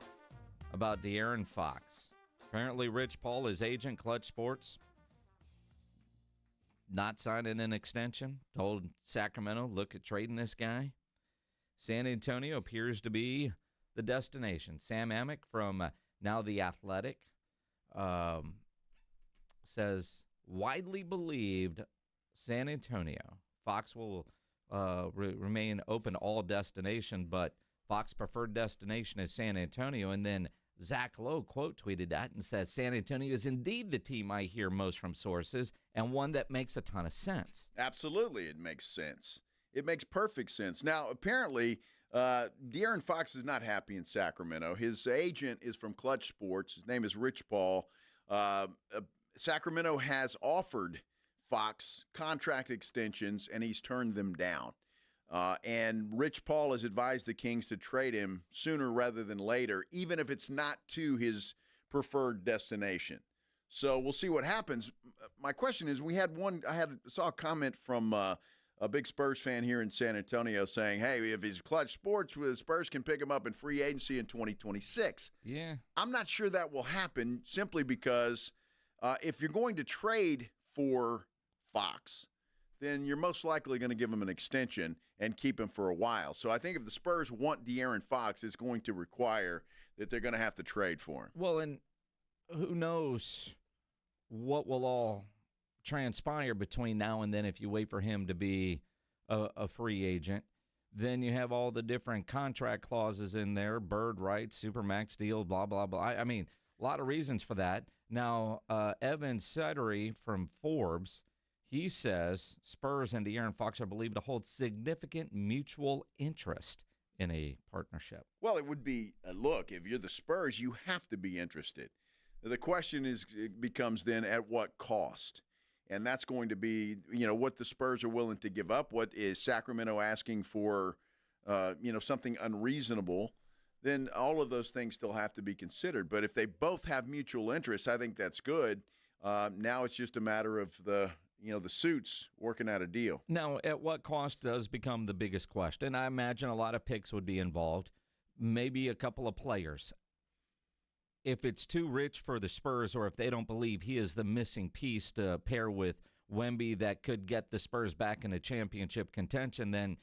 about De'Aaron Fox. Apparently, Rich Paul, his agent, Clutch Sports, not signing an extension. Told Sacramento, look at trading this guy. San Antonio appears to be the destination. Sam Amick from now The Athletic says, widely believed San Antonio. Fox will remain open to all destination, but Fox preferred destination is San Antonio. And then Zach Lowe quote tweeted that and says, San Antonio is indeed the team I hear most from sources and one that makes a ton of sense. Absolutely, it makes sense. It makes perfect sense. Now, apparently, De'Aaron Fox is not happy in Sacramento. His agent is from Clutch Sports. His name is Rich Paul. Sacramento has offered Fox contract extensions, and he's turned them down. And Rich Paul has advised the Kings to trade him sooner rather than later, even if it's not to his preferred destination. So we'll see what happens. My question is, saw a comment from a big Spurs fan here in San Antonio saying, hey, if he's Clutch Sports, the Spurs can pick him up in free agency in 2026. Yeah. I'm not sure that will happen simply because if you're going to trade for Fox, then you're most likely going to give him an extension and keep him for a while. So I think if the Spurs want De'Aaron Fox, it's going to require that they're going to have to trade for him. Well, and who knows what will all transpire between now and then if you wait for him to be a free agent. Then you have all the different contract clauses in there, bird rights, supermax deal, blah, blah, blah. I mean, a lot of reasons for that. Now, Evan Suttery from Forbes, he says Spurs and De'Aaron Fox are believed to hold significant mutual interest in a partnership. Well, it would be, look, if you're the Spurs, you have to be interested. The question becomes then at what cost? And that's going to be, what the Spurs are willing to give up. What is Sacramento asking for, something unreasonable? Then all of those things still have to be considered. But if they both have mutual interests, I think that's good. Now it's just a matter of the suits working out a deal. Now, at what cost does become the biggest question? I imagine a lot of picks would be involved, maybe a couple of players. If it's too rich for the Spurs, or if they don't believe he is the missing piece to pair with Wemby that could get the Spurs back into championship contention, then,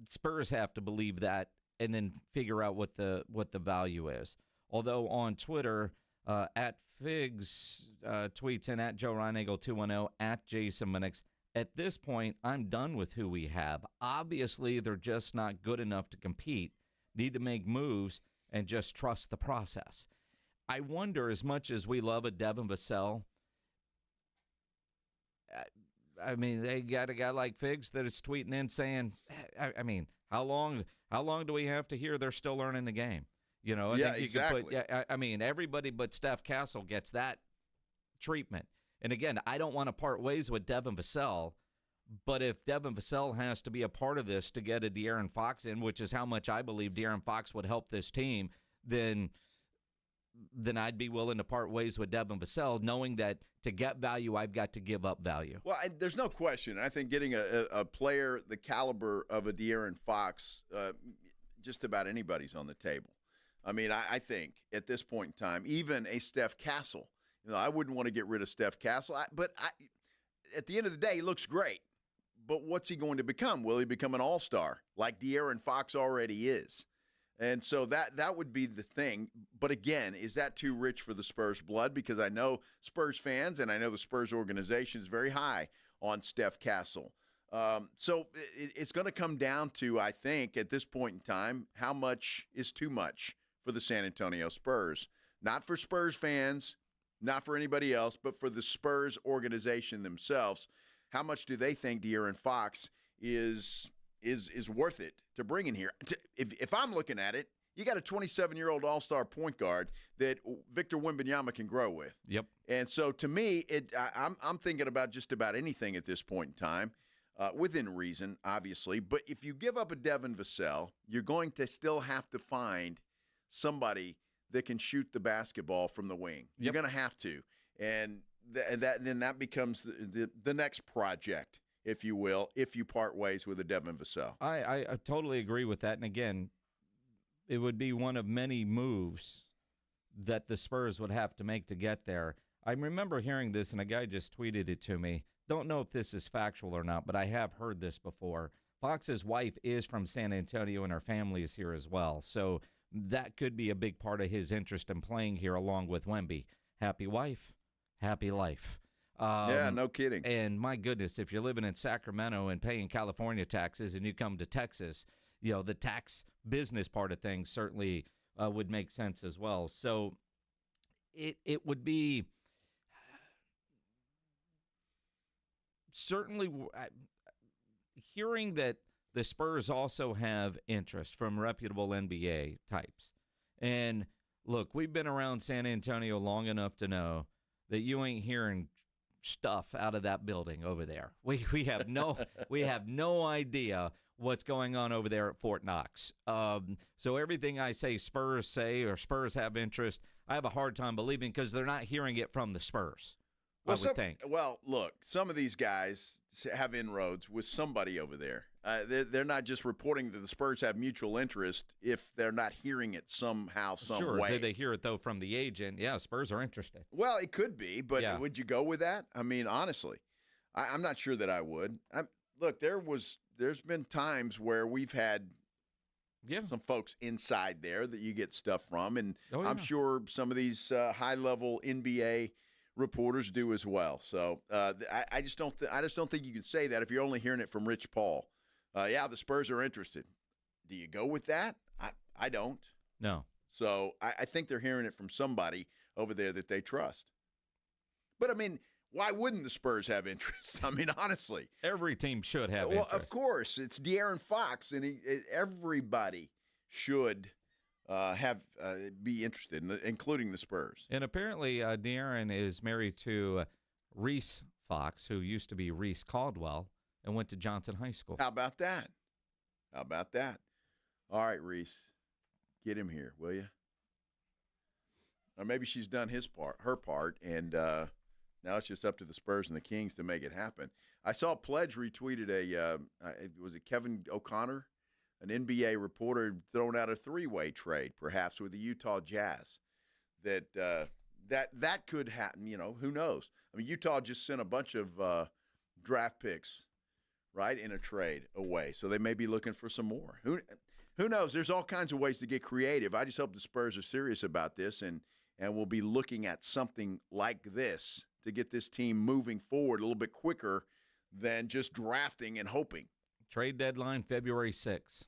Spurs have to believe that and then figure out what the value is. Although on Twitter, at Figs tweets and at Joe Reinagle 210, at Jason Minix, at this point, I'm done with who we have. Obviously, they're just not good enough to compete. Need to make moves and just trust the process. I wonder, as much as we love a Devin Vassell, I mean, they got a guy like Figs that is tweeting in saying, I mean, how long do we have to hear they're still learning the game? I think you exactly. Could put, I mean, everybody but Steph Castle gets that treatment. And again, I don't want to part ways with Devin Vassell, but if Devin Vassell has to be a part of this to get a De'Aaron Fox in, which is how much I believe De'Aaron Fox would help this team, then I'd be willing to part ways with Devin Vassell, knowing that to get value, I've got to give up value. Well, there's no question. I think getting a player the caliber of a De'Aaron Fox, just about anybody's on the table. I mean, I think at this point in time, even a Steph Castle, I wouldn't want to get rid of Steph Castle, but at the end of the day, he looks great. But what's he going to become? Will he become an all-star like De'Aaron Fox already is? And so that would be the thing. But again, is that too rich for the Spurs blood? Because I know Spurs fans and I know the Spurs organization is very high on Steph Castle. So it's going to come down to, I think, at this point in time, how much is too much for the San Antonio Spurs. Not for Spurs fans, not for anybody else, but for the Spurs organization themselves. How much do they think De'Aaron Fox is worth it to bring in here? If I'm looking at it, you got a 27-year-old all-star point guard that Victor Wembanyama can grow with. Yep. And so to me, I'm thinking about just about anything at this point in time. within reason, obviously. But if you give up a Devin Vassell, you're going to still have to find somebody that can shoot the basketball from the wing. Yep. You're going to have to. And then that becomes the next project, if you will, if you part ways with a Devin Vassell. I totally agree with that. And, again, it would be one of many moves that the Spurs would have to make to get there. I remember hearing this, and a guy just tweeted it to me. Don't know if this is factual or not, but I have heard this before. Fox's wife is from San Antonio, and her family is here as well. So that could be a big part of his interest in playing here along with Wemby. Happy wife, happy life. Yeah, no kidding. And my goodness, if you're living in Sacramento and paying California taxes and you come to Texas, the tax business part of things certainly would make sense as well. So it would be certainly hearing that the Spurs also have interest from reputable NBA types. And look, we've been around San Antonio long enough to know that you ain't hearing stuff out of that building over there. We have no idea what's going on over there at Fort Knox. So everything I say or Spurs have interest, I have a hard time believing because they're not hearing it from the Spurs. I would think. Well, look, some of these guys have inroads with somebody over there. They're not just reporting that the Spurs have mutual interest if they're not hearing it somehow, some way. Sure, they hear it, though, from the agent. Yeah, Spurs are interested. Well, it could be, but would you go with that? I mean, honestly, I'm not sure that I would. Look, there's been times where we've had some folks inside there that you get stuff from, and I'm sure some of these high-level NBA reporters do as well. So I just don't think you can say that if you're only hearing it from Rich Paul. The Spurs are interested. Do you go with that? I don't. No. So I think they're hearing it from somebody over there that they trust. But, I mean, why wouldn't the Spurs have interest? I mean, honestly. Every team should have interest. Well, of course. It's De'Aaron Fox, and everybody should be interested, including the Spurs. And apparently De'Aaron is married to Reese Fox, who used to be Reese Caldwell and went to Johnson High School. How about that? All right, Reese, get him here, will you? Or maybe she's done her part, and now it's just up to the Spurs and the Kings to make it happen. I saw Pledge retweeted was it Kevin O'Connor? An NBA reporter thrown out a three-way trade, perhaps with the Utah Jazz. That could happen. Who knows? I mean, Utah just sent a bunch of draft picks, right, in a trade away, so they may be looking for some more. Who knows? There's all kinds of ways to get creative. I just hope the Spurs are serious about this, and we'll be looking at something like this to get this team moving forward a little bit quicker than just drafting and hoping. Trade deadline February 6th.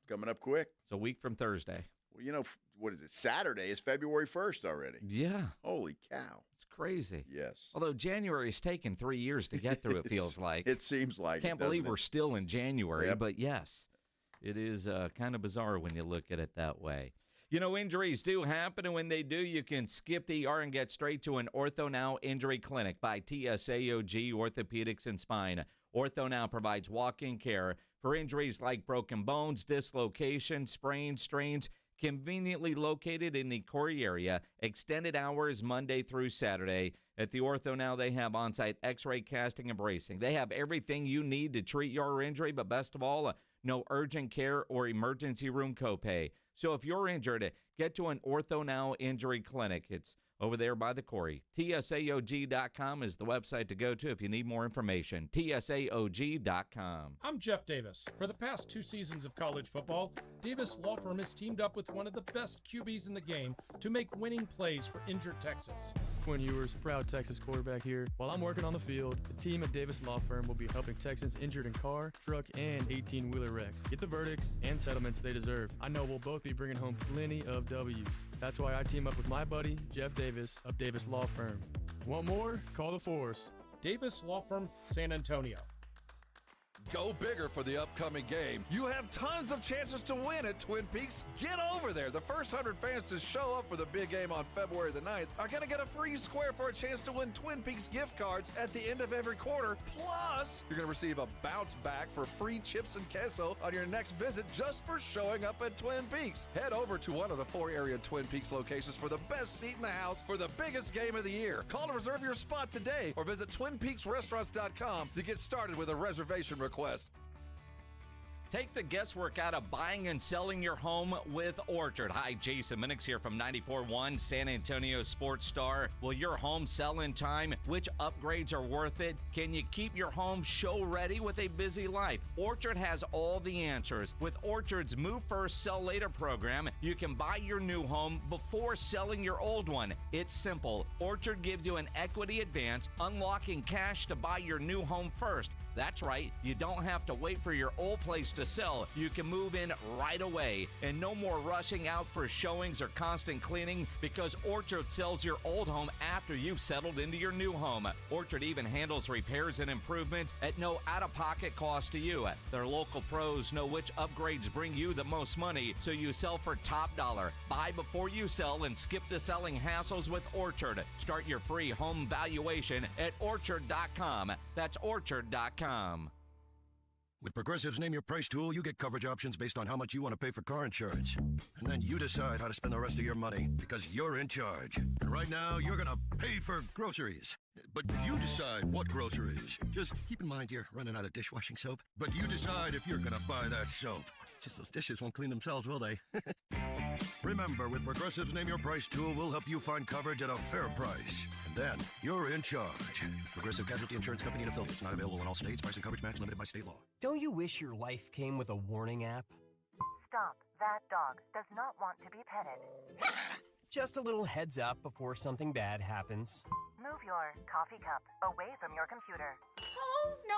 Coming up quick. It's a week from Thursday. Well, what is it? Saturday is February 1st already. Yeah. Holy cow. It's crazy. Yes. Although January's taken 3 years to get through, it feels like. It seems like Can't believe we're still in January, but yes, it is kind of bizarre when you look at it that way. Injuries do happen, and when they do, you can skip the ER and get straight to an Ortho Now Injury Clinic by TSAOG Orthopedics and Spine. Ortho Now provides walk-in care for injuries like broken bones, dislocation, sprains, strains, conveniently located in the Corey area, extended hours Monday through Saturday. At the Ortho Now, they have on-site x-ray, casting, and bracing. They have everything you need to treat your injury, but best of all, no urgent care or emergency room copay. So if you're injured, get to an Ortho Now Injury Clinic. It's over there by the Corey. TSAOG.com is the website to go to if you need more information. TSAOG.com. I'm Jeff Davis. For the past 2 seasons of college football, Davis Law Firm has teamed up with one of the best QBs in the game to make winning plays for injured Texans. Quinn Ewers, proud Texas quarterback here. While I'm working on the field, the team at Davis Law Firm will be helping Texans injured in car, truck, and 18-wheeler wrecks get the verdicts and settlements they deserve. I know we'll both be bringing home plenty of W's. That's why I team up with my buddy, Jeff Davis of Davis Law Firm. Want more? Call the Force. Davis Law Firm, San Antonio. Go bigger for the upcoming game. You have tons of chances to win at Twin Peaks. Get over there. The first 100 fans to show up for the big game on February the 9th are going to get a free square for a chance to win Twin Peaks gift cards at the end of every quarter. Plus, you're going to receive a bounce back for free chips and queso on your next visit just for showing up at Twin Peaks. Head over to one of the 4 area Twin Peaks locations for the best seat in the house for the biggest game of the year. Call to reserve your spot today or visit TwinPeaksRestaurants.com to get started with a reservation request. Take the guesswork out of buying and selling your home with Orchard. Hi, Jason Minix here from 94.1 San Antonio Sports Star. Will your home sell in time? Which upgrades are worth it? Can you keep your home show ready with a busy life? Orchard has all the answers. With Orchard's Move First, Sell Later program, you can buy your new home before selling your old one. It's simple. Orchard gives you an equity advance, unlocking cash to buy your new home first. That's right, you don't have to wait for your old place to sell. You can move in right away. And no more rushing out for showings or constant cleaning because Orchard sells your old home after you've settled into your new home. Orchard even handles repairs and improvements at no out-of-pocket cost to you. Their local pros know which upgrades bring you the most money, so you sell for top dollar. Buy before you sell and skip the selling hassles with Orchard. Start your free home valuation at Orchard.com. That's Orchard.com. With Progressive's Name Your Price tool, you get coverage options based on how much you want to pay for car insurance. And then you decide how to spend the rest of your money because you're in charge. And right now, you're going to pay for groceries. But you decide what groceries. Just keep in mind you're running out of dishwashing soap. But you decide if you're going to buy that soap. It's just those dishes won't clean themselves, will they? Remember, with Progressive's Name Your Price tool, we'll help you find coverage at a fair price. And then you're in charge. Progressive Casualty Insurance Company and affiliates. Not available in all states. Price and coverage match limited by state law. Don't you wish your life came with a warning app? Stop. That dog does not want to be petted. Just a little heads up before something bad happens. Move your coffee cup away from your computer. Oh, no.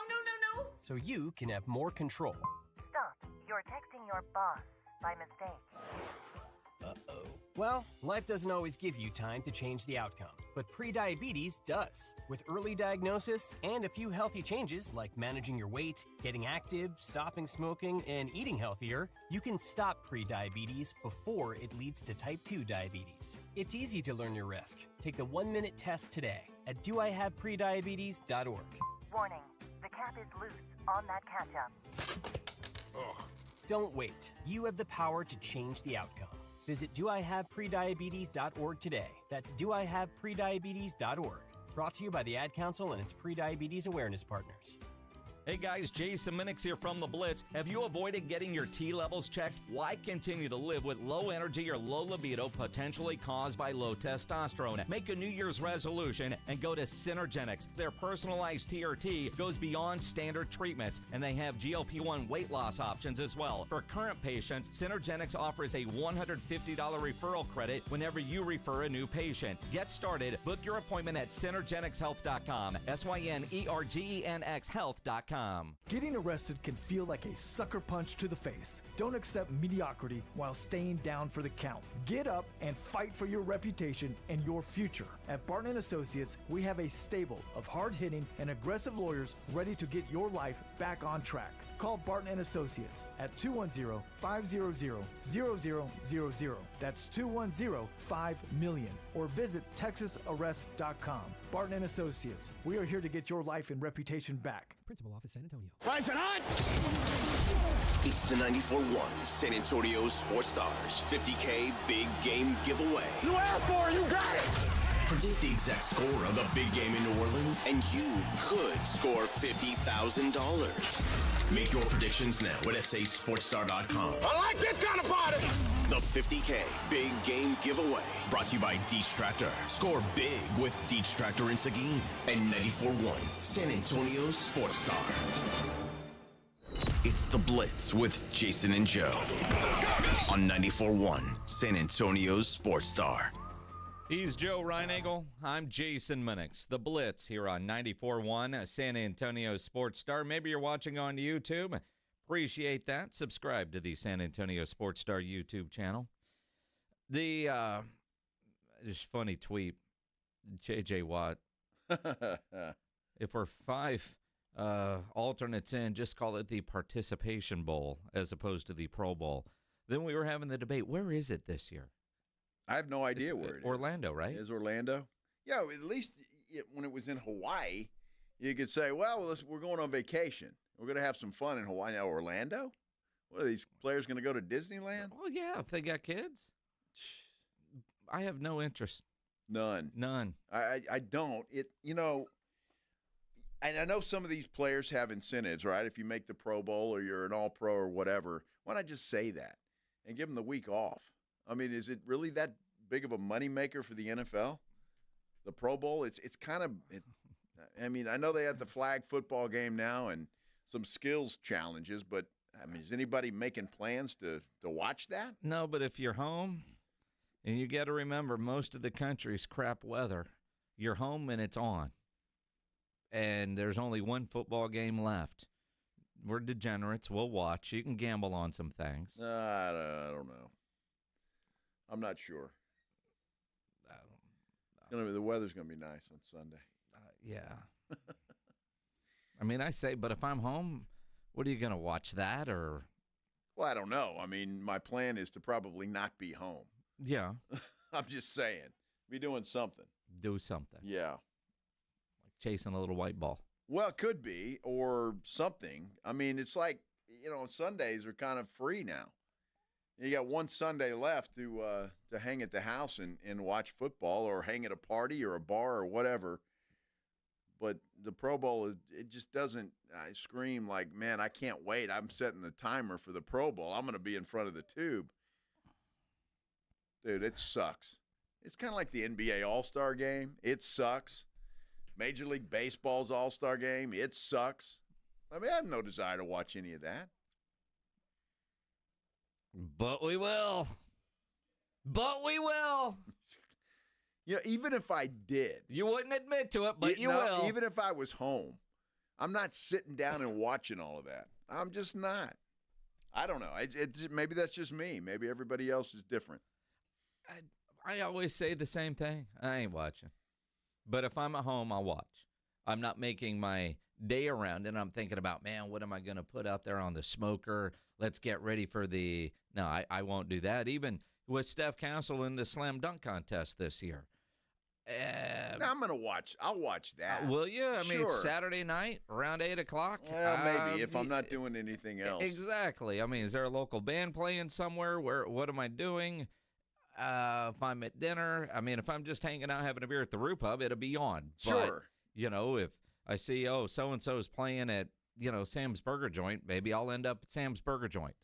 So you can have more control. Stop. You're texting your boss by mistake. Uh-oh. Well, life doesn't always give you time to change the outcome, but prediabetes does. With early diagnosis and a few healthy changes like managing your weight, getting active, stopping smoking, and eating healthier, you can stop prediabetes before it leads to type 2 diabetes. It's easy to learn your risk. Take the 1-minute test today at doihaveprediabetes.org. Warning, the cap is loose on that ketchup. Ugh. Don't wait. You have the power to change the outcome. Visit doihaveprediabetes.org today. That's doihaveprediabetes.org. Brought to you by the Ad Council and its prediabetes awareness partners. Hey guys, Jason Minix here from The Blitz. Have you avoided getting your T levels checked? Why continue to live with low energy or low libido potentially caused by low testosterone? Make a New Year's resolution and go to Synergenics. Their personalized TRT goes beyond standard treatments, and they have GLP-1 weight loss options as well. For current patients, Synergenics offers a $150 referral credit whenever you refer a new patient. Get started. Book your appointment at synergenicshealth.com. SYNERGENX health.com. Getting arrested can feel like a sucker punch to the face. Don't accept mediocrity while staying down for the count. Get up and fight for your reputation and your future. At Barton & Associates, we have a stable of hard-hitting and aggressive lawyers ready to get your life back on track. Call Barton & Associates at 210-500-0000. That's 210-5-MILLION. Or visit TexasArrest.com. Barton & Associates. We are here to get your life and reputation back. Principal Office, San Antonio. Rise and hot! It's the 94.1 San Antonio Sports Stars 50K Big Game Giveaway. You asked for it, you got it! Predict the exact score of the big game in New Orleans, and you could score $50,000. Make your predictions now at sasportstar.com. I like this kind of party! The 50K Big Game Giveaway, brought to you by Deets Tractor. Score big with Deets Tractor in Seguin and 94.1 San Antonio Sports Star. It's The Blitz with Jason and Joe on 94.1 San Antonio Sports Star. He's Joe Reinagel. I'm Jason Minix. The Blitz here on 94.1 San Antonio Sports Star. Maybe you're watching on YouTube. Appreciate that. Subscribe to the San Antonio Sports Star YouTube channel. The just funny tweet, J.J. Watt. If we're 5 alternates in, just call it the Participation Bowl as opposed to the Pro Bowl. Then we were having the debate, where is it this year? I have no idea where it is. Orlando, right? It is Orlando? Yeah, at least when it was in Hawaii, you could say, well, we're going on vacation. We're going to have some fun in Hawaii. Now, Orlando? What, are these players going to go to Disneyland? Well, yeah, if they got kids. I have no interest. None. I don't. And I know some of these players have incentives, right? If you make the Pro Bowl or you're an All-Pro or whatever, why not just say that and give them the week off? I mean, is it really that big of a moneymaker for the NFL? The Pro Bowl, it's kind of I mean, I know they have the flag football game now and some skills challenges, but, I mean, is anybody making plans to watch that? No, but if you're home, and you got to remember, most of the country's crap weather, you're home and it's on. And there's only one football game left. We're degenerates. We'll watch. You can gamble on some things. I don't know. I'm not sure. The weather's going to be nice on Sunday. Yeah. I mean, I say, but if I'm home, what are you going to watch that or? Well, I don't know. I mean, my plan is to probably not be home. Yeah. I'm just saying. Be doing something. Do something. Yeah. Chasing a little white ball. Well, it could be, or something. I mean, it's like, Sundays are kind of free now. You got one Sunday left to hang at the house and watch football or hang at a party or a bar or whatever. But the Pro Bowl, it just doesn't scream like, man, I can't wait. I'm setting the timer for the Pro Bowl. I'm going to be in front of the tube. Dude, it sucks. It's kind of like the NBA All-Star Game. It sucks. Major League Baseball's All-Star Game. It sucks. I mean, I have no desire to watch any of that. But we will. Even if I did. You wouldn't admit to it, but you will. Even if I was home, I'm not sitting down and watching all of that. I'm just not. I don't know. Maybe that's just me. Maybe everybody else is different. I always say the same thing. I ain't watching. But if I'm at home, I'll watch. I'm not making my day around and I'm thinking about, man, what am I going to put out there on the smoker? Let's get ready for the – no, I won't do that. Even with Steph Castle in the slam dunk contest this year. I'm going to watch. I'll watch that. Will you? I mean, sure. It's Saturday night around 8 o'clock. Maybe if I'm not doing anything else. Exactly. I mean, is there a local band playing somewhere? What am I doing? If I'm at dinner, I mean, if I'm just hanging out having a beer at the Brew Pub, it'll be on. Sure. But, if I see, so-and-so is playing at, Sam's Burger Joint, maybe I'll end up at Sam's Burger Joint.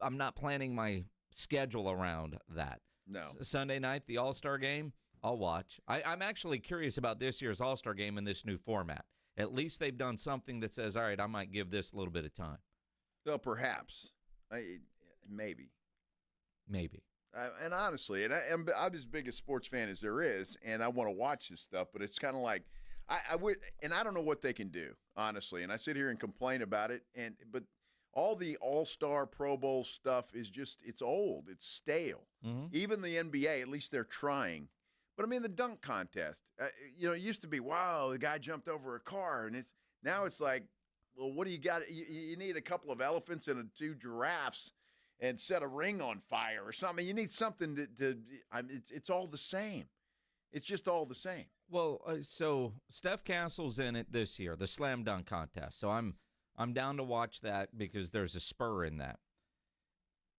I'm not planning my schedule around that. No. Sunday night, the All-Star Game, I'll watch. I'm actually curious about this year's All-Star Game in this new format. At least they've done something that says, all right, I might give this a little bit of time. Well, perhaps. Maybe. And honestly, I'm as big a sports fan as there is, and I want to watch this stuff, but it's kind of like I would, and I don't know what they can do, honestly. And I sit here and complain about it, but all the All-Star Pro Bowl stuff is just, it's old. It's stale. Mm-hmm. Even the NBA, at least they're trying. But, I mean, the dunk contest, it used to be, wow, the guy jumped over a car. And now it's like, well, what do you got? You need a couple of elephants and 2 giraffes and set a ring on fire or something. You need something it's all the same. It's just all the same. Well, so Steph Castle's in it this year, the slam dunk contest. So I'm down to watch that because there's a spur in that.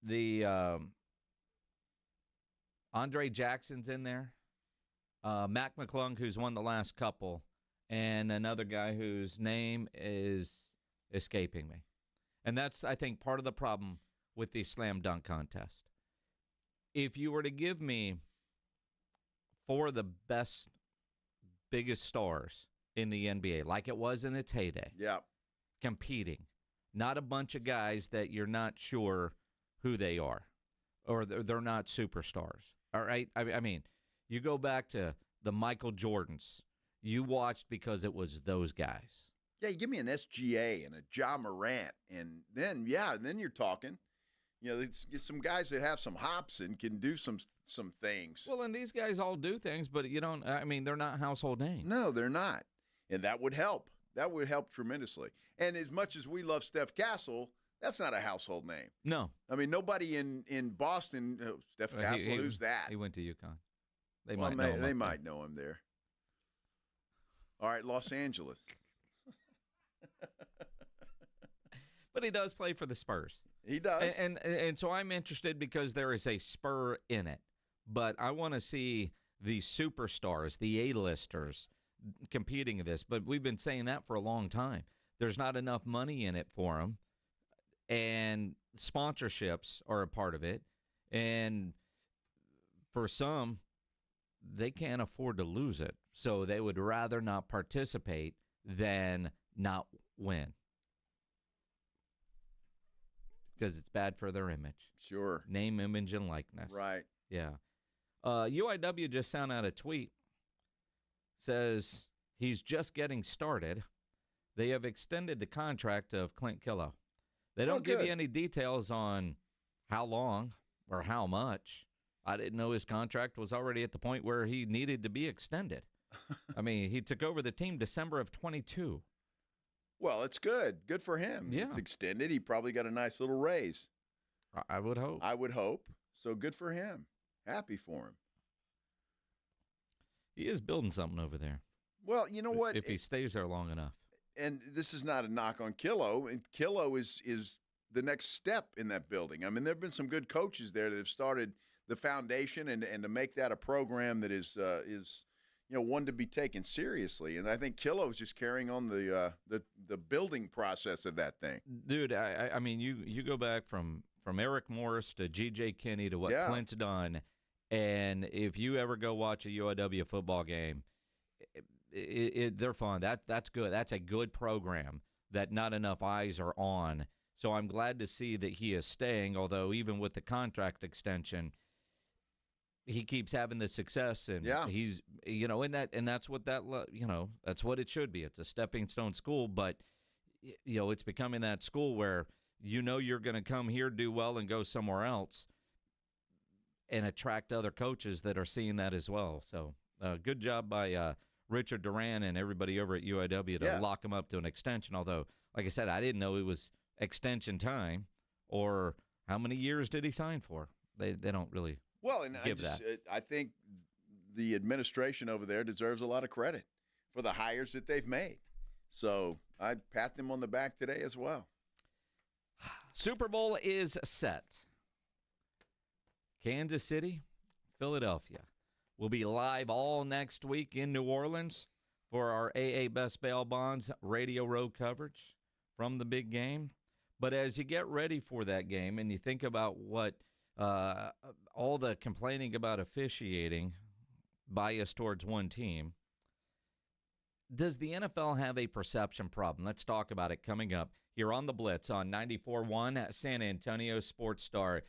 The Andre Jackson's in there. Mac McClung, who's won the last couple, and another guy whose name is escaping me. And that's, I think, part of the problem with the slam dunk contest. If you were to give me 4 of the best, biggest stars in the NBA, like it was in its heyday, competing, not a bunch of guys that you're not sure who they are, or they're not superstars, all right? I mean, you go back to the Michael Jordans. You watched because it was those guys. Yeah, you give me an SGA and a Ja Morant, and then you're talking. Get some guys that have some hops and can do some things. Well, and these guys all do things, but they're not household names. No, they're not. And that would help. That would help tremendously. And as much as we love Steph Castle, that's not a household name. No. I mean, nobody in Boston, Steph Castle, who's that? He went to UConn. They might know him there. All right, Los Angeles. But he does play for the Spurs. He does. And so I'm interested because there is a spur in it. But I want to see the superstars, the A-listers, competing in this. But we've been saying that for a long time. There's not enough money in it for them. And sponsorships are a part of it. And for some, they can't afford to lose it. So they would rather not participate than not win. Because it's bad for their image. Sure. Name, image, and likeness. Right. Yeah. UIW just sent out a tweet. Says he's just getting started. They have extended the contract of Clint Killow. They don't give you any details on how long or how much. I didn't know his contract was already at the point where he needed to be extended. I mean, he took over the team December of 22. Well, it's good. Good for him. Yeah. It's extended. He probably got a nice little raise. I would hope. I would hope. So good for him. Happy for him. He is building something over there. Well, you know what? If he stays there long enough. And this is not a knock on Killow. And Killow is the next step in that building. I mean, there have been some good coaches there that have started the foundation and to make that a program that is one to be taken seriously. And I think Killow is just carrying on the building process of that thing. Dude, I mean, you go back from Eric Morris to G.J. Kinney to what Clint's done, and if you ever go watch a UIW football game, they're fun. That's good. That's a good program that not enough eyes are on. So I'm glad to see that he is staying, although even with the contract extension, he keeps having the success, and he's, and that's what that's what it should be. It's a stepping stone school, but it's becoming that school where you're going to come here, do well, and go somewhere else, and attract other coaches that are seeing that as well. So good job by Richard Duran and everybody over at UIW to lock him up to an extension. Although, like I said, I didn't know it was extension time, or how many years did he sign for? They don't really. Well, and I think the administration over there deserves a lot of credit for the hires that they've made. So I pat them on the back today as well. Super Bowl is set. Kansas City, Philadelphia. We'll be live all next week in New Orleans for our AA Best Bail Bonds radio road coverage from the big game. But as you get ready for that game and you think about what all the complaining about officiating, bias towards one team, does the NFL have a perception problem? Let's talk about it coming up here on the Blitz on 94.1 San Antonio Sports Star.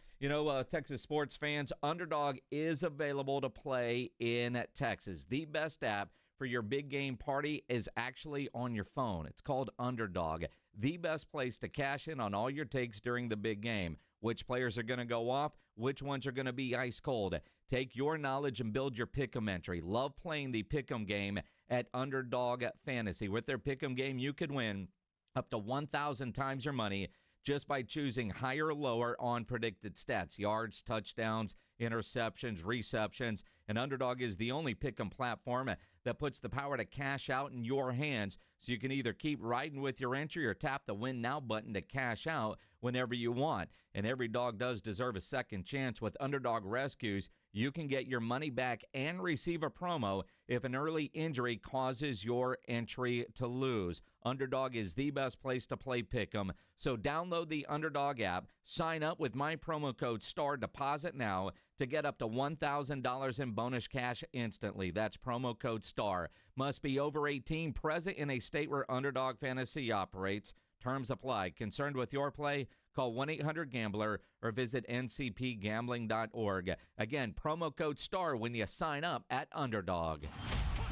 Texas sports fans, Underdog is available to play in Texas. The best app for your big game party is actually on your phone. It's called Underdog. The best place to cash in on all your takes during the big game. Which players are going to go off? Which ones are going to be ice cold? Take your knowledge and build your pick'em entry. Love playing the pick'em game at Underdog Fantasy. With their pick'em game, you could win up to 1,000 times your money just by choosing higher or lower on predicted stats, yards, touchdowns, interceptions, receptions. And Underdog is the only pick'em platform that puts the power to cash out in your hands, so you can either keep riding with your entry or tap the Win Now button to cash out whenever you want. And every dog does deserve a second chance. With Underdog Rescues, you can get your money back and receive a promo if an early injury causes your entry to lose. Underdog is the best place to play pick'em. So download the Underdog app, sign up with my promo code STAR, deposit now to get up to $1,000 in bonus cash instantly. That's promo code STAR. Must be over 18, present in a state where Underdog Fantasy operates. Terms apply. Concerned with your play? Call 1-800-GAMBLER or visit ncpgambling.org. Again, promo code STAR when you sign up at Underdog.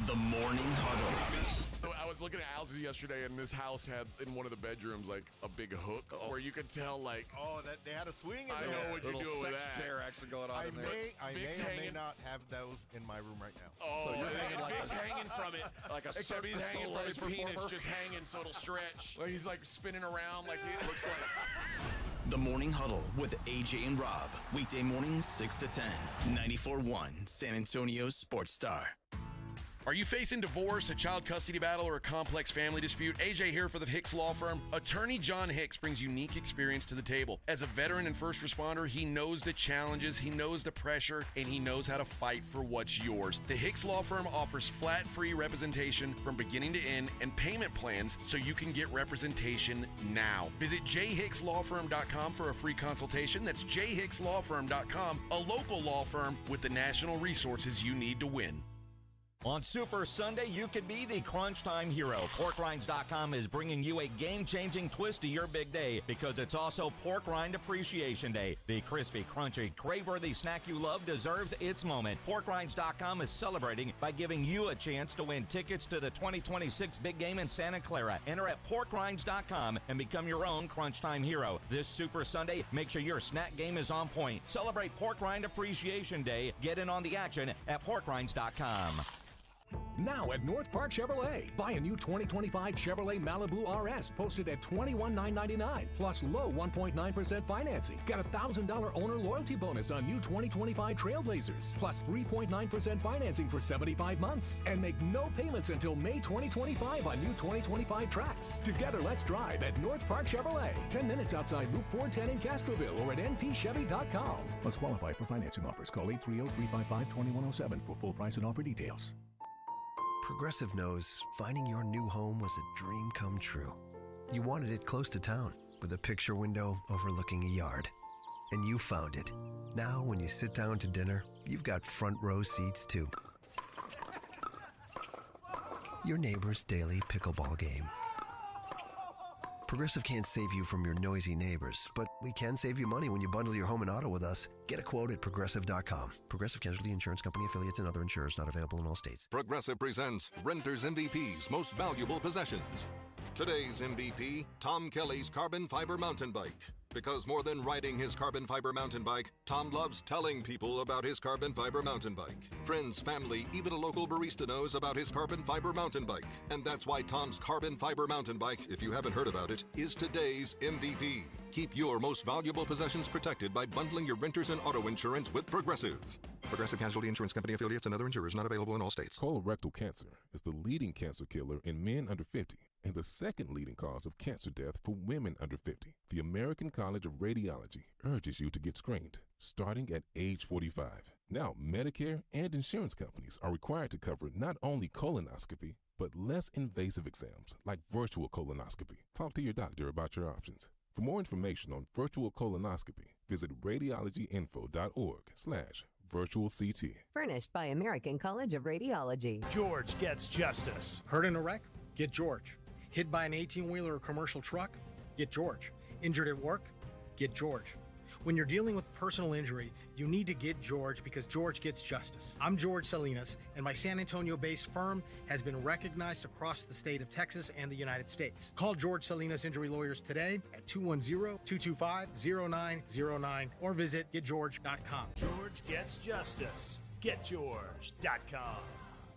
The Morning Huddle. I was was looking at houses yesterday, and this house had in one of the bedrooms like a big hook where you could tell like. Oh, that they had a swing in I there. know what you're doing with that. Chair actually going on in there. I may not have those in my room right now. Oh, so you're hanging like Vic's hanging from it. Like a Except he's Cirque du hanging from his Soleil penis, performer. just hanging so it'll stretch. Like he's like spinning around like he looks like. The Morning Huddle with AJ and Rob. Weekday mornings 6 to 10. 94.1 San Antonio Sports Star. Are you facing divorce, a child custody battle, or a complex family dispute? AJ here for the Hicks Law Firm. Attorney John Hicks brings unique experience to the table. As a veteran and first responder, he knows the challenges, he knows the pressure, and he knows how to fight for what's yours. The Hicks Law Firm offers flat-free representation from beginning to end and payment plans so you can get representation now. Visit jhickslawfirm.com for a free consultation. That's jhickslawfirm.com, a local law firm with the national resources you need to win. On Super Sunday, you can be the crunch time hero. PorkRinds.com is bringing you a game-changing twist to your big day because it's also Pork Rind Appreciation Day. The crispy, crunchy, crave-worthy snack you love deserves its moment. PorkRinds.com is celebrating by giving you a chance to win tickets to the 2026 big game in Santa Clara. Enter at PorkRinds.com and become your own crunch time hero. This Super Sunday, make sure your snack game is on point. Celebrate Pork Rind Appreciation Day. Get in on the action at PorkRinds.com. Now at North Park Chevrolet, buy a new 2025 Chevrolet Malibu RS posted at $21,999 plus low 1.9% financing. Got a $1,000 owner loyalty bonus on new 2025 Trailblazers plus 3.9% financing for 75 months. And make no payments until May 2025 on new 2025 Trax. Together, let's drive at North Park Chevrolet. 10 minutes outside Loop 410 in Castroville or at npchevy.com. Must qualify for financing offers. Call 830-355-2107 for full price and offer details. Progressive knows finding your new home was a dream come true. You wanted it close to town, with a picture window overlooking a yard. And you found it. Now, when you sit down to dinner, you've got front row seats too. Your neighbor's daily pickleball game. Progressive can't save you from your noisy neighbors, but we can save you money when you bundle your home and auto with us. Get a quote at Progressive.com. Progressive Casualty Insurance Company affiliates and other insurers not available in all states. Progressive presents Renter's MVP's Most Valuable Possessions. Today's MVP, Tom Kelly's carbon fiber mountain bike. Because more than riding his carbon fiber mountain bike, Tom loves telling people about his carbon fiber mountain bike. Friends, family, even a local barista knows about his carbon fiber mountain bike. And that's why Tom's carbon fiber mountain bike, if you haven't heard about it, is today's MVP. Keep your most valuable possessions protected by bundling your renters and auto insurance with Progressive. Progressive Casualty Insurance Company affiliates and other insurers not available in all states. Colorectal cancer is the leading cancer killer in men under 50 and the second leading cause of cancer death for women under 50. The American College of Radiology urges you to get screened starting at age 45. Now, Medicare and insurance companies are required to cover not only colonoscopy, but less invasive exams like virtual colonoscopy. Talk to your doctor about your options. For more information on virtual colonoscopy, visit radiologyinfo.org/virtual CT. Furnished by American College of Radiology. George gets justice. Hurt in a wreck? Get George. Hit by an 18-wheeler or commercial truck? Get George. Injured at work? Get George. When you're dealing with personal injury, you need to get George because George gets justice. I'm George Salinas, and my San Antonio-based firm has been recognized across the state of Texas and the United States. Call George Salinas Injury Lawyers today at 210-225-0909 or visit getgeorge.com. George gets justice. GetGeorge.com.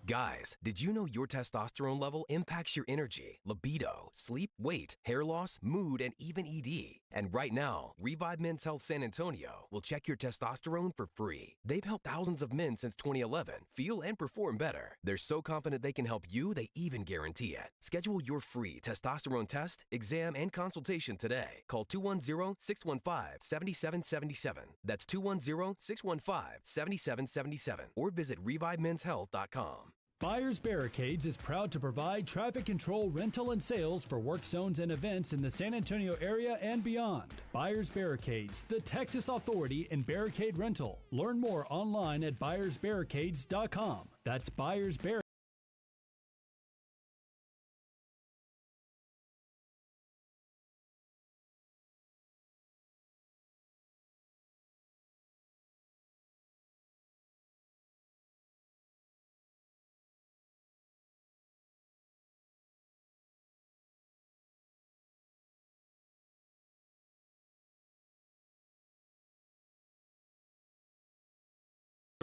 Guys, did you know your testosterone level impacts your energy, libido, sleep, weight, hair loss, mood, and even ED? And right now, Revive Men's Health San Antonio will check your testosterone for free. They've helped thousands of men since 2011 feel and perform better. They're so confident they can help you, they even guarantee it. Schedule your free testosterone test, exam, and consultation today. Call 210-615-7777. That's 210-615-7777. Or visit ReviveMen'sHealth.com. Buyers Barricades is proud to provide traffic control, rental, and sales for work zones and events in the San Antonio area and beyond. Buyers Barricades, the Texas authority in barricade rental. Learn more online at buyersbarricades.com. That's Buyers Barricades.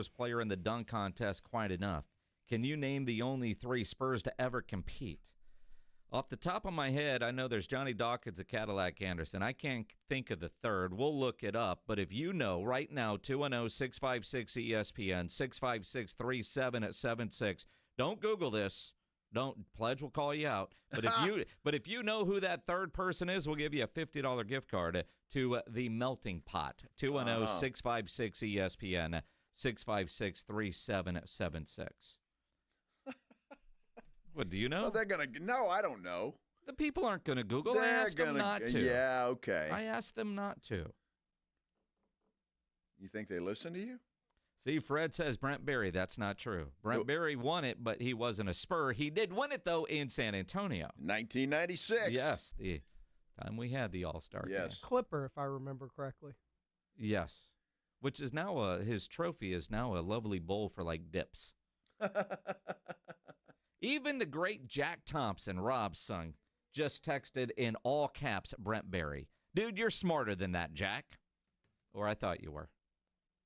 player in the dunk contest quite enough. Can you name the only 3 Spurs to ever compete? Off the top of my head, I know there's Johnny Dawkins of Cadillac Anderson. I can't think of the third. We'll look it up. But if you know right now, 210-656-ESPN, 656-3776. Don't Google this. Pledge will call you out. But if you know who that third person is, we'll give you a $50 gift card to the Melting Pot. 210-656-ESPN, 656-3776. What, do you know? Well, they're going to – no, I don't know. The people aren't going to Google. I asked them not to. Yeah, okay. I asked them not to. You think they listen to you? See, Fred says Brent Berry. That's not true. Brent Berry won it, but he wasn't a Spur. He did win it, though, in San Antonio. 1996. Yes, the time we had the All-Star game. Clipper, if I remember correctly. Yes, which is now his trophy is now a lovely bowl for, like, dips. Even the great Jack Thompson, Rob's son, just texted in all caps Brent Berry. Dude, you're smarter than that, Jack. Or I thought you were.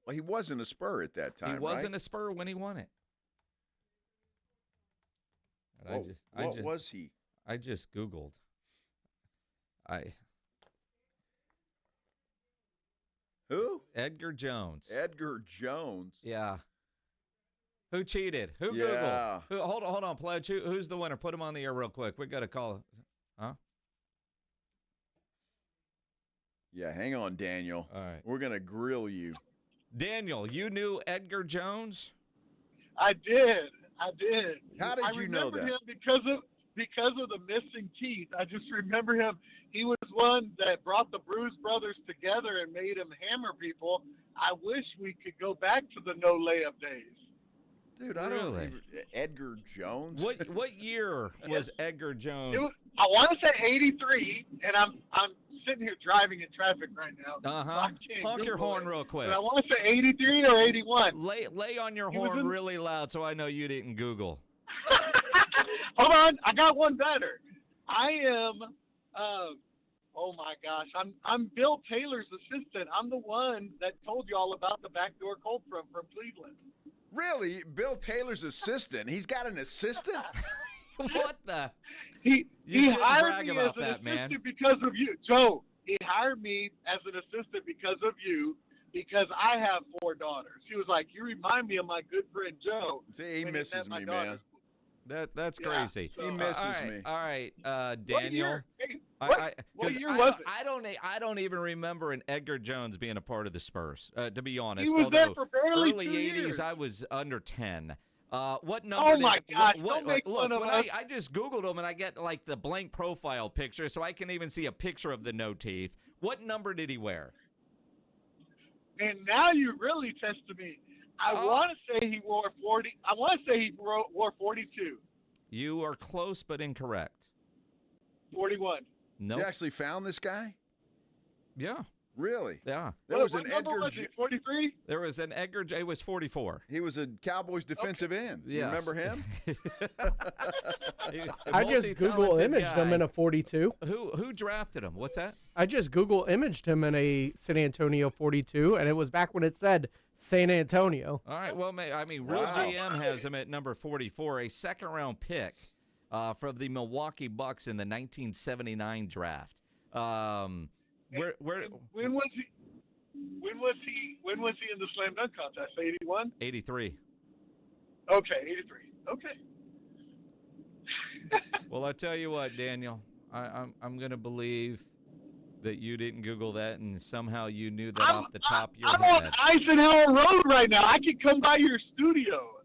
Well, he wasn't a Spur at that time, He wasn't a Spur when he won it. What was he? I just Googled. Who? Edgar Jones. Edgar Jones. Yeah. Who cheated? Who Yeah. Googled? Hold on, Pledge. Who's the winner? Put him on the air real quick. We got to call. Huh? Yeah, hang on, Daniel. All right. We're going to grill you. Daniel, you knew Edgar Jones? I did. How did you know that? I remember him because of the missing teeth. I just remember him. He was one that brought the Bruise Brothers together and made them hammer people. I wish we could go back to the no layup days. Dude, I don't even, Edgar Jones. What year was Edgar Jones? I want to say 83, and I'm sitting here driving in traffic right now. Honk your horn real quick. But I want to say 83 or 81. Lay on your horn really loud so I know you didn't Google. Hold on, I got one better. I am. Oh my gosh, I'm Bill Taylor's assistant. I'm the one that told you all about the backdoor cold front from Cleveland. Really? Bill Taylor's assistant? He's got an assistant? What the? He hired me as an that, man. assistant because of you. Joe, he hired me as an assistant because of you, because I have 4 daughters. He was like, you remind me of my good friend Joe. See, he misses me, man. That's crazy. He misses me. All right, Daniel. What year was it? I don't even remember an Edgar Jones being a part of the Spurs, to be honest. He was there for barely early 2 80s, years. I was under 10. What number? Oh my gosh! Don't make fun of us. I just Googled him and I get like the blank profile picture, so I can even see a picture of the no teeth. What number did he wear? And now you really tested me. I want to say he wore 40. I want to say he wore 42. You are close but incorrect. 41. No. You actually found this guy? Yeah. Really? Yeah. There was what an number Edgar. Was he, 43? There was an Edgar. It was 44. He was a Cowboys defensive end. You Yes. remember him? I just Google imaged him in a 42. Who drafted him? What's that? I just Google imaged him in a San Antonio 42, and it was back when it said San Antonio. All right. Well, I mean, Real GM has him at number 44, a second-round pick from the Milwaukee Bucks in the 1979 draft. When was he? When was he in the slam dunk contest? 81? 83. Okay, 83. Okay. Well, I tell you what, Daniel, I'm going to believe that you didn't Google that and somehow you knew that off the top of your head. I'm on Eisenhower Road right now. I can come by your studio.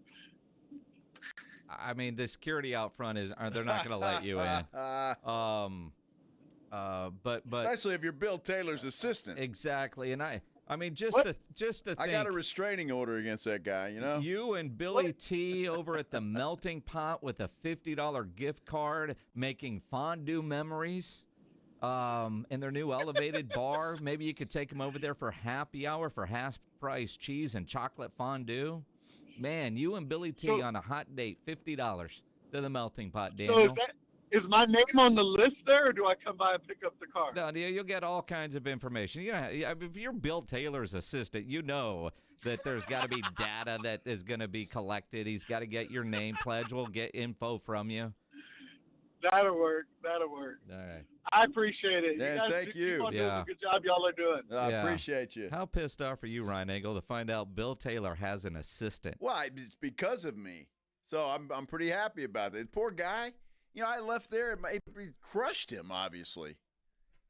I mean, the security out front they're not going to let you in. But especially if you're Bill Taylor's assistant. Exactly, and I mean just to think, I got a restraining order against that guy. You know, you and Billy T over at the Melting Pot with a $50 gift card, making fondue memories, in their new elevated bar. Maybe you could take them over there for happy hour for half-price cheese and chocolate fondue. Man, you and Billy T on a hot date, $50 to the Melting Pot, Daniel. Is my name on the list there, or do I come by and pick up the car? No, you'll get all kinds of information. If you're Bill Taylor's assistant, you know that there's got to be data that is going to be collected. He's got to get your name pledge. We'll get info from you. That'll work. That'll work. All right. I appreciate it. Yeah, you guys thank you. Keep on doing Yeah. the good job y'all are doing. I appreciate you. How pissed off are you, Ryan Eagle, to find out Bill Taylor has an assistant? Well, it's because of me. So I'm pretty happy about it. Poor guy. You know, I left there. It crushed him, obviously.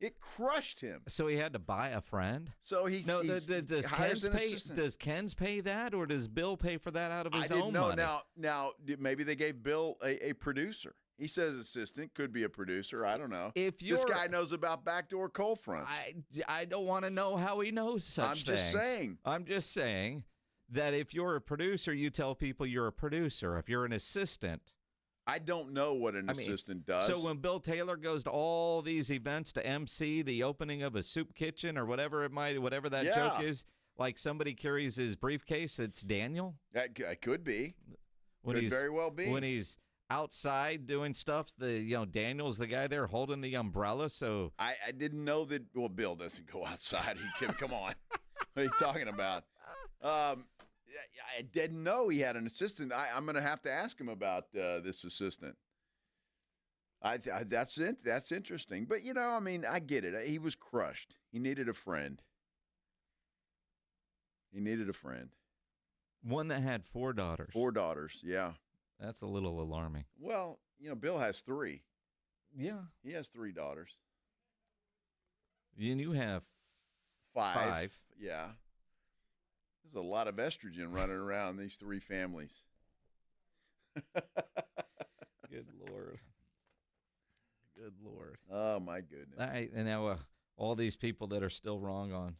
It crushed him. So he had to buy a friend? So he's does hires Ken's an pay? assistant. Does Ken's pay that, or does Bill pay for that out of his I didn't own know. money? Now, maybe they gave Bill a producer. He says assistant, could be a producer. I don't know. If this guy knows about backdoor cold fronts. I don't want to know how he knows such I'm just things. saying. I'm just saying that if you're a producer, you tell people you're a producer. If you're an assistant, I don't know what an assistant does. So when Bill Taylor goes to all these events to MC the opening of a soup kitchen or whatever that joke is, like somebody carries his briefcase, it's Daniel. That could be. Could very well be. When he's outside doing stuff, Daniel's the guy there holding the umbrella. So I didn't know that. Well, Bill doesn't go outside. Come on. What are you talking about? I didn't know he had an assistant. I'm going to have to ask him about this assistant. That's interesting. But, I get it. He was crushed. He needed a friend. One that had 4 daughters. 4 daughters, yeah. That's a little alarming. Well, Bill has 3. Yeah. He has 3 daughters. And you have 5. Yeah. There's a lot of estrogen running around these 3 families. Good Lord. Good Lord. Oh, my goodness. And now all these people that are still wrong on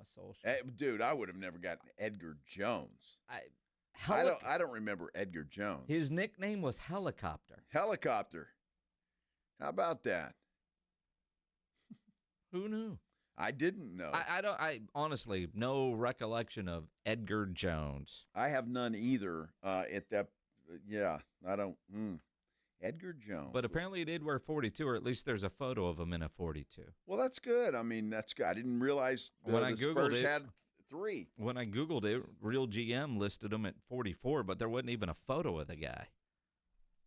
social. Dude, I would have never gotten Edgar Jones. I don't remember Edgar Jones. His nickname was Helicopter. Helicopter. How about that? Who knew? I didn't know. I honestly no recollection of Edgar Jones. I have none either. At that, I don't. Edgar Jones. But apparently he did wear 42, or at least there's a photo of him in a 42. Well, that's good. That's good. I didn't realize when I Googled Spurs it, had 3. When I Googled it, Real GM listed him at 44, but there wasn't even a photo of the guy.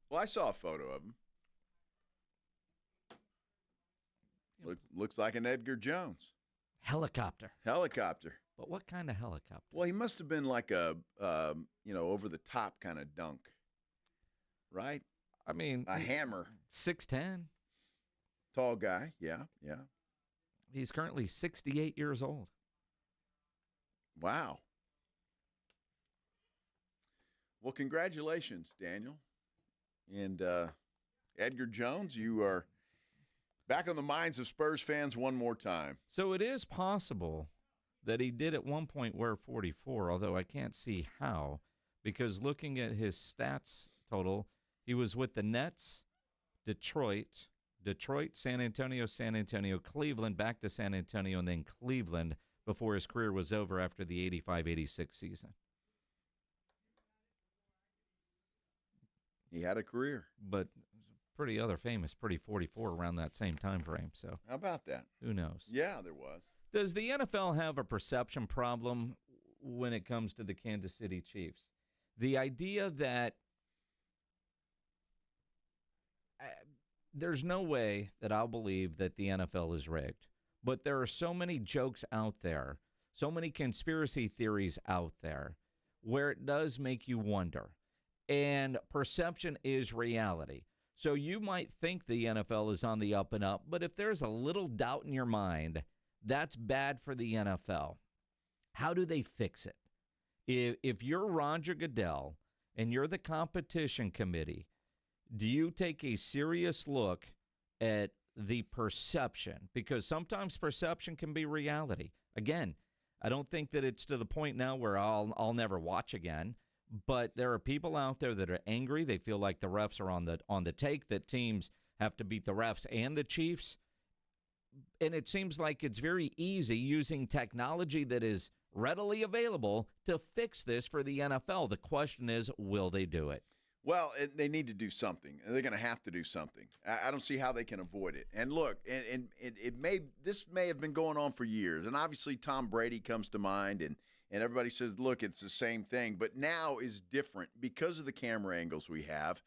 Well, I saw a photo of him. Looks like an Edgar Jones. Helicopter. But what kind of helicopter? Well, he must have been like a, over the top kind of dunk, right? I mean, a hammer. 6'10". Tall guy. Yeah. He's currently 68 years old. Wow. Well, congratulations, Daniel. And Edgar Jones, you are back on the minds of Spurs fans one more time. So it is possible that he did at one point wear 44, although I can't see how, because looking at his stats total, he was with the Nets, Detroit, San Antonio, Cleveland, back to San Antonio, and then Cleveland before his career was over after the 85-86 season. He had a career. But pretty 44 around that same time frame. So how about that? Who knows? Yeah, there was. Does the NFL have a perception problem when it comes to the Kansas City Chiefs? The idea that there's no way that I'll believe that the NFL is rigged, but there are so many jokes out there, so many conspiracy theories out there, where it does make you wonder. And perception is reality. So you might think the NFL is on the up and up, but if there's a little doubt in your mind, that's bad for the NFL. How do they fix it? If you're Roger Goodell and you're the competition committee, do you take a serious look at the perception? Because sometimes perception can be reality. Again, I don't think that it's to the point now where I'll never watch again. But there are people out there that are angry. They feel like the refs are on the take, that teams have to beat the refs and the Chiefs. And it seems like it's very easy using technology that is readily available to fix this for the NFL. The question is, will they do it? Well, they need to do something. They're going to have to do something. I don't see how they can avoid it. And look, this may have been going on for years. And obviously Tom Brady comes to mind, and and everybody says, look, it's the same thing. But now is different because of the camera angles we have,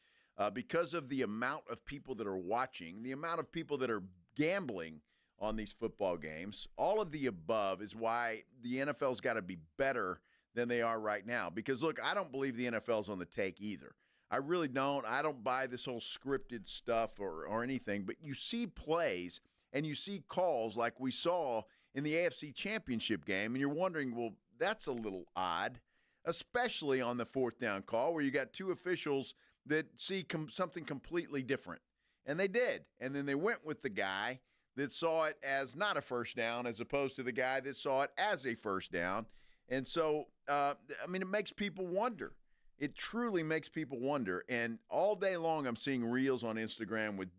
because of the amount of people that are watching, the amount of people that are gambling on these football games. All of the above is why the NFL's got to be better than they are right now. Because, look, I don't believe the NFL's on the take either. I really don't. I don't buy this whole scripted stuff or anything. But you see plays and you see calls like we saw in the AFC Championship game, and you're wondering, well, that's a little odd, especially on the fourth down call where you got two officials that see something completely different. And they did. And then they went with the guy that saw it as not a first down as opposed to the guy that saw it as a first down. And so, it makes people wonder. It truly makes people wonder. And all day long I'm seeing reels on Instagram with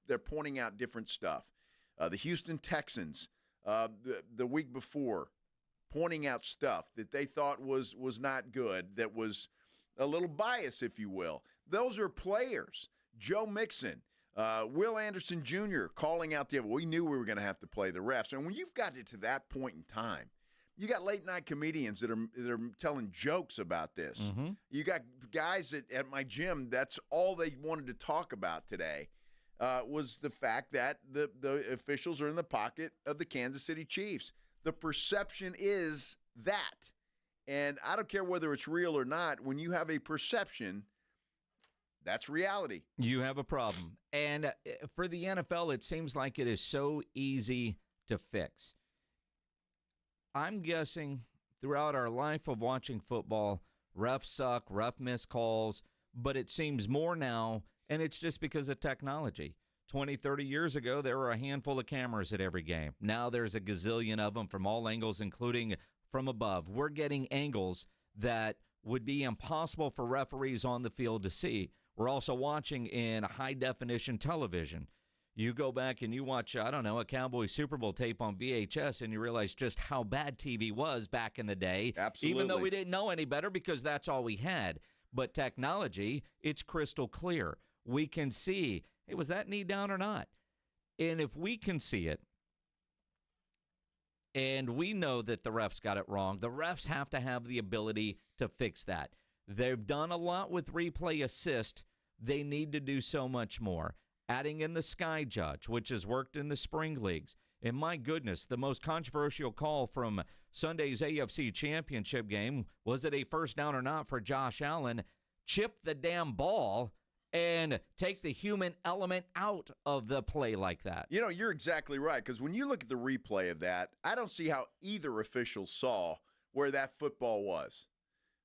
they're pointing out different stuff. The Houston Texans, the week before, pointing out stuff that they thought was not good, that was a little bias, if you will. Those are players. Joe Mixon, Will Anderson Jr. calling out we knew we were going to have to play the refs. And when you've got it to that point in time, you got late-night comedians that are telling jokes about this. Mm-hmm. You got guys at my gym, that's all they wanted to talk about today. Was the fact that the officials are in the pocket of the Kansas City Chiefs. The perception is that. And I don't care whether it's real or not. When you have a perception, that's reality. You have a problem. And for the NFL, it seems like it is so easy to fix. I'm guessing throughout our life of watching football, refs suck, ref miss calls, but it seems more now. And it's just because of technology. 20, 30 years ago, there were a handful of cameras at every game. Now there's a gazillion of them from all angles, including from above. We're getting angles that would be impossible for referees on the field to see. We're also watching in high-definition television. You go back and you watch, a Cowboys Super Bowl tape on VHS, and you realize just how bad TV was back in the day. Absolutely. Even though we didn't know any better because that's all we had. But technology, it's crystal clear. We can see, hey, was that knee down or not? And if we can see it, and we know that the refs got it wrong, the refs have to have the ability to fix that. They've done a lot with replay assist. They need to do so much more. Adding in the Sky Judge, which has worked in the spring leagues. And my goodness, the most controversial call from Sunday's AFC Championship game, was it a first down or not for Josh Allen? Chip the damn ball and take the human element out of the play like that. You're exactly right, because when you look at the replay of that, I don't see how either official saw where that football was.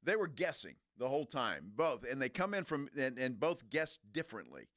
They were guessing the whole time, both, and they come in from and both guessed differently.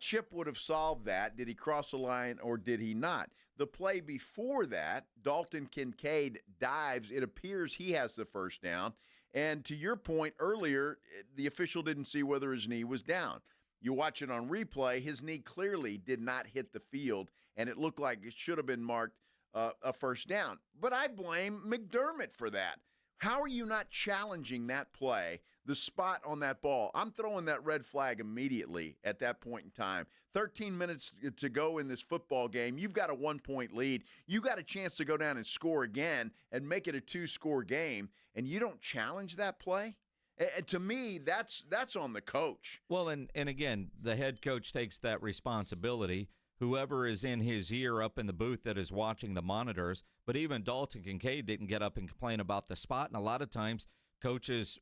Chip would have solved that. Did he cross the line or did he not? The play before that, Dalton Kincaid dives. It appears he has the first down. And to your point earlier, the official didn't see whether his knee was down. You watch it on replay, his knee clearly did not hit the field, and it looked like it should have been marked a first down. But I blame McDermott for that. How are you not challenging that play, the spot on that ball? I'm throwing that red flag immediately at that point in time. 13 minutes to go in this football game. You've got a 1-point lead. You got a chance to go down and score again and make it a 2-score game, and you don't challenge that play? And to me, that's on the coach. Well, and again, the head coach takes that responsibility. Whoever is in his ear up in the booth that is watching the monitors. But even Dalton Kincaid didn't get up and complain about the spot. And a lot of times coaches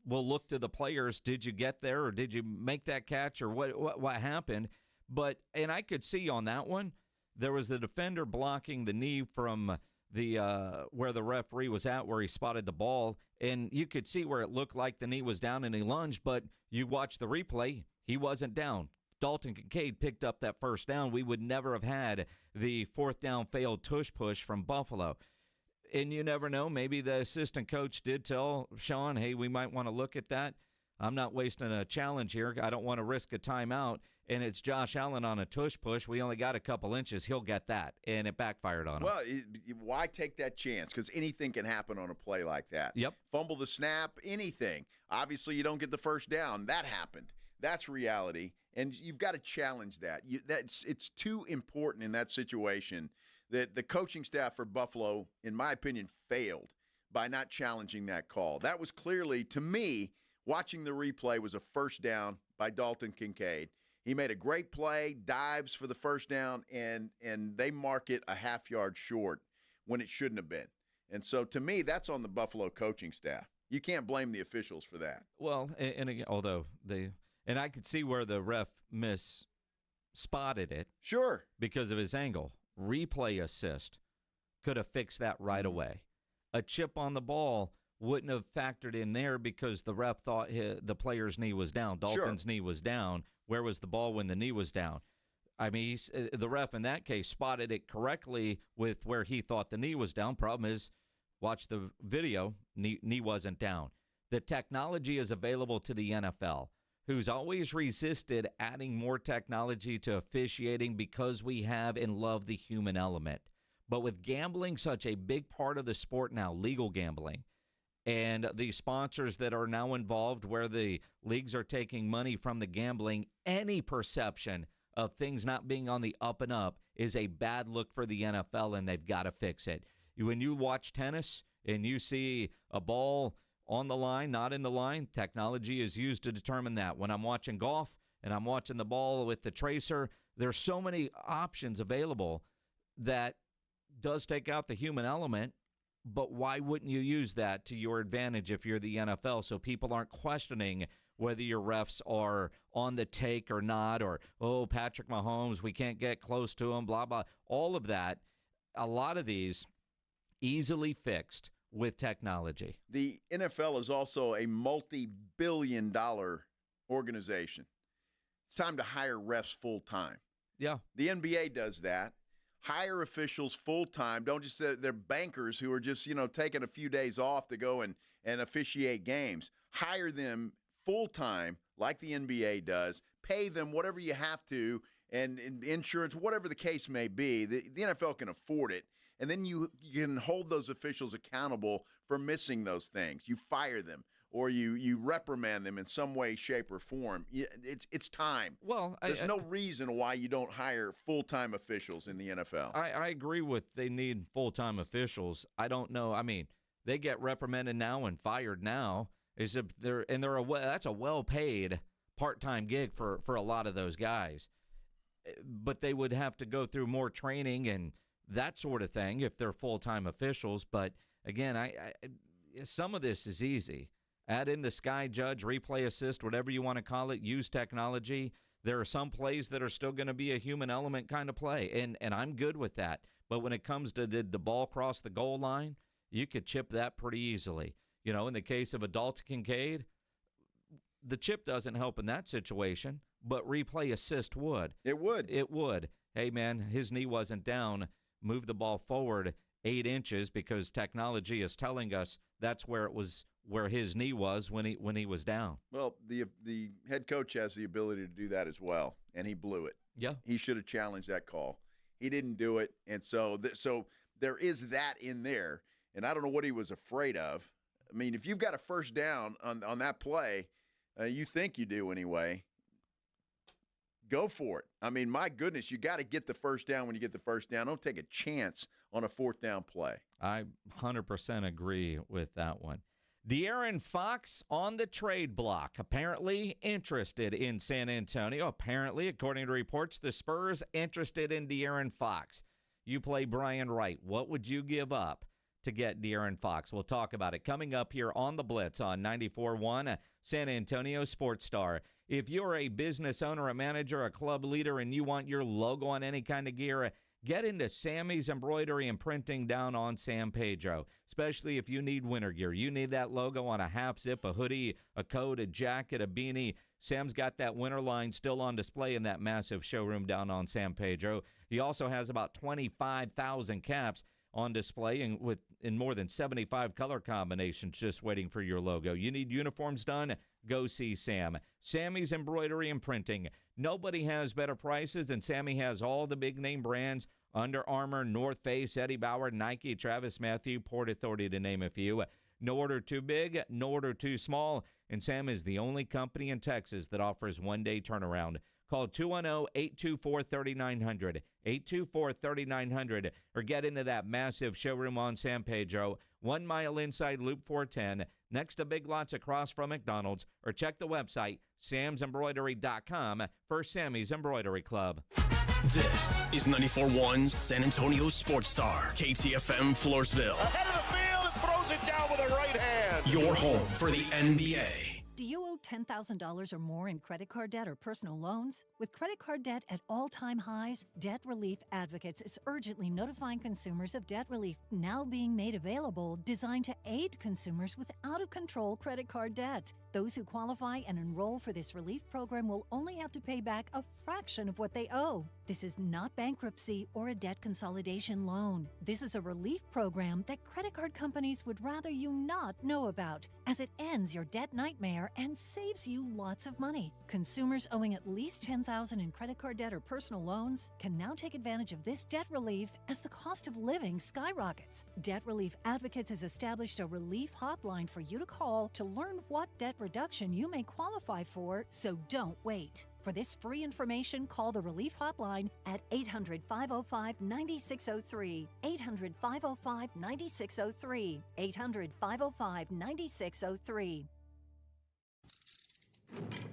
will look to the players. Did you get there, or did you make that catch, or what happened? And I could see on that one, there was the defender blocking the knee from the where the referee was at, where he spotted the ball. And you could see where it looked like the knee was down and he lunged. But you watch the replay, he wasn't down. Dalton Kincaid picked up that first down. We would never have had the fourth down failed tush push from Buffalo. And you never know. Maybe the assistant coach did tell Sean, hey, we might want to look at that. I'm not wasting a challenge here. I don't want to risk a timeout. And it's Josh Allen on a tush push. We only got a couple inches. He'll get that. And it backfired on him. Well, why take that chance? Because anything can happen on a play like that. Yep. Fumble the snap, anything. Obviously, you don't get the first down. That happened. That's reality. And you've got to challenge that. It's too important in that situation that the coaching staff for Buffalo, in my opinion, failed by not challenging that call. That was clearly, to me, watching the replay, was a first down by Dalton Kincaid. He made a great play, dives for the first down, and they mark it a half yard short when it shouldn't have been. And so, to me, that's on the Buffalo coaching staff. You can't blame the officials for that. Well, and again, although and I could see where the ref spotted it. Sure. Because of his angle. Replay assist could have fixed that right away. A chip on the ball wouldn't have factored in there because the ref thought the player's knee was down. Dalton's knee was down. Where was the ball when the knee was down? I mean, the ref in that case spotted it correctly with where he thought the knee was down. Problem is, watch the video, knee wasn't down. The technology is available to the NFL, who's always resisted adding more technology to officiating because we have and love the human element. But with gambling such a big part of the sport now, legal gambling, and the sponsors that are now involved where the leagues are taking money from the gambling, any perception of things not being on the up and up is a bad look for the NFL, and they've got to fix it. When you watch tennis and you see a ball on the line, not in the line, technology is used to determine that. When I'm watching golf and I'm watching the ball with the tracer, there's so many options available that does take out the human element. But why wouldn't you use that to your advantage if you're the NFL, so people aren't questioning whether your refs are on the take or not, or, oh, Patrick Mahomes, we can't get close to him, blah, blah. All of that, a lot of these easily fixed with technology. The NFL is also a multi-billion-dollar organization. It's time to hire refs full-time. Yeah. The NBA does that. Hire officials full-time. Don't just they're bankers who are just, taking a few days off to go and officiate games. Hire them full-time like the NBA does. Pay them whatever you have to, and insurance, whatever the case may be. The NFL can afford it. And then you can hold those officials accountable for missing those things. You fire them, or you reprimand them in some way, shape, or form. It's time. Well, there's no reason why you don't hire full-time officials in the NFL. I agree with they need full-time officials. I don't know. I mean, they get reprimanded now and fired now. That's a well-paid part-time gig for a lot of those guys. But they would have to go through more training and that sort of thing if they're full-time officials. But again, some of this is easy. Add in the sky judge, replay assist, whatever you want to call it, use technology. There are some plays that are still going to be a human element kind of play, and I'm good with that. But when it comes to did the ball cross the goal line, you could chip that pretty easily. In the case of a Dalton Kincaid, the chip doesn't help in that situation, but replay assist would. It would. It would. Hey, man, his knee wasn't down. Move the ball forward 8 inches because technology is telling us that's where his knee was when he was down. Well, the head coach has the ability to do that as well, and he blew it. Yeah. He should have challenged that call. He didn't do it, and so there is that in there, and I don't know what he was afraid of. I mean, if you've got a first down on that play, you think you do anyway, go for it. I mean, my goodness, you got to get the first down when you get the first down. Don't take a chance on a fourth down play. I 100% agree with that one. De'Aaron Fox on the trade block, apparently interested in San Antonio. Apparently, according to reports, the Spurs interested in De'Aaron Fox. You play Brian Wright. What would you give up to get De'Aaron Fox? We'll talk about it coming up here on the Blitz on 94.1 San Antonio Sports Star. If you're a business owner, a manager, a club leader, and you want your logo on any kind of gear, get into Sammy's Embroidery and Printing down on San Pedro, especially if you need winter gear. You need that logo on a half zip, a hoodie, a coat, a jacket, a beanie. Sam's got that winter line still on display in that massive showroom down on San Pedro. He also has about 25,000 caps on display in more than 75 color combinations just waiting for your logo. You need uniforms done? Go see Sam. Sammy's Embroidery and Printing. Nobody has better prices, and Sammy has all the big-name brands: Under Armour, North Face, Eddie Bauer, Nike, Travis Matthew, Port Authority, to name a few. No order too big, no order too small, and Sam is the only company in Texas that offers one-day turnaround. Call 210-824-3900, 824-3900, or get into that massive showroom on San Pedro, 1 mile inside Loop 410, next to Big Lots across from McDonald's, or check the website, samsembroidery.com, for Sammy's Embroidery Club. This is 94.1 San Antonio Sports Star, KTFM Floresville. Ahead of the field and throws it down with a right hand. Your home for the NBA. Do you owe $10,000 or more in credit card debt or personal loans? With credit card debt at all-time highs, Debt Relief Advocates is urgently notifying consumers of debt relief now being made available, designed to aid consumers with out-of-control credit card debt. Those who qualify and enroll for this relief program will only have to pay back a fraction of what they owe. This is not bankruptcy or a debt consolidation loan. This is a relief program that credit card companies would rather you not know about, as it ends your debt nightmare and saves you lots of money. Consumers owing at least $10,000 in credit card debt or personal loans can now take advantage of this debt relief as the cost of living skyrockets. Debt Relief Advocates has established a relief hotline for you to call to learn what debt reduction you may qualify for, so don't wait. For this free information, call the Relief Hotline at 800-505-9603, 800-505-9603, 800-505-9603.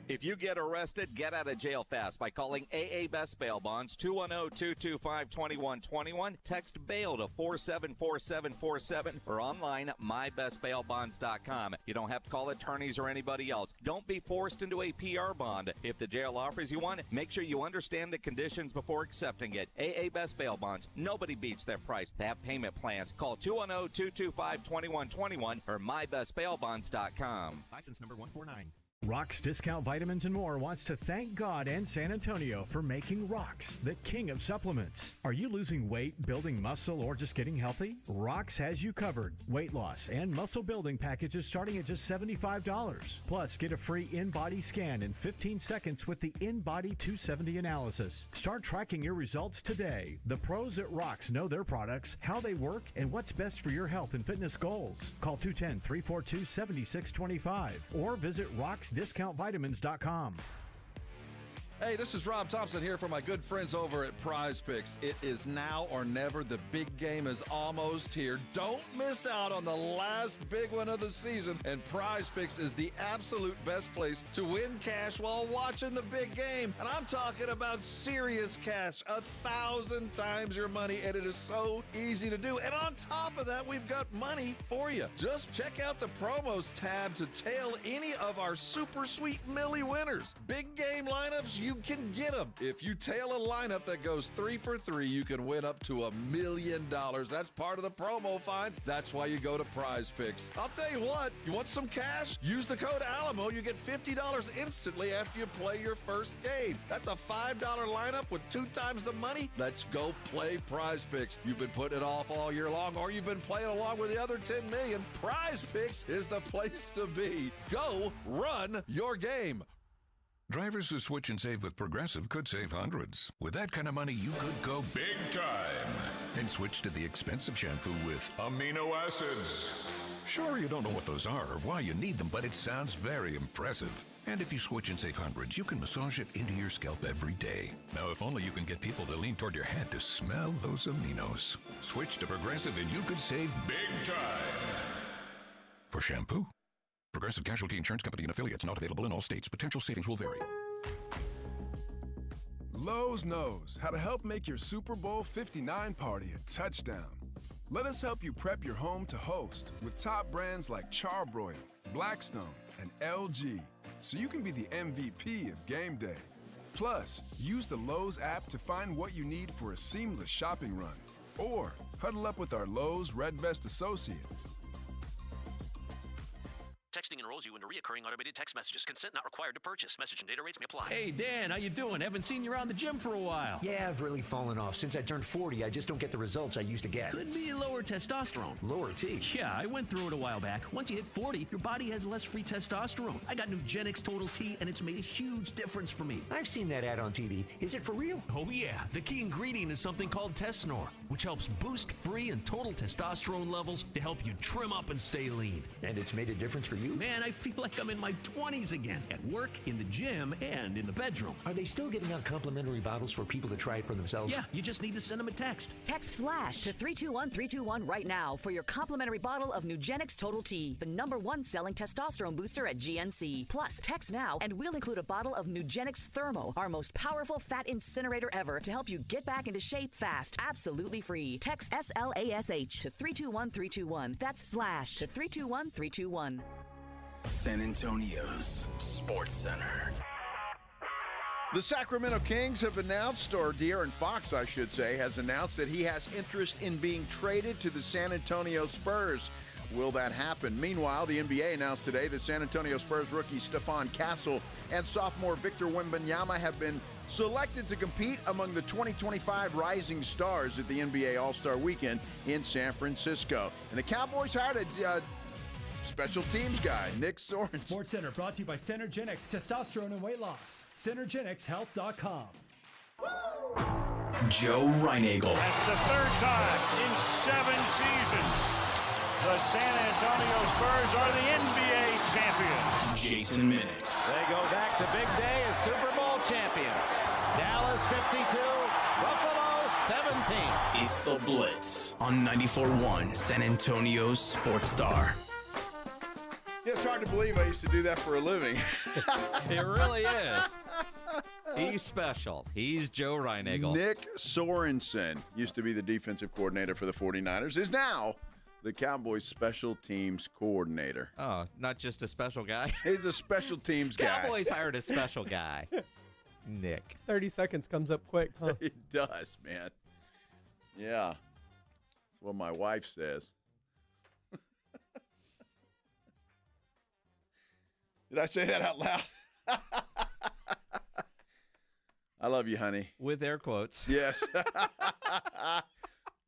If you get arrested, get out of jail fast by calling AA Best Bail Bonds, 210-225-2121. Text bail to 474747 or online at mybestbailbonds.com. You don't have to call attorneys or anybody else. Don't be forced into a PR bond. If the jail offers you one, make sure you understand the conditions before accepting it. AA Best Bail Bonds. Nobody beats their price. They have payment plans. Call 210-225-2121 or mybestbailbonds.com. License number 149. Rock's Discount Vitamins and More wants to thank God and San Antonio for making Rock's the king of supplements. Are you losing weight, building muscle, or just getting healthy? Rock's has you covered. Weight loss and muscle building packages starting at just $75. Plus, get a free in-body scan in 15 seconds with the In-Body 270 analysis. Start tracking your results today. The pros at Rock's know their products, how they work, and what's best for your health and fitness goals. Call 210-342-7625 or visit rocksdiscountvitamins.com. Hey, this is Rob Thompson here for my good friends over at Prize Picks. It is now or never. The big game is almost here. Don't miss out on the last big one of the season. And Prize Picks is the absolute best place to win cash while watching the big game. And I'm talking about serious cash, 1,000 times your money. And it is so easy to do. And on top of that, we've got money for you. Just check out the promos tab to tail any of our super sweet Millie winners. Big game lineups, you can get them. If you tail a lineup that goes 3 for 3, you can win up to $1 million. That's part of the promo finds. That's why you go to Prize Picks. I'll tell you what, you want some cash? Use the code Alamo. You get $50 instantly after you play your first game. That's a $5 lineup with 2 times the money. Let's go play Prize Picks. You've been putting it off all year long, or you've been playing along with the other 10 million. Prize Picks is the place to be. Go run your game. Drivers who switch and save with Progressive could save hundreds. With that kind of money, you could go big time and switch to the expensive shampoo with amino acids. Sure, you don't know what those are or why you need them, but it sounds very impressive. And if you switch and save hundreds, you can massage it into your scalp every day. Now, if only you can get people to lean toward your head to smell those aminos. Switch to Progressive and you could save big time. For shampoo. Progressive Casualty Insurance Company and affiliates, not available in all states. Potential savings will vary. Lowe's knows how to help make your Super Bowl 59 party a touchdown. Let us help you prep your home to host with top brands like Charbroil, Blackstone, and LG, so you can be the MVP of game day. Plus, use the Lowe's app to find what you need for a seamless shopping run. Or huddle up with our Lowe's Red Vest associate. Texting enrolls you into reoccurring automated text messages. Consent not required to purchase. Message and data rates may apply. Hey, Dan, how you doing? Haven't seen you around the gym for a while. Yeah, I've really fallen off. Since I turned 40, I just don't get the results I used to get. Could be lower testosterone. Lower T? Yeah, I went through it a while back. Once you hit 40, your body has less free testosterone. I got Nugenix Total T, and it's made a huge difference for me. I've seen that ad on TV. Is it for real? Oh, yeah. The key ingredient is something called Tesnor, which helps boost free and total testosterone levels to help you trim up and stay lean. And it's made a difference for you? you? Man, I feel like I'm in my 20s again. At work, in the gym, and in the bedroom. Are they still giving out complimentary bottles for people to try it for themselves? Yeah, you just need to send them a text. Text FLASH to 321321 right now for your complimentary bottle of Nugenix Total T, the #1 selling testosterone booster at GNC. Plus, text now and we'll include a bottle of Nugenix Thermo, our most powerful fat incinerator ever, to help you get back into shape fast, absolutely free. Text SLASH to 321321. That's slash to 321321. San Antonio's Sports Center. The Sacramento Kings have announced, or De'Aaron Fox, I should say, has announced that he has interest in being traded to the San Antonio Spurs. Will that happen? Meanwhile, the NBA announced today that San Antonio Spurs rookie Stephon Castle and sophomore Victor Wembanyama have been selected to compete among the 2025 Rising Stars at the NBA All-Star Weekend in San Francisco. And the Cowboys hired a special teams guy, Nick Sorensen. Sports Center brought to you by Synergenics Testosterone and Weight Loss. Synergenicshealth.com. Joe Reinagel. That's the third time in 7 seasons. The San Antonio Spurs are the NBA champions. Jason Minix. They go back to big day as Super Bowl champions. Dallas 52, Buffalo 17. It's the Blitz on 94.1 San Antonio's Sports Star. Yeah, it's hard to believe I used to do that for a living. It really is. He's special. He's Joe Reinagel. Nick Sorensen used to be the defensive coordinator for the 49ers, is now the Cowboys special teams coordinator. Oh, not just a special guy? He's a special teams guy. Cowboys hired a special guy. Nick. 30 seconds comes up quick, huh? It does, man. Yeah. That's what my wife says. Did I say that out loud? I love you, honey. With air quotes. Yes.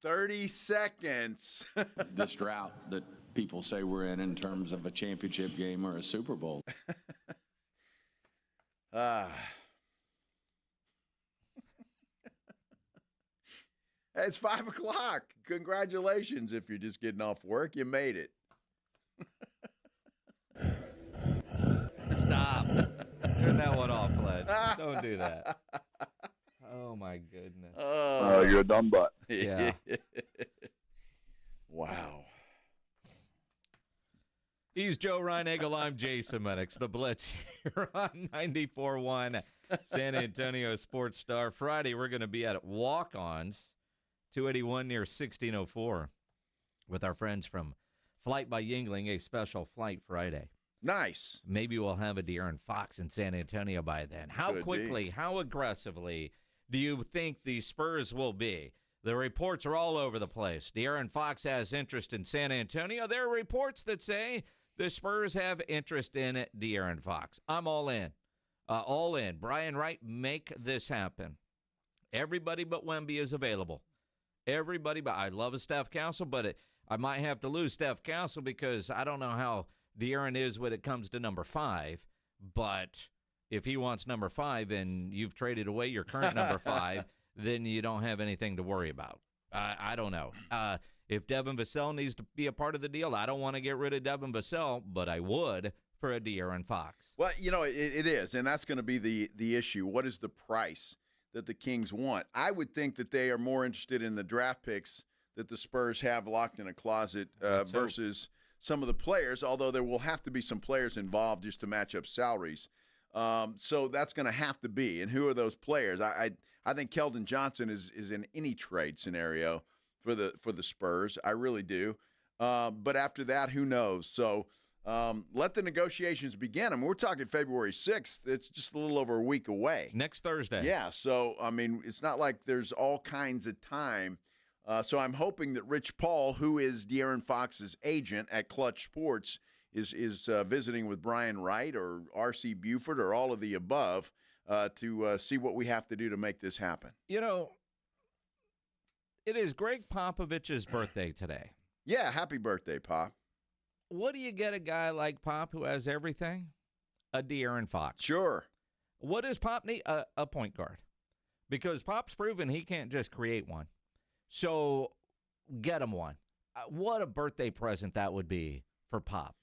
30 seconds. This drought that people say we're in terms of a championship game or a Super Bowl. It's 5 o'clock. Congratulations if you're just getting off work. You made it. Stop. Turn that one off, Pledge. Don't do that. Oh, my goodness. Oh, you're a dumb butt. Yeah. Wow. He's Joe Reinagel. I'm Jason Minix. The Blitz here on 94.1 San Antonio Sports Star. Friday, we're going to be at Walk-Ons, 281 near 1604, with our friends from Flight by Yingling, a special Flight Friday. Nice. Maybe we'll have a De'Aaron Fox in San Antonio by then. How Could quickly, be. how aggressively do you think the Spurs will be? The reports are all over the place. De'Aaron Fox has interest in San Antonio. There are reports that say the Spurs have interest in De'Aaron Fox. I'm all in. All in. Brian Wright, make this happen. Everybody but Wemby is available. Everybody but I love a Steph Council, but I might have to lose Steph Council because I don't know how De'Aaron is when it comes to number 5. But if he wants number 5 and you've traded away your current number 5, then you don't have anything to worry about. I don't know. If Devin Vassell needs to be a part of the deal, I don't want to get rid of Devin Vassell, but I would for a De'Aaron Fox. Well, you know, it is, and that's going to be the issue. What is the price that the Kings want? I would think that they are more interested in the draft picks that the Spurs have locked in a closet versus some of the players, although there will have to be some players involved just to match up salaries. So that's going to have to be. And who are those players? I think Keldon Johnson is in any trade scenario for the Spurs. I really do. But after that, who knows? So let the negotiations begin. I mean, we're talking February 6th. It's just a little over a week away. Next Thursday. Yeah. So, I mean, it's not like there's all kinds of time. So I'm hoping that Rich Paul, who is De'Aaron Fox's agent at Clutch Sports, is visiting with Brian Wright or R.C. Buford or all of the above to see what we have to do to make this happen. You know, it is Greg Popovich's birthday today. Yeah, happy birthday, Pop. What do you get a guy like Pop who has everything? A De'Aaron Fox. Sure. What does Pop need? A point guard. Because Pop's proven he can't just create one. So get him one. What a birthday present that would be for Pop.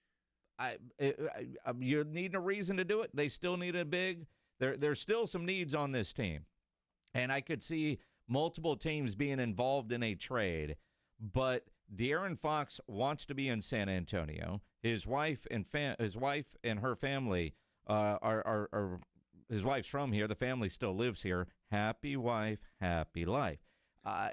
You're needing a reason to do it. They still need a big. There's still some needs on this team. And I could see multiple teams being involved in a trade. But De'Aaron Fox wants to be in San Antonio. His wife and her family are his wife's from here. The family still lives here. Happy wife, happy life.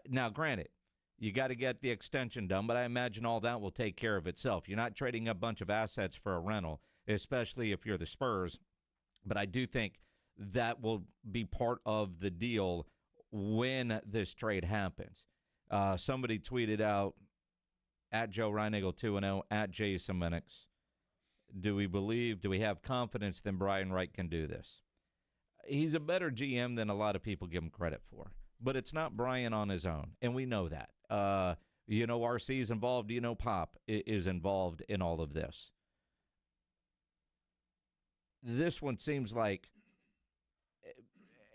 Now, granted, you got to get the extension done, but I imagine all that will take care of itself. You're not trading a bunch of assets for a rental, especially if you're the Spurs. But I do think that will be part of the deal when this trade happens. Somebody tweeted out, at Joe Reinagle 2-0, at Jason Minix, do we have confidence that Brian Wright can do this? He's a better GM than a lot of people give him credit for. But it's not Brian on his own, and we know that. RC's involved. Pop is involved in all of this. This one seems like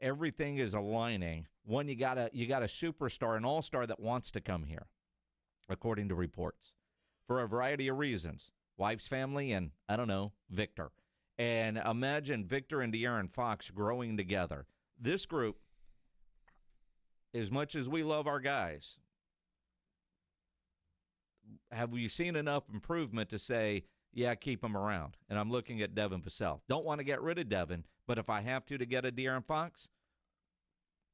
everything is aligning. One, you got a superstar, an all-star that wants to come here, according to reports, for a variety of reasons. Wife's family and, I don't know, Victor. And imagine Victor and De'Aaron Fox growing together. This group, as much as we love our guys, have we seen enough improvement to say, yeah, keep them around? And I'm looking at Devin Vassell. Don't want to get rid of Devin, but if I have to get a De'Aaron Fox,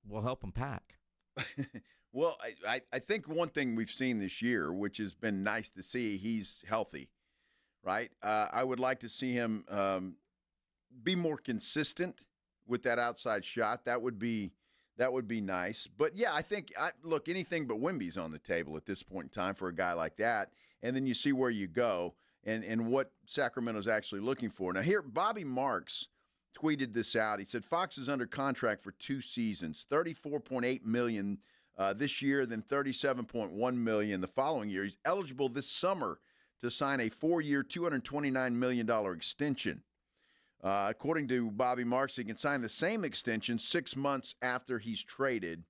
we'll help him pack. Well, I think one thing we've seen this year, which has been nice to see, he's healthy, right? I would like to see him be more consistent with that outside shot. That would be nice. But, yeah, I think, look, anything but Wemby's on the table at this point in time for a guy like that. And then you see where you go and what Sacramento's actually looking for. Now, here, Bobby Marks tweeted this out. He said, Fox is under contract for 2 seasons, $34.8 million this year, then $37.1 million the following year. He's eligible this summer to sign a 4-year, $229 million extension. According to Bobby Marks, he can sign the same extension 6 months after he's traded.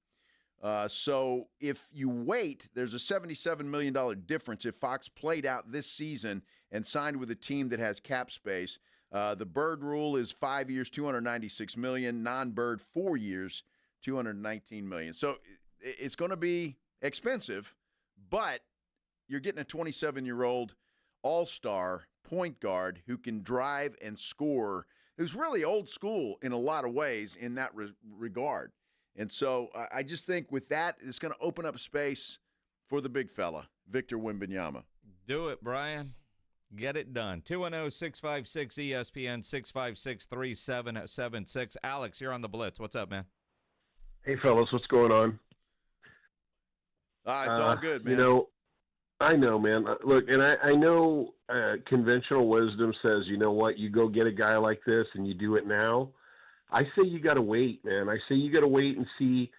So if you wait, there's a $77 million difference if Fox played out this season and signed with a team that has cap space. The Bird rule is 5 years, $296 million. Non-Bird, 4 years, $219 million. So it's going to be expensive, but you're getting a 27-year-old all-star point guard who can drive and score, who's really old school in a lot of ways in that regard. And so I just think with that, it's going to open up space for the big fella, Victor Wembanyama. Do it, Brian. Get it done. 210-656-ESPN, 656-3776. Alex, you're on the Blitz. What's up, man? Hey, fellas, what's going on? It's all good, man. I know, man. Look, and I know conventional wisdom says, you know what, you go get a guy like this and you do it now. I say you got to wait, man. I say you got to wait and see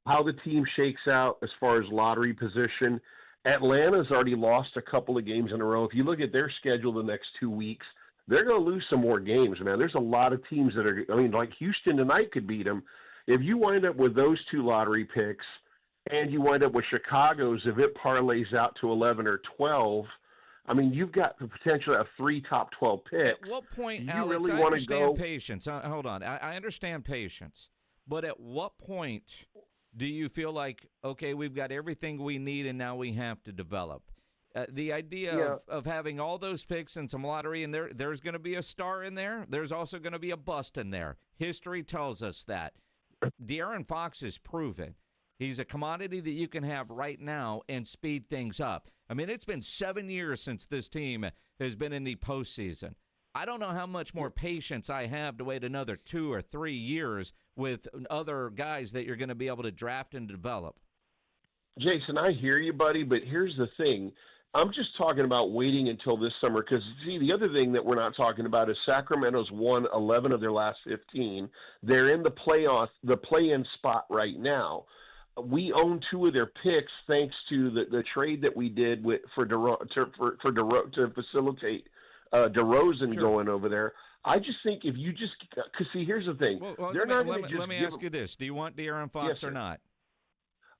how the team shakes out as far as lottery position. Atlanta's already lost a couple of games in a row. If you look at their schedule the next 2 weeks, they're going to lose some more games, man. There's a lot of teams that are, like Houston tonight could beat them. If you wind up with those 2 lottery picks and you wind up with Chicago's, if it parlays out to 11 or 12, I mean, you've got the potential of 3 top 12 picks. At what point, you Alex, really I want understand to go patience. Hold on. I understand patience. But at what point do you feel like, okay, we've got everything we need and now we have to develop? The idea of having all those picks and some lottery, and there's going to be a star in there. There's also going to be a bust in there. History tells us that. De'Aaron Fox is proven. He's a commodity that you can have right now and speed things up. I mean, it's been 7 years since this team has been in the postseason. I don't know how much more patience I have to wait another 2 or 3 years with other guys that you're going to be able to draft and develop. Jason, I hear you, buddy, but here's the thing. I'm just talking about waiting until this summer because, see, the other thing that we're not talking about is Sacramento's won 11 of their last 15. They're in the play-in spot right now. We own 2 of their picks thanks to the trade that we did to facilitate DeRozan going over there. I just think if you just – because, see, here's the thing. Well, let me ask you this. Do you want De'Aaron Fox or not?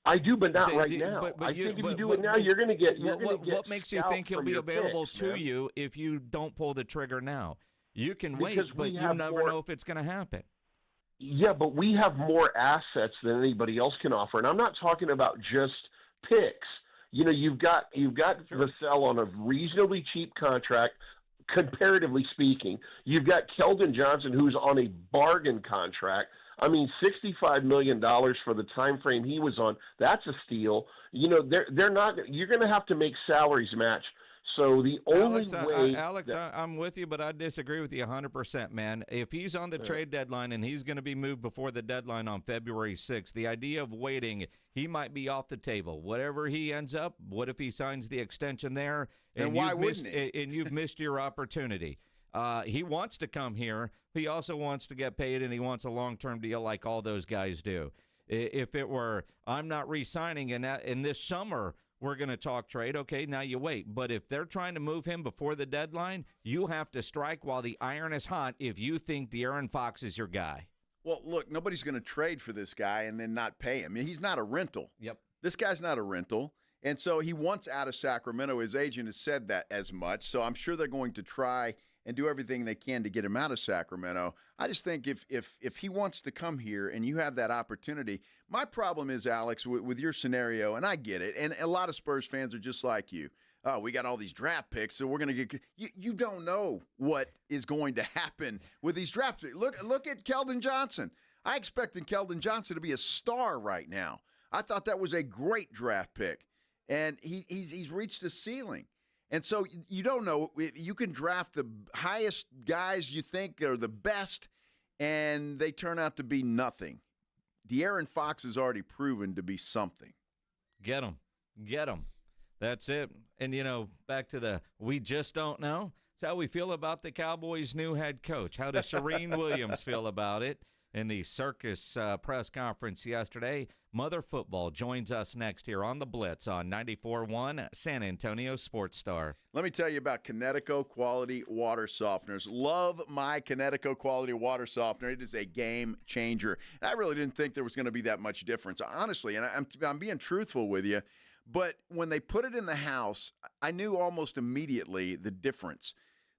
I do, but not right now. I think if you do it now, you're going to get. What makes you think he'll be available to you if you don't pull the trigger now? You can wait, but you never know if it's going to happen. Yeah, but we have more assets than anybody else can offer, and I'm not talking about just picks. You know, you've got Vassell on a reasonably cheap contract, comparatively speaking. You've got Keldon Johnson, who's on a bargain contract. I mean, $65 million for the time frame he was on, that's a steal. You know, they're not. You're going to have to make salaries match. So the only way, Alex, I'm with you, but I disagree with you 100%, man. If he's on the trade deadline and he's going to be moved before the deadline on February 6th, the idea of waiting, he might be off the table. Whatever he ends up, what if he signs the extension there? And why wouldn't he? And you've missed your opportunity. He wants to come here. He also wants to get paid, and he wants a long-term deal like all those guys do. If it were, I'm not re-signing, and in this summer we're going to talk trade, okay, now you wait. But if they're trying to move him before the deadline, you have to strike while the iron is hot if you think De'Aaron Fox is your guy. Well, look, nobody's going to trade for this guy and then not pay him. He's not a rental. Yep. This guy's not a rental. And so he wants out of Sacramento. His agent has said that as much. So I'm sure they're going to try and do everything they can to get him out of Sacramento. I just think if he wants to come here and you have that opportunity, my problem is, Alex, with your scenario, and I get it, and a lot of Spurs fans are just like you. Oh, we got all these draft picks, so we're going to get – you don't know what is going to happen with these draft picks. Look at Keldon Johnson. I expected Keldon Johnson to be a star right now. I thought that was a great draft pick, and he's reached a ceiling. And so you don't know. You can draft the highest guys you think are the best, and they turn out to be nothing. De'Aaron Fox has already proven to be something. Get him. Get him. That's it. And, you know, back to the we just don't know. It's how we feel about the Cowboys' new head coach. How does Shereen Williams feel about it? In the circus press conference yesterday, Mother Football joins us next here on the Blitz on 94.1 San Antonio Sports Star. Let me tell you about Connecticut Quality Water Softeners. Love my Connecticut Quality Water Softener. It is a game changer. I really didn't think there was going to be that much difference, honestly, and I'm being truthful with you. But when they put it in the house, I knew almost immediately the difference.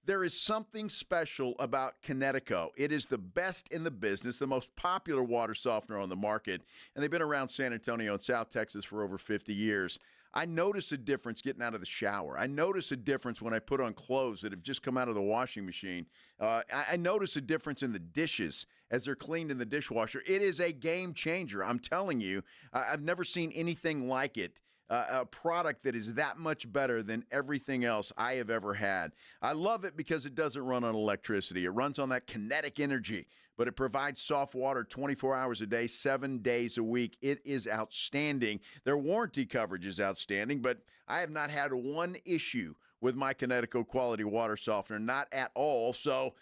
There is something special about Connecticut. It is the best in the business, the most popular water softener on the market, and they've been around San Antonio and South Texas for over 50 years. I notice a difference getting out of the shower. I notice a difference when I put on clothes that have just come out of the washing machine. I notice a difference in the dishes as they're cleaned in the dishwasher. It is a game changer. I'm telling you, I've never seen anything like it. A product that is that much better than everything else I have ever had. I love it because it doesn't run on electricity. It runs on that kinetic energy, but it provides soft water 24 hours a day, 7 days a week. It is outstanding. Their warranty coverage is outstanding, but I have not had one issue with my Connecticut Quality Water Softener, not at all. So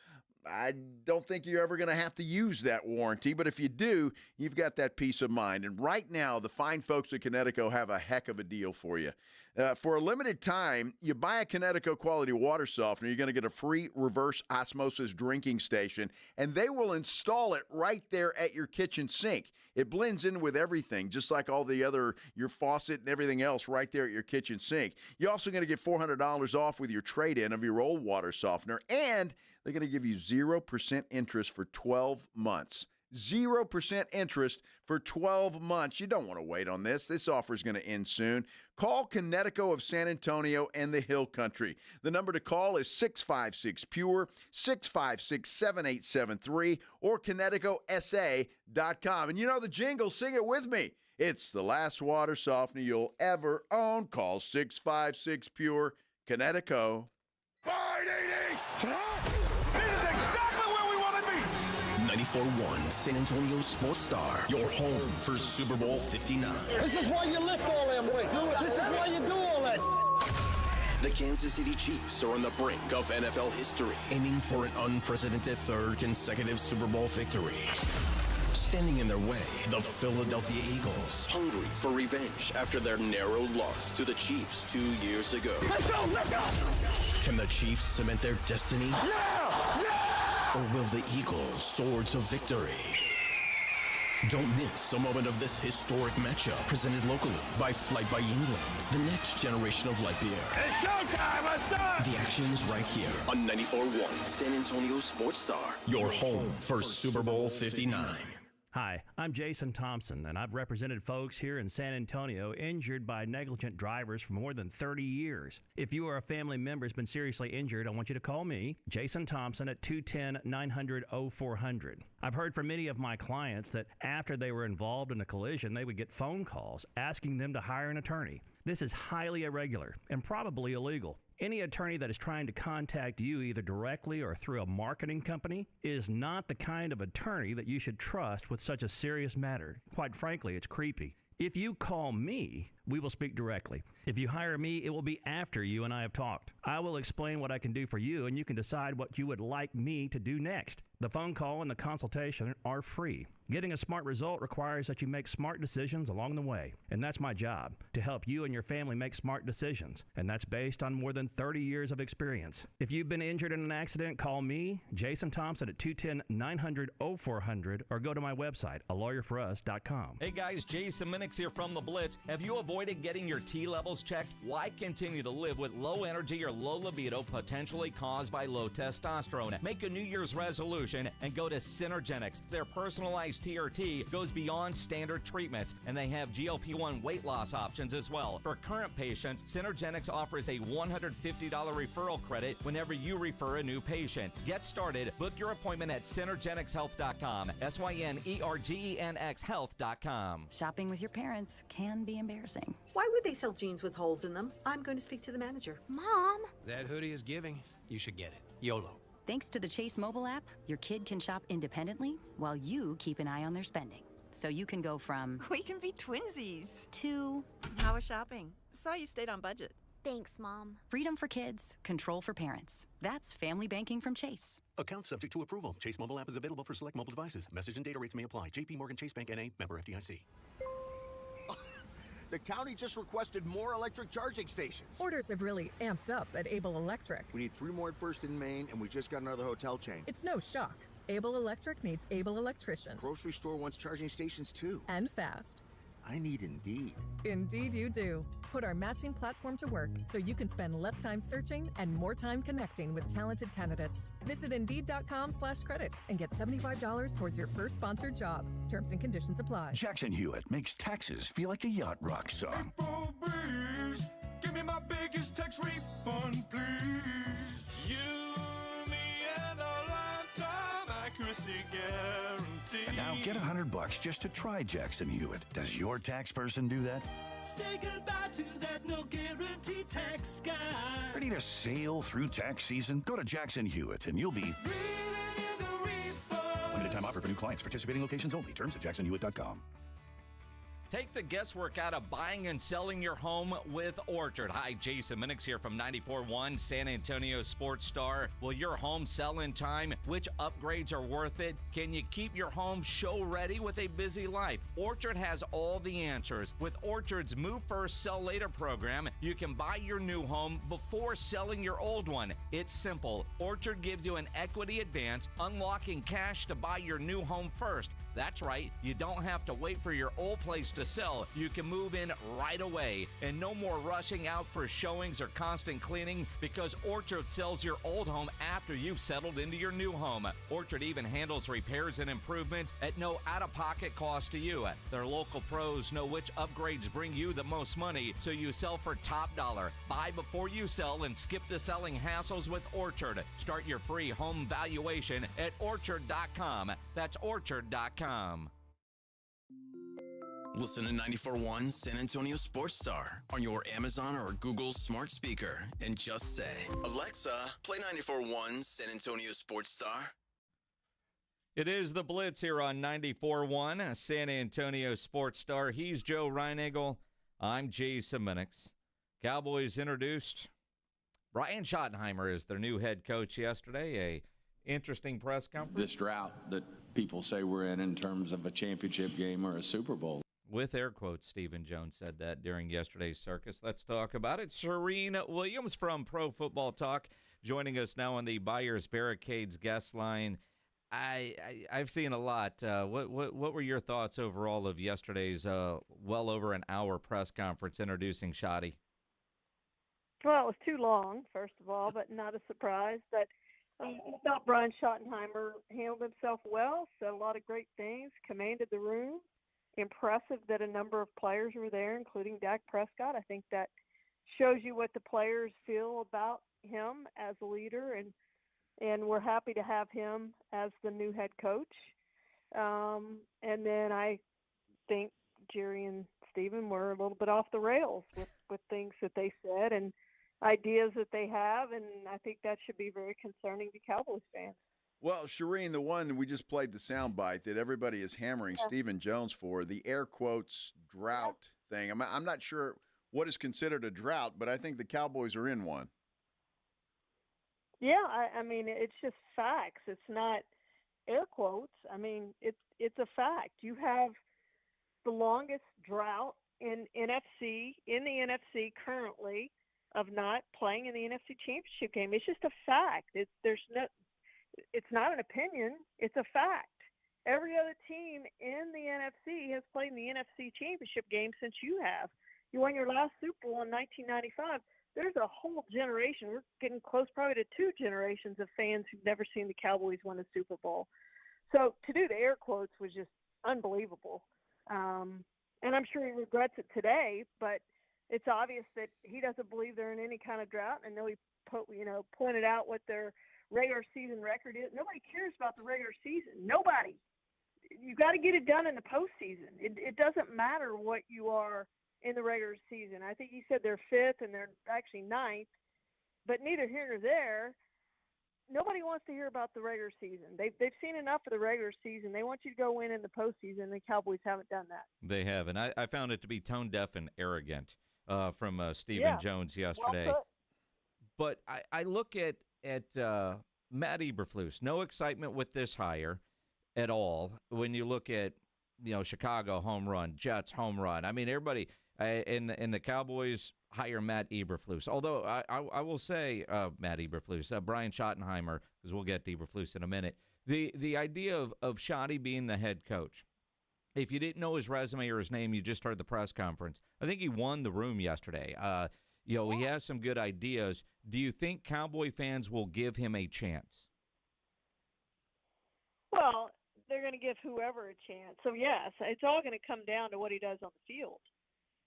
I don't think you're ever going to have to use that warranty, but if you do, you've got that peace of mind. And right now, the fine folks at Connecticut have a heck of a deal for you. For a limited time, you buy a Connecticut Quality Water Softener, you're going to get a free reverse osmosis drinking station, and they will install it right there at your kitchen sink. It blends in with everything, just like all the other, your faucet and everything else right there at your kitchen sink. You're also going to get $400 off with your trade-in of your old water softener, and they're going to give you 0% interest for 12 months. 0% interest for 12 months. You don't want to wait on this. This offer is going to end soon. Call Connecticut of San Antonio and the Hill Country. The number to call is 656-PURE, 656-7873, or ConnecticutSA.com. And you know the jingle. Sing it with me. It's the last water softener you'll ever own. Call 656-PURE, Connecticut. 94.1 San Antonio Sports Star, your home for Super Bowl 59. This is why you lift all them weights. This is why you do all that. The Kansas City Chiefs are on the brink of NFL history, aiming for an unprecedented third consecutive Super Bowl victory. Standing in their way, the Philadelphia Eagles, hungry for revenge after their narrow loss to the Chiefs 2 years ago. Let's go, let's go! Can the Chiefs cement their destiny? Yeah! Or will the Eagles soar to victory? Don't miss a moment of this historic matchup presented locally by Flight by Yingling, the next generation of light beer. It's showtime! Let's do it! The action's right here on 94.1 San Antonio Sports Star, your home for Super Bowl 59. Hi, I'm Jason Thompson, and I've represented folks here in San Antonio injured by negligent drivers for more than 30 years. If you or a family member has been seriously injured, I want you to call me, Jason Thompson, at 210-900-0400. I've heard from many of my clients that after they were involved in a collision, they would get phone calls asking them to hire an attorney. This is highly irregular and probably illegal. Any attorney that is trying to contact you either directly or through a marketing company is not the kind of attorney that you should trust with such a serious matter. Quite frankly, it's creepy. If you call me, we will speak directly. If you hire me, it will be after you and I have talked. I will explain what I can do for you, and you can decide what you would like me to do next. The phone call and the consultation are free. Getting a smart result requires that you make smart decisions along the way, and that's my job, to help you and your family make smart decisions, and that's based on more than 30 years of experience. If you've been injured in an accident, call me, Jason Thompson, at 210-900-0400, or go to my website, alawyerforus.com. Hey guys, Jason Minix here from the Blitz. Have you avoided getting your T levels checked? Why continue to live with low energy or low libido potentially caused by low testosterone? Make a New Year's resolution and go to Synergenics. Their personalized TRT goes beyond standard treatments, and they have GLP-1 weight loss options as well. For current patients, Synergenics offers a $150 referral credit whenever you refer a new patient. Get started. Book your appointment at synergenicshealth.com. SYNERGENX health.com. Shopping with your parents can be embarrassing. Why would they sell jeans with holes in them? I'm going to speak to the manager. Mom! That hoodie is giving. You should get it. YOLO. Thanks to the Chase mobile app, your kid can shop independently while you keep an eye on their spending. So you can go from... We can be twinsies. ...to... How was shopping? Saw you stayed on budget. Thanks, Mom. Freedom for kids, control for parents. That's family banking from Chase. Account subject to approval. Chase mobile app is available for select mobile devices. Message and data rates may apply. JP Morgan Chase Bank N.A. Member FDIC. The county just requested more electric charging stations. Orders have really amped up at Able Electric. We need 3 more at First and Main, and we just got another hotel chain. It's no shock. Able Electric needs able electricians. Grocery store wants charging stations too. And fast. I need Indeed. Indeed you do. Put our matching platform to work so you can spend less time searching and more time connecting with talented candidates. Visit Indeed.com/credit and get $75 towards your first sponsored job. Terms and conditions apply. Jackson Hewitt makes taxes feel like a yacht rock song. April breeze, give me my biggest tax refund, please. You, me, and a lifetime accuracy guarantee. And now get $100 just to try Jackson Hewitt. Does your tax person do that? Say goodbye to that no guarantee tax guy. Ready to sail through tax season? Go to Jackson Hewitt and you'll be limited time offer for new clients. Participating locations only. Terms at jacksonhewitt.com. Take the guesswork out of buying and selling your home with Orchard. Hi, Jason Minix here from 94.1 San Antonio Sports Star. Will your home sell in time? Which upgrades are worth it? Can you keep your home show ready with a busy life? Orchard has all the answers. With Orchard's Move First, Sell Later program, you can buy your new home before selling your old one. It's simple. Orchard gives you an equity advance, unlocking cash to buy your new home first. That's right, you don't have to wait for your old place to sell. You can move in right away. And no more rushing out for showings or constant cleaning, because Orchard sells your old home after you've settled into your new home. Orchard even handles repairs and improvements at no out-of-pocket cost to you. Their local pros know which upgrades bring you the most money, so you sell for top dollar. Buy before you sell and skip the selling hassles with Orchard. Start your free home valuation at orchard.com. That's orchard.com. Listen to 94.1 San Antonio Sports Star on your Amazon or Google smart speaker and just say, Alexa, play 94.1 San Antonio Sports Star. It is the Blitz here on 94.1 San Antonio Sports Star. He's Joe Reinagel. I'm Jason Minix. Cowboys introduced Brian Schottenheimer as their new head coach yesterday. A interesting press conference. This drought that people say we're in terms of a championship game or a Super Bowl. With air quotes, Stephen Jones said that during yesterday's circus. Let's talk about it. Serene Williams from Pro Football Talk joining us now on the Buyers Barricades guest line. I've seen a lot. What were your thoughts overall of yesterday's well over an hour press conference introducing Shoddy? Well, it was too long, first of all, but not a surprise. But I thought Brian Schottenheimer handled himself well, said a lot of great things, commanded the room. Impressive that a number of players were there, including Dak Prescott. I think that shows you what the players feel about him as a leader, and we're happy to have him as the new head coach. And then I think Jerry and Stephen were a little bit off the rails with things that they said and ideas that they have, and I think that should be very concerning to Cowboys fans. Well, Shireen, the one we just played the soundbite that everybody is hammering Stephen Jones for, the air quotes drought thing. I'm not sure what is considered a drought, but I think the Cowboys are in one. Yeah, I mean, it's just facts. It's not air quotes. I mean, it's a fact. You have the longest drought in the NFC currently of not playing in the NFC Championship game. It's just a fact. It's not an opinion. It's a fact. Every other team in the NFC has played in the NFC Championship game since you have. You won your last Super Bowl in 1995. There's a whole generation. We're getting close probably to 2 generations of fans who've never seen the Cowboys win a Super Bowl. So to do the air quotes was just unbelievable. And I'm sure he regrets it today, but it's obvious that he doesn't believe they're in any kind of drought. And he pointed out what their regular season record is. Nobody cares about the regular season. Nobody. You got to get it done in the postseason. It doesn't matter what you are in the regular season. I think he said they're 5th and they're actually 9th, but neither here nor there. Nobody wants to hear about the regular season. They've seen enough of the regular season. They want you to go win in the postseason. The Cowboys haven't done that. They have, and I found it to be tone deaf and arrogant from Stephen Jones yesterday. Well, but I look at Matt Eberflus, no excitement with this hire at all. When you look at Chicago home run, Jets home run. I mean, everybody in the Cowboys hire Matt Eberflus. Although I will say Matt Eberflus, Brian Schottenheimer, because we'll get to Eberflus in a minute. The idea of Schotty being the head coach. If you didn't know his resume or his name, you just heard the press conference. I think he won the room yesterday. He has some good ideas. Do you think Cowboy fans will give him a chance? Well, they're going to give whoever a chance. So, yes, it's all going to come down to what he does on the field.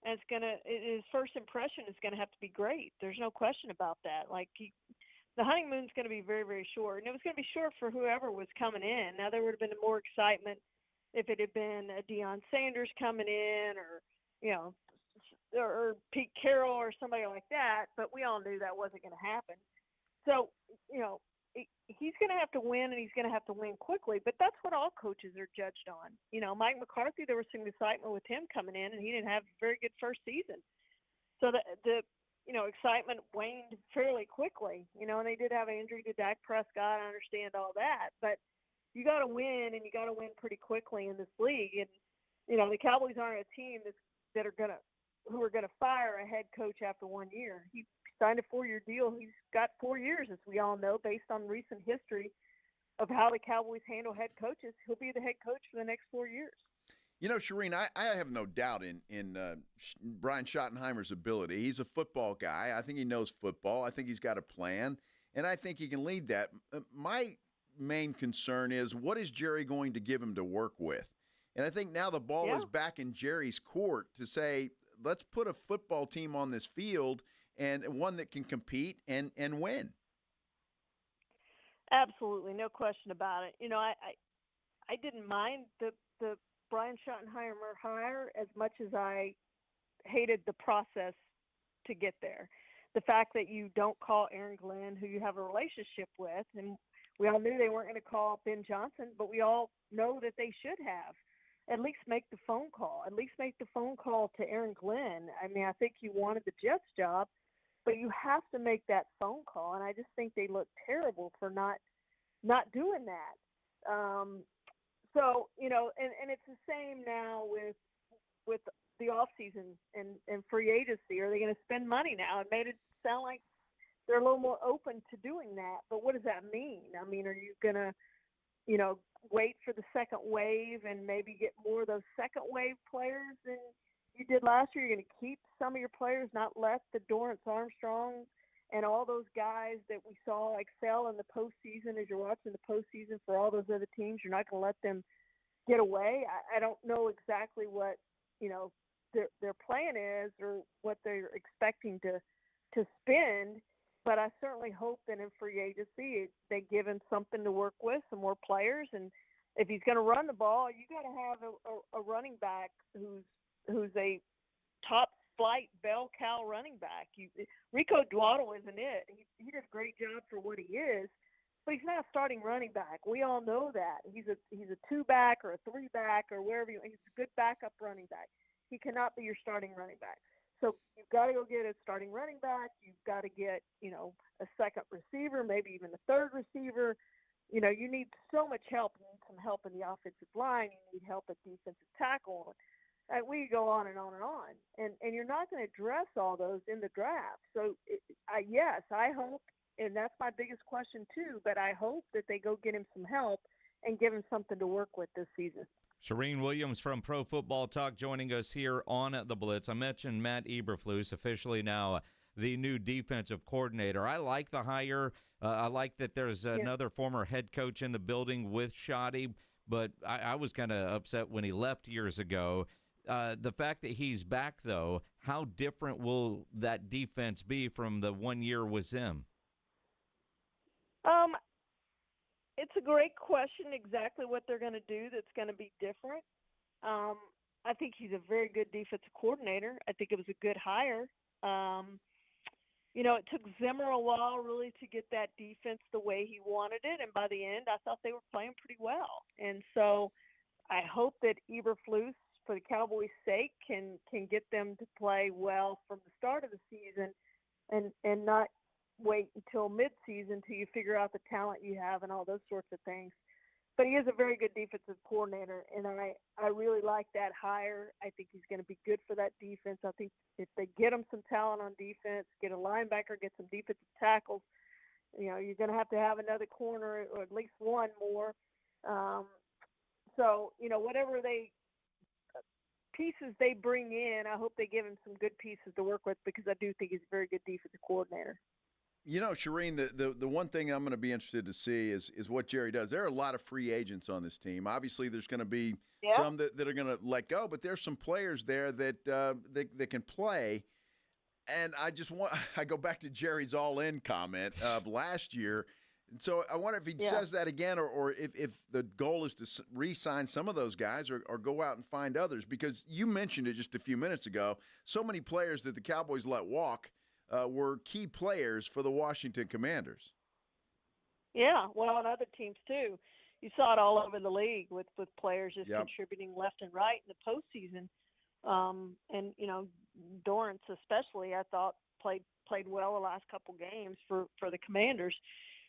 And his first impression is going to have to be great. There's no question about that. The honeymoon's going to be very, very short. And it was going to be short for whoever was coming in. Now, there would have been more excitement if it had been Deion Sanders coming in or Pete Carroll or somebody like that. But we all knew that wasn't going to happen. So, he's going to have to win, and he's going to have to win quickly. But that's what all coaches are judged on. Mike McCarthy, there was some excitement with him coming in, and he didn't have a very good first season. So the excitement waned fairly quickly. And they did have an injury to Dak Prescott. I understand all that. But you got to win, and you got to win pretty quickly in this league. And, the Cowboys aren't a team who are going to fire a head coach after 1 year. He signed a 4-year deal. He's got 4 years, as we all know, based on recent history of how the Cowboys handle head coaches. He'll be the head coach for the next 4 years. Shireen, I have no doubt in Brian Schottenheimer's ability. He's a football guy. I think he knows football. I think he's got a plan, and I think he can lead that. My main concern is, what is Jerry going to give him to work with? And I think now the ball is back in Jerry's court to say, let's put a football team on this field and one that can compete and win. Absolutely, no question about it. I didn't mind the Brian Schottenheimer hire as much as I hated the process to get there. The fact that you don't call Aaron Glenn, who you have a relationship with, and we all knew they weren't going to call Ben Johnson, but we all know that they should have. At least make the phone call. At least make the phone call to Aaron Glenn. I mean, I think you wanted the Jets job, but you have to make that phone call, and I just think they look terrible for not doing that. So, and it's the same now with the offseason and free agency. Are they going to spend money now? It made it sound like they're a little more open to doing that, but what does that mean? I mean, are you going to wait for the second wave and maybe get more of those second wave players than you did last year? You're going to keep some of your players, not let the Dorrance Armstrong and all those guys that we saw excel in the postseason as you're watching the postseason for all those other teams. You're not going to let them get away. I don't know exactly what, their plan is or what they're expecting to spend, but I certainly hope that in free agency they give him something to work with, some more players. And if he's going to run the ball, you got to have a running back who's a top flight bell cow running back. Rico Dwaddle isn't it. He did a great job for what he is, but he's not a starting running back. We all know that. He's a 2-back or a 3-back or wherever he's a good backup running back. He cannot be your starting running back. So you've got to go get a starting running back. You've got to get, a second receiver, maybe even a third receiver. You need so much help. You need some help in the offensive line. You need help at defensive tackle. We go on and on and on. And you're not going to address all those in the draft. So, yes, I hope, and that's my biggest question too, but I hope that they go get him some help and give him something to work with this season. Shireen Williams from Pro Football Talk joining us here on The Blitz. I mentioned Matt Eberflus, officially now the new defensive coordinator. I like the hire. I like that there's another former head coach in the building with Shoddy, but I was kind of upset when he left years ago. The fact that he's back, though, how different will that defense be from the 1 year with him? It's a great question, exactly what they're going to do that's going to be different. I think he's a very good defensive coordinator. I think it was a good hire. It took Zimmer a while really to get that defense the way he wanted it, and by the end, I thought they were playing pretty well. And so I hope that Eberflus, for the Cowboys' sake, can get them to play well from the start of the season and not wait until midseason till you figure out the talent you have and all those sorts of things. But he is a very good defensive coordinator, and I really like that hire. I think he's going to be good for that defense. I think if they get him some talent on defense, get a linebacker, get some defensive tackles, you're going to have another corner or at least one more. So, whatever pieces they bring in, I hope they give him some good pieces to work with because I do think he's a very good defensive coordinator. Shireen, the one thing I'm going to be interested to see is what Jerry does. There are a lot of free agents on this team. Obviously, there's going to be some that are going to let go, but there's some players there that can play. And I go back to Jerry's all-in comment of last year. And so I wonder if he says that again or if the goal is to re-sign some of those guys or go out and find others. Because you mentioned it just a few minutes ago, so many players that the Cowboys let walk were key players for the Washington Commanders. Yeah, well, and other teams too. You saw it all over the league with players just contributing left and right in the postseason. And Dorrance especially, I thought played well the last couple games for the Commanders.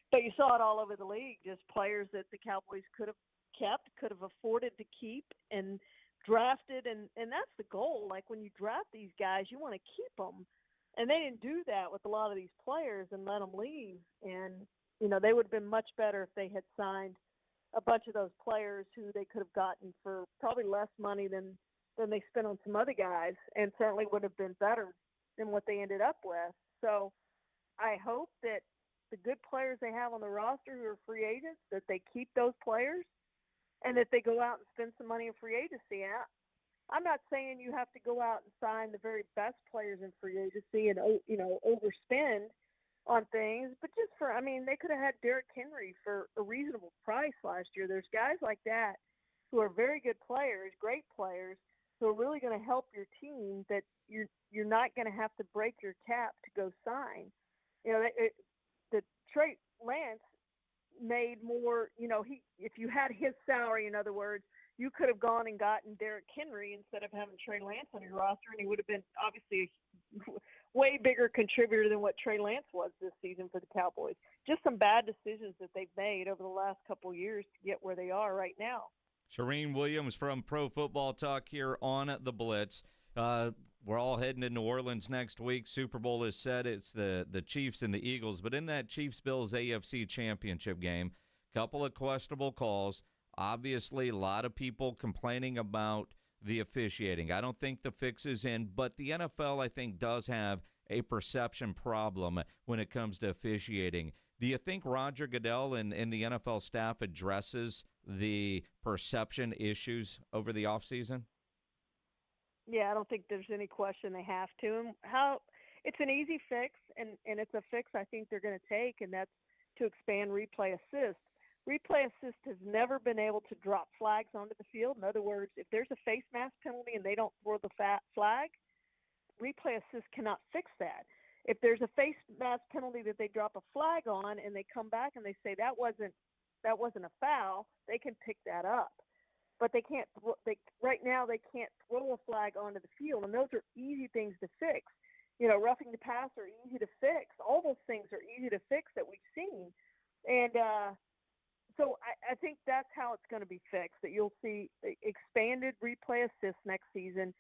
But you saw it all over the league, just players that the Cowboys could have kept, could have afforded to keep and drafted. And that's the goal. Like when you draft these guys, you want to keep them. And they didn't do that with a lot of these players and let them leave. And, they would have been much better if they had signed a bunch of those players who they could have gotten for probably less money than they spent on some other guys, and certainly would have been better than what they ended up with. So I hope that the good players they have on the roster who are free agents, that they keep those players and that they go out and spend some money in free agency. I'm not saying you have to go out and sign the very best players in free agency and, overspend on things, but just they could have had Derrick Henry for a reasonable price last year. There's guys like that who are very good players, great players, who are really going to help your team that you're not going to have to break your cap to go sign. The Trey Lance made more, if you had his salary, in other words, you could have gone and gotten Derrick Henry instead of having Trey Lance on your roster, and he would have been obviously a way bigger contributor than what Trey Lance was this season for the Cowboys. Just some bad decisions that they've made over the last couple of years to get where they are right now. Shireen Williams from Pro Football Talk here on The Blitz. We're all heading to New Orleans next week. Super Bowl is set. It's the Chiefs and the Eagles. But in that Chiefs-Bills AFC Championship game, couple of questionable calls. Obviously, a lot of people complaining about the officiating. I don't think the fix is in, but the NFL, I think, does have a perception problem when it comes to officiating. Do you think Roger Goodell and the NFL staff addresses the perception issues over the offseason? Yeah, I don't think there's any question they have to. And it's an easy fix, and it's a fix I think they're going to take, and that's to expand replay assist. Replay assist has never been able to drop flags onto the field. In other words, if there's a face mask penalty and they don't throw the flag, replay assist cannot fix that. If there's a face mask penalty that they drop a flag on and they come back and they say that wasn't a foul, they can pick that up. But they can't. Right now they can't throw a flag onto the field, and those are easy things to fix. Roughing the pass are easy to fix. All those things are easy to fix that we've seen, and so I think that's how it's going to be fixed. That you'll see expanded replay assist next season,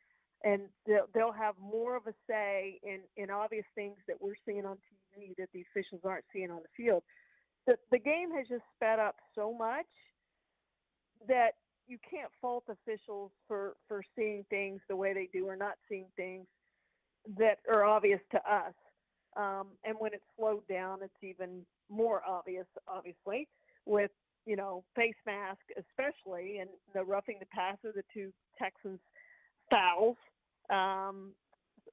and they'll have more of a say in obvious things that we're seeing on TV that the officials aren't seeing on the field. The game has just sped up so much that you can't fault officials for seeing things the way they do or not seeing things that are obvious to us. And when it's slowed down, it's even more obvious, obviously, with face mask especially, and the roughing the passer, the two Texans fouls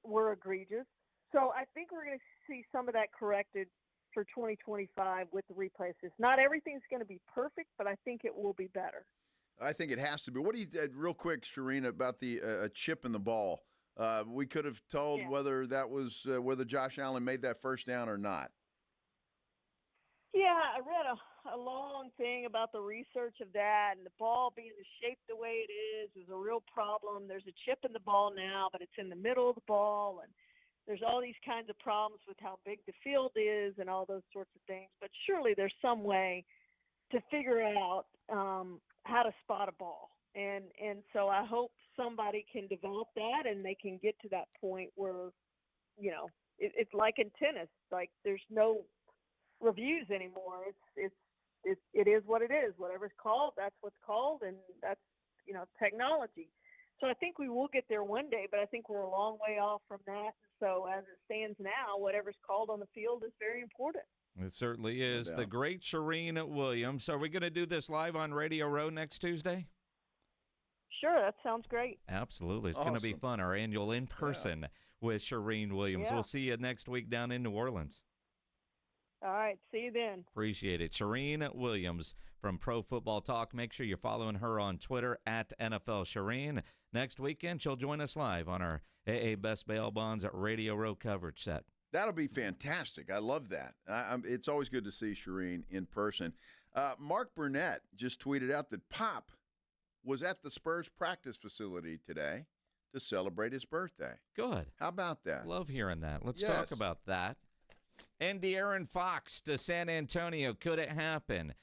were egregious. So I think we're going to see some of that corrected for 2025 with the replay assist. Not everything's going to be perfect, but I think it will be better. I think it has to be. What do you real quick, Sharina, about the chip in the ball? We could have told whether that was whether Josh Allen made that first down or not. Yeah, I read a long thing about the research of that, and the ball being shaped the way it is a real problem. There's a chip in the ball now, but it's in the middle of the ball, and there's all these kinds of problems with how big the field is and all those sorts of things. But surely there's some way to figure out how to spot a ball. And so I hope somebody can develop that and they can get to that point where, it's like in tennis, like there's no reviews anymore. It is what it is. Whatever's called, that's what's called, and that's, technology. So I think we will get there one day, but I think we're a long way off from that. So as it stands now, whatever's called on the field is very important. It certainly is. The great Sharina Williams. Are we going to do this live on Radio Row next Tuesday? Sure, that sounds great. Absolutely. It's going to be fun. Our annual in-person with Sharine Williams. We'll see you next week down in New Orleans. All right. See you then. Appreciate it. Sharine Williams from Pro Football Talk. Make sure you're following her on Twitter at NFL Sharine. Next weekend, she'll join us live on our AA Best Bail Bonds at Radio Row coverage set. That'll be fantastic. I love that. It's always good to see Sharine in person. Mark Burnett just tweeted out that Pop was at the Spurs practice facility today to celebrate his birthday. Good. How about that? Love hearing that. Let's talk about that. And De'Aaron Fox to San Antonio. Could it happen?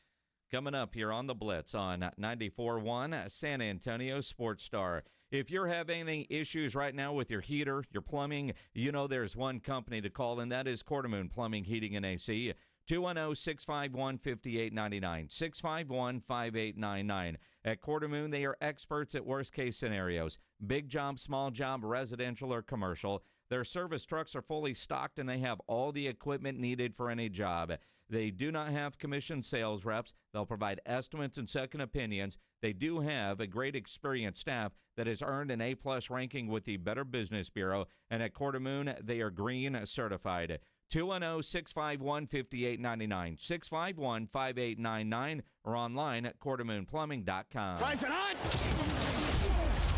Coming up here on the Blitz on 94.1 San Antonio Sports Star. If you're having any issues right now with your heater, your plumbing, there's one company to call, and that is Quartermoon Plumbing, Heating, and AC. 210-651-5899. 651-5899. At Quartermoon, they are experts at worst-case scenarios. Big job, small job, residential or commercial. Their service trucks are fully stocked, and they have all the equipment needed for any job. They do not have commissioned sales reps. They'll provide estimates and second opinions. They do have a great experienced staff that has earned an A-plus ranking with the Better Business Bureau. And at Quartermoon, they are green certified. 210-651-5899. 651-5899 or online at quartermoonplumbing.com. Rise and hot!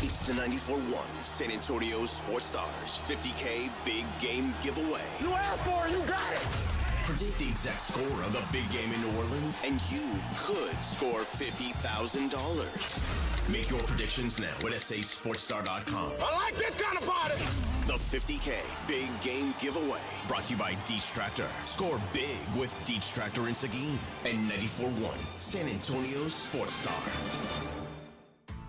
It's the 94.1 San Antonio Sports Stars 50K Big Game Giveaway. You asked for it, you got it! Predict the exact score of the big game in New Orleans, and you could score $50,000. Make your predictions now at sasportsstar.com. I like this kind of party! The 50K Big Game Giveaway, brought to you by Deets Tractor. Score big with Deets Tractor in Seguin and 94.1 San Antonio Sports Star.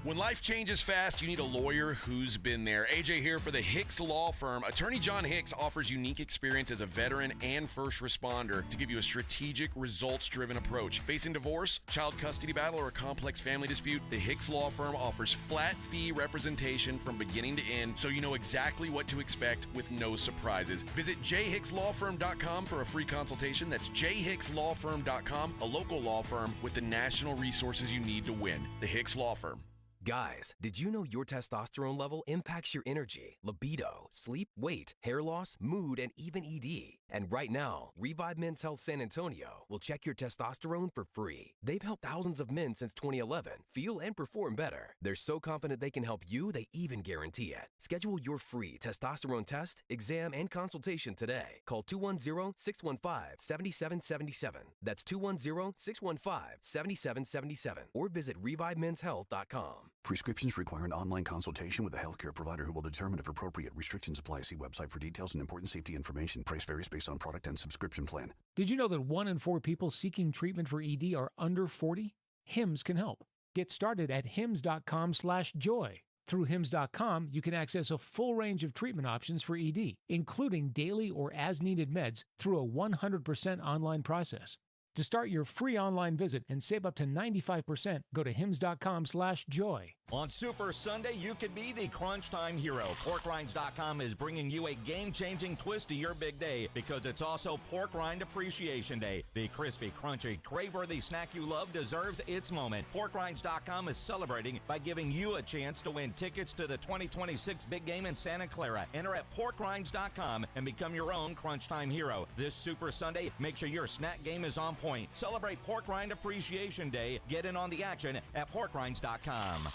When life changes fast, you need a lawyer who's been there. AJ here for the Hicks Law Firm. Attorney John Hicks offers unique experience as a veteran and first responder to give you a strategic, results-driven approach. Facing divorce, child custody battle, or a complex family dispute, the Hicks Law Firm offers flat-fee representation from beginning to end, so you know exactly what to expect with no surprises. Visit jhickslawfirm.com for a free consultation. That's jhickslawfirm.com, a local law firm with the national resources you need to win. The Hicks Law Firm. Guys, did you know your testosterone level impacts your energy, libido, sleep, weight, hair loss, mood, and even ED? And right now, Revive Men's Health San Antonio will check your testosterone for free. They've helped thousands of men since 2011 feel and perform better. They're so confident they can help you, they even guarantee it. Schedule your free testosterone test, exam, and consultation today. Call 210-615-7777. That's 210-615-7777. Or visit ReviveMen'sHealth.com. Prescriptions require an online consultation with a healthcare provider who will determine if appropriate. Restrictions apply. See website for details and important safety information. Price varies based on product and subscription plan. Did you know that 1 in 4 people seeking treatment for ED are under 40? HIMS can help. Get started at hims.com/joy. Through hims.com, you can access a full range of treatment options for ED, including daily or as-needed meds through a 100% online process. To start your free online visit and save up to 95%, go to hims.com/joy. On Super Sunday, you could be the crunch time hero. PorkRinds.com is bringing you a game-changing twist to your big day because it's also Pork Rind Appreciation Day. The crispy, crunchy, crave-worthy snack you love deserves its moment. PorkRinds.com is celebrating by giving you a chance to win tickets to the 2026 big game in Santa Clara. Enter at PorkRinds.com and become your own crunch time hero. This Super Sunday, make sure your snack game is on point. Celebrate Pork Rind Appreciation Day. Get in on the action at PorkRinds.com.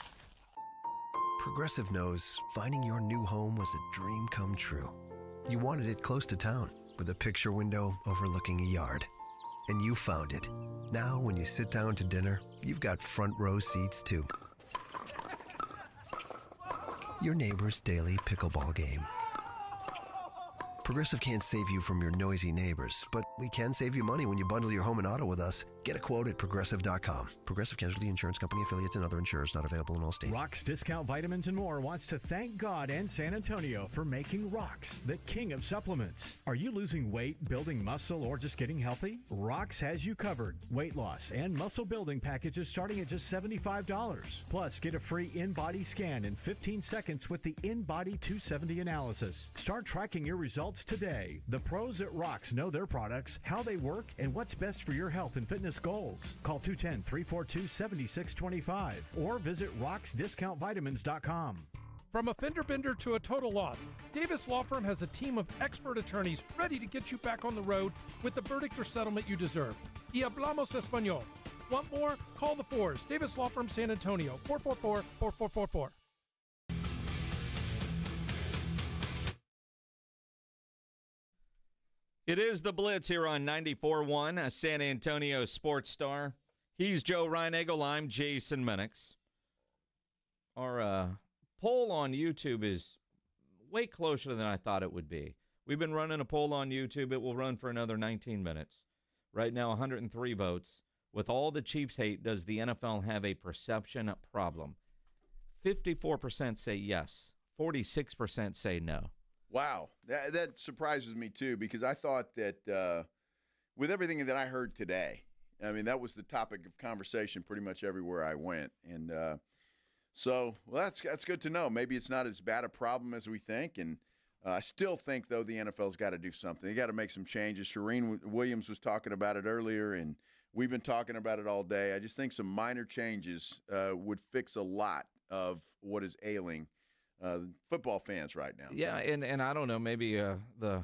Progressive knows finding your new home was a dream come true. You wanted it close to town with a picture window overlooking a yard. And you found it. Now when you sit down to dinner, you've got front row seats too. Your neighbor's daily pickleball game. Progressive can't save you from your noisy neighbors, but we can save you money when you bundle your home and auto with us. Get a quote at Progressive.com. Progressive Casualty Insurance Company affiliates and other insurers not available in all states. Rock's Discount Vitamins and More wants to thank God and San Antonio for making Rock's the king of supplements. Are you losing weight, building muscle, or just getting healthy? Rock's has you covered. Weight loss and muscle building packages starting at just $75. Plus, get a free in-body scan in 15 seconds with the In-Body 270 analysis. Start tracking your results today. The pros at Rock's know their products, how they work, and what's best for your health and fitness goals. Call 210-342-7625 or visit rocksdiscountvitamins.com. From a fender bender to a total loss, Davis Law Firm has a team of expert attorneys ready to get you back on the road with the verdict or settlement you deserve. Y hablamos español. Want more? Call the Fours. Davis Law Firm San Antonio, 444-4444. It is the Blitz here on 94.1, a San Antonio Sports Star. He's Joe Reinagel. I'm Jason Minix. Our poll on YouTube is way closer than I thought it would be. We've been running a poll on YouTube. It will run for another 19 minutes. Right now, 103 votes. With all the Chiefs hate, does the NFL have a perception problem? 54% say yes. 46% say no. Wow, that surprises me too, because I thought that with everything that I heard today, I mean, that was the topic of conversation pretty much everywhere I went. And so that's good to know. Maybe it's not as bad a problem as we think. And I still think, though, the NFL's got to do something. They got to make some changes. Shereen Williams was talking about it earlier, and we've been talking about it all day. I just think some minor changes would fix a lot of what is ailing football fans right now. Yeah, and I don't know, maybe the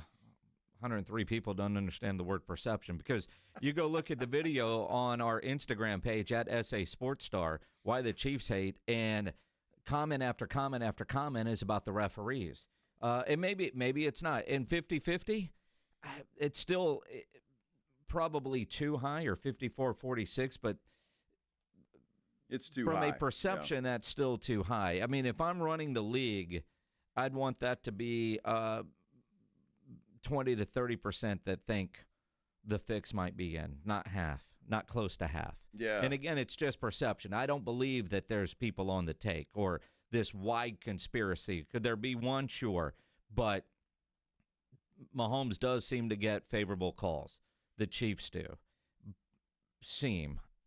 103 people don't understand the word perception, because you go look at the video on our Instagram page at SA Sports Star, why the Chiefs hate, and comment after comment after comment is about the referees. And maybe it's not. And 50-50, it's still probably too high, or 54-46, but it's too high. From a perception, that's still too high. I mean, if I'm running the league, I'd want that to be 20 to 30% that think the fix might be in, not half, not close to half. Yeah. And again, it's just perception. I don't believe that there's people on the take or this wide conspiracy. Could there be one? Sure. But Mahomes does seem to get favorable calls. The Chiefs do.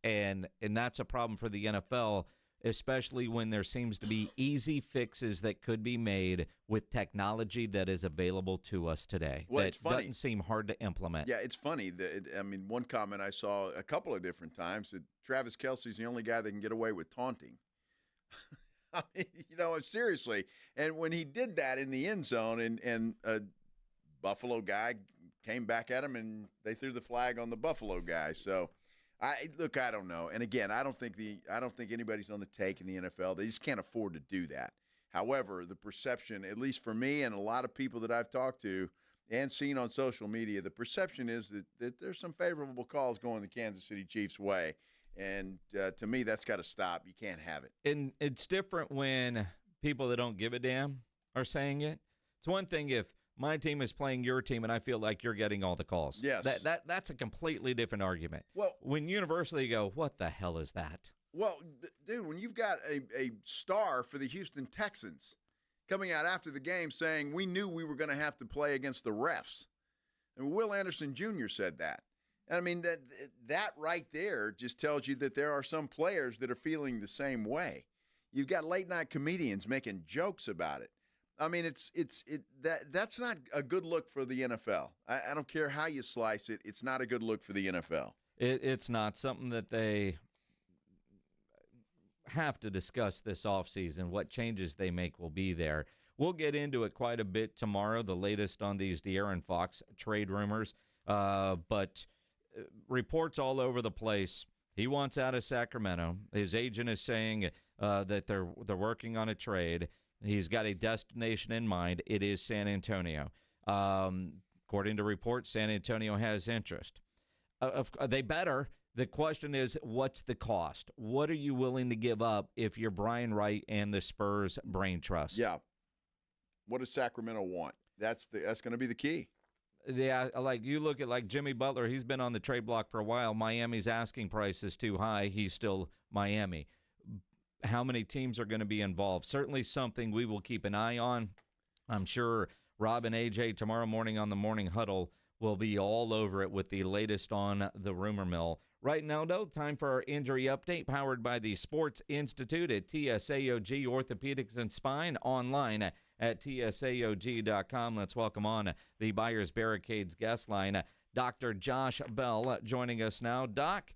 And that's a problem for the NFL, especially when there seems to be easy fixes that could be made with technology that is available to us today. Well, that it's funny. Doesn't seem hard to implement. Yeah, it's funny. One comment I saw a couple of different times that Travis Kelce's the only guy that can get away with taunting. I mean, seriously. And when he did that in the end zone and a Buffalo guy came back at him and they threw the flag on the Buffalo guy. So, I don't know. And again, I don't think anybody's on the take in the NFL. They just can't afford to do that. However, the perception, at least for me and a lot of people that I've talked to and seen on social media, the perception is that there's some favorable calls going the Kansas City Chiefs' way. And to me, that's got to stop. You can't have it. And it's different when people that don't give a damn are saying it. It's one thing if my team is playing your team and I feel like you're getting all the calls. Yes. That's a completely different argument. Well, when universally you go, what the hell is that? Well, dude, when you've got a star for the Houston Texans coming out after the game saying we knew we were going to have to play against the refs. And Will Anderson Jr. said that. I mean, that right there just tells you that there are some players that are feeling the same way. You've got late-night comedians making jokes about it. I mean, that's not a good look for the NFL. I don't care how you slice it. It's not a good look for the NFL. It's not something that they have to discuss this offseason. What changes they make will be there. We'll get into it quite a bit tomorrow, the latest on these De'Aaron Fox trade rumors. But reports all over the place. He wants out of Sacramento. His agent is saying that they're working on a trade. He's got a destination in mind. It is San Antonio. According to reports, San Antonio has interest. They better. The question is, what's the cost? What are you willing to give up if you're Brian Wright and the Spurs brain trust? Yeah. What does Sacramento want? That's going to be the key. Yeah, like you look at like Jimmy Butler. He's been on the trade block for a while. Miami's asking price is too high. He's still Miami. How many teams are going to be involved? Certainly something we will keep an eye on. I'm sure Rob and AJ tomorrow morning on the Morning Huddle will be all over it with the latest on the rumor mill. Right now, though, time for our injury update powered by the Sports Institute at TSAOG Orthopedics and Spine, online at TSAOG.com. Let's welcome on the Buyers Barricades guest line, Dr. Josh Bell joining us now. Doc,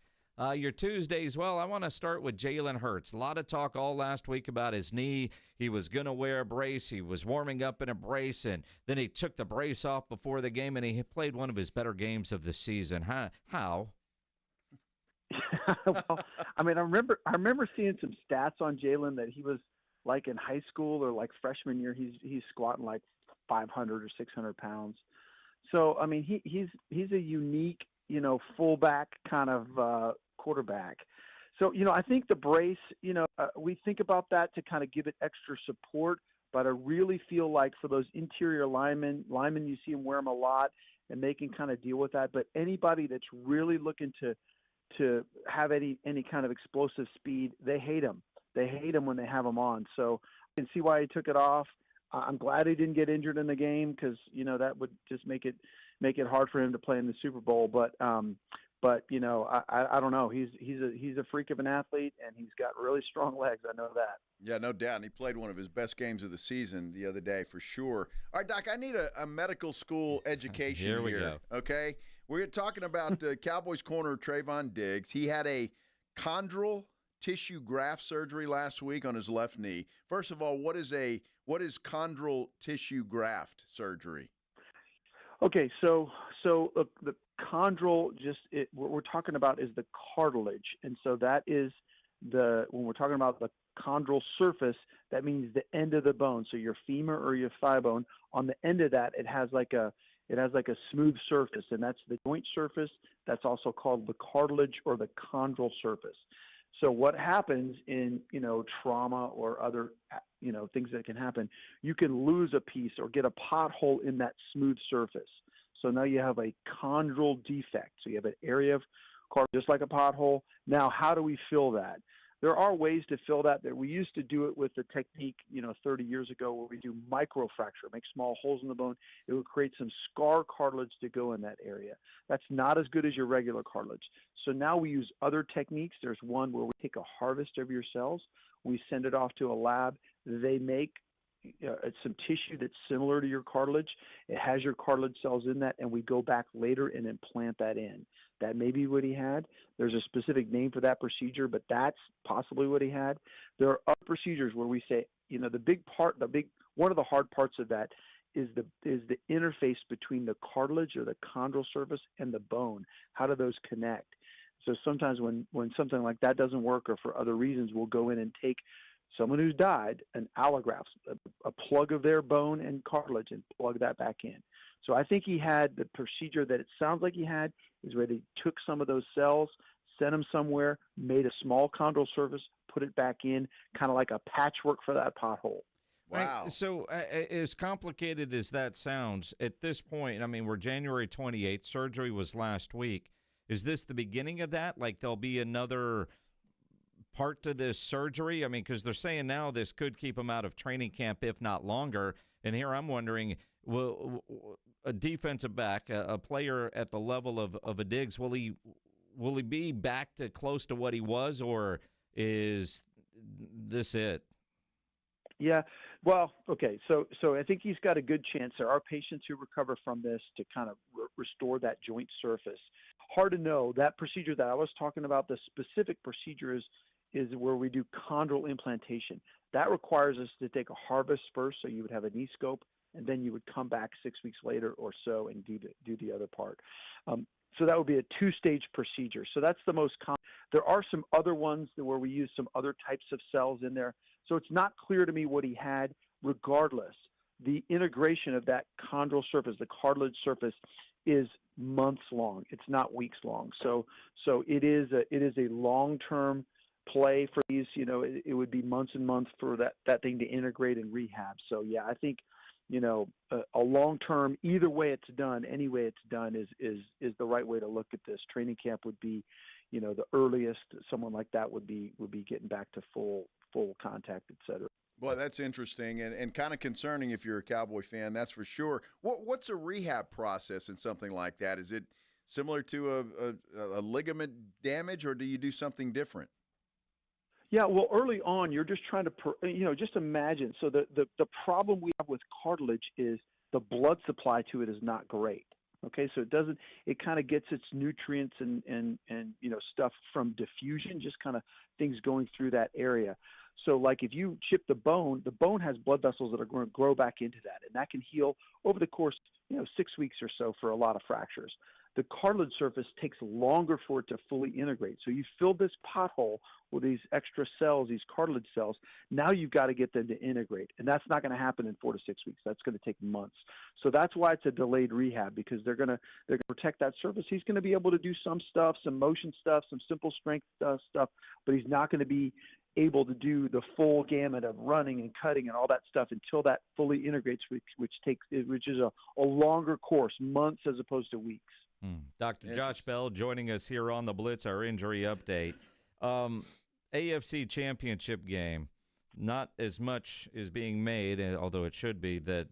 your Tuesdays, well, I want to start with Jalen Hurts. A lot of talk all last week about his knee. He was going to wear a brace. He was warming up in a brace, and then he took the brace off before the game, and he played one of his better games of the season. How? Well, I mean, I remember seeing some stats on Jalen that he was like in high school or like freshman year, he's squatting like 500 or 600 pounds. So, I mean, he's a unique, fullback kind of quarterback. So, I think the brace, we think about that to kind of give it extra support, but I really feel like for those interior linemen, you see them wear them a lot and they can kind of deal with that. But anybody that's really looking to have any kind of explosive speed, they hate them. They hate them when they have them on. So I can see why he took it off. I'm glad he didn't get injured in the game because, that would just make it hard for him to play in the Super Bowl. But I don't know. He's a freak of an athlete, and he's got really strong legs. I know that. Yeah, no doubt. And he played one of his best games of the season the other day for sure. All right, Doc, I need a medical school education here. Here we go. Okay? We're talking about Cowboys corner Trayvon Diggs. He had a chondral tissue graft surgery last week on his left knee. First of all, what is chondral tissue graft surgery? Okay, so the chondral, what we're talking about is the cartilage, and so that is when we're talking about the chondral surface, that means the end of the bone. So your femur or your thigh bone, on the end of that, it has like a smooth surface, and that's the joint surface. That's also called the cartilage or the chondral surface. So what happens in, trauma or other, things that can happen, you can lose a piece or get a pothole in that smooth surface. So now you have a chondral defect. So you have an area of just like a pothole. Now, how do we fill that? There are ways to fill that. We used to do it with the technique, 30 years ago, where we do microfracture, make small holes in the bone. It would create some scar cartilage to go in that area. That's not as good as your regular cartilage. So now we use other techniques. There's one where we take a harvest of your cells. We send it off to a lab. They make some tissue that's similar to your cartilage. It has your cartilage cells in that, and we go back later and implant that in. That may be what he had. There's a specific name for that procedure, but that's possibly what he had. There are other procedures where we say, one of the hard parts of that is the interface between the cartilage or the chondral surface and the bone. How do those connect? So sometimes when something like that doesn't work, or for other reasons, we'll go in and take someone who's died, an allograft, a plug of their bone and cartilage, and plug that back in. So I think he had the procedure that it sounds like he had is where they took some of those cells, sent them somewhere, made a small chondral surface, put it back in, kind of like a patchwork for that pothole. Wow. Right. So as complicated as that sounds, at this point, I mean, we're January 28th. Surgery was last week. Is this the beginning of that? Like there'll be another part to this surgery? I mean, because they're saying now this could keep him out of training camp, if not longer. And here I'm wondering, will a defensive back, a player at the level of a Diggs, will he be back to close to what he was, or is this it? Yeah, well, okay, so I think he's got a good chance. There are patients who recover from this to kind of restore that joint surface. Hard to know. That procedure that I was talking about, the specific procedure is where we do chondral implantation. That requires us to take a harvest first, so you would have a knee scope, and then you would come back 6 weeks later or so and do the other part. So that would be a two-stage procedure. So that's the most common. There are some other ones where we use some other types of cells in there. So it's not clear to me what he had. Regardless, the integration of that chondral surface, the cartilage surface, is months long. It's not weeks long. So it is a long-term play for these. It would be months and months for that thing to integrate and rehab. So yeah, I think a long-term, either way it's done, any way it's done is the right way to look at this. Training camp would be, the earliest someone like that would be getting back to full contact, et cetera. Boy, that's interesting and kind of concerning if you're a Cowboy fan, that's for sure. What's a rehab process in something like that? Is it similar to a ligament damage, or do you do something different? Yeah, well, early on, you're just trying to, just imagine. So the problem we have with cartilage is the blood supply to it is not great. Okay, so it kind of gets its nutrients and stuff from diffusion, just kind of things going through that area. So like if you chip the bone has blood vessels that are going to grow back into that, and that can heal over the course, 6 weeks or so for a lot of fractures. The cartilage surface takes longer for it to fully integrate. So you fill this pothole with these extra cells, these cartilage cells. Now you've got to get them to integrate. And that's not going to happen in 4 to 6 weeks. That's going to take months. So that's why it's a delayed rehab, because they're going to protect that surface. He's going to be able to do some stuff, some motion stuff, some simple strength stuff, but he's not going to be able to do the full gamut of running and cutting and all that stuff until that fully integrates, which is a longer course, months as opposed to weeks. Dr. Josh Bell joining us here on the Blitz, our injury update. AFC Championship game, not as much is being made, although it should be, that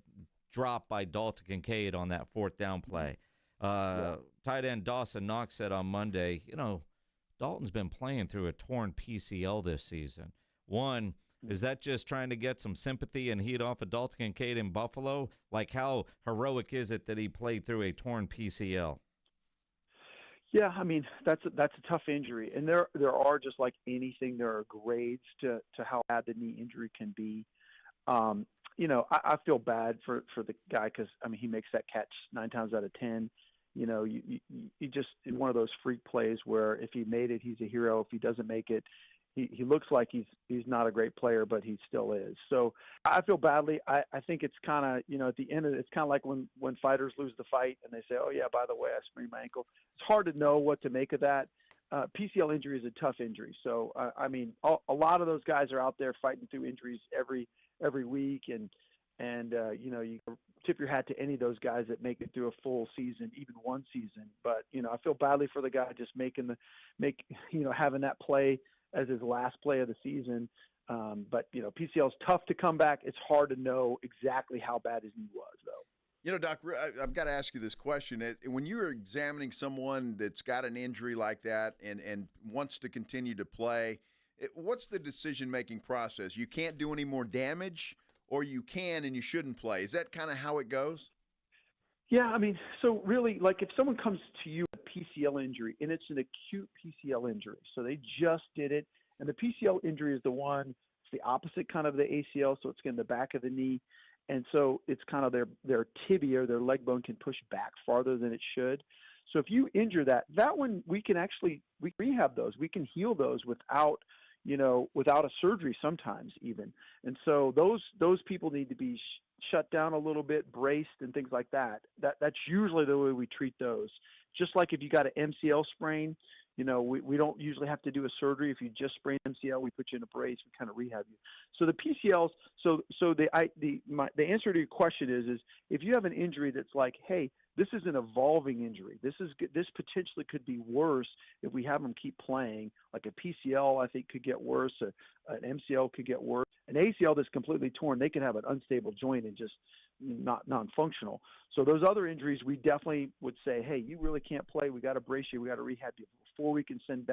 drop by Dalton Kincaid on that fourth down play. Tight end Dawson Knox said on Monday, Dalton's been playing through a torn PCL this season. One, is that just trying to get some sympathy and heat off of Dalton Kincaid in Buffalo? Like, how heroic is it that he played through a torn PCL? Yeah, I mean, that's a tough injury. And there are, just like anything, there are grades to how bad the knee injury can be. I feel bad for the guy because, he makes that catch 9 times out of 10. You just in one of those freak plays where if he made it, he's a hero. If he doesn't make it, he looks like he's not a great player, but he still is. So I feel badly. I think it's kind of, at the end of it, it's kind of like when fighters lose the fight and they say, oh yeah, by the way, I sprained my ankle. It's hard to know what to make of that. PCL injury is a tough injury. So, a lot of those guys are out there fighting through injuries every week. And, And, you tip your hat to any of those guys that make it through a full season, even one season. But, I feel badly for the guy just having that play as his last play of the season. But PCL is tough to come back. It's hard to know exactly how bad his knee was, though. Doc, I've got to ask you this question. When you're examining someone that's got an injury like that and wants to continue to play, what's the decision-making process? You can't do any more damage, or you can and you shouldn't play? Is that kind of how it goes? Yeah, so really, like if someone comes to you with a PCL injury, and it's an acute PCL injury, so they just did it, and the PCL injury is it's the opposite kind of the ACL, so it's in the back of the knee, and so it's kind of their tibia, their leg bone can push back farther than it should. So if you injure that one, we rehab those. We can heal those without a surgery sometimes even. And so those people need to be shut down a little bit, braced and things like that. That's usually the way we treat those. Just like if you got an MCL sprain, we don't usually have to do a surgery. If you just sprain MCL, we put you in a brace, we kind of rehab you. So the PCLs, the answer to your question is if you have an injury that's like, hey, this is an evolving injury. This potentially could be worse if we have them keep playing. Like a PCL, I think could get worse. An MCL could get worse. An ACL that's completely torn, they can have an unstable joint and just not non-functional. So those other injuries, we definitely would say, hey, you really can't play. We got to brace you. We got to rehab you before we can send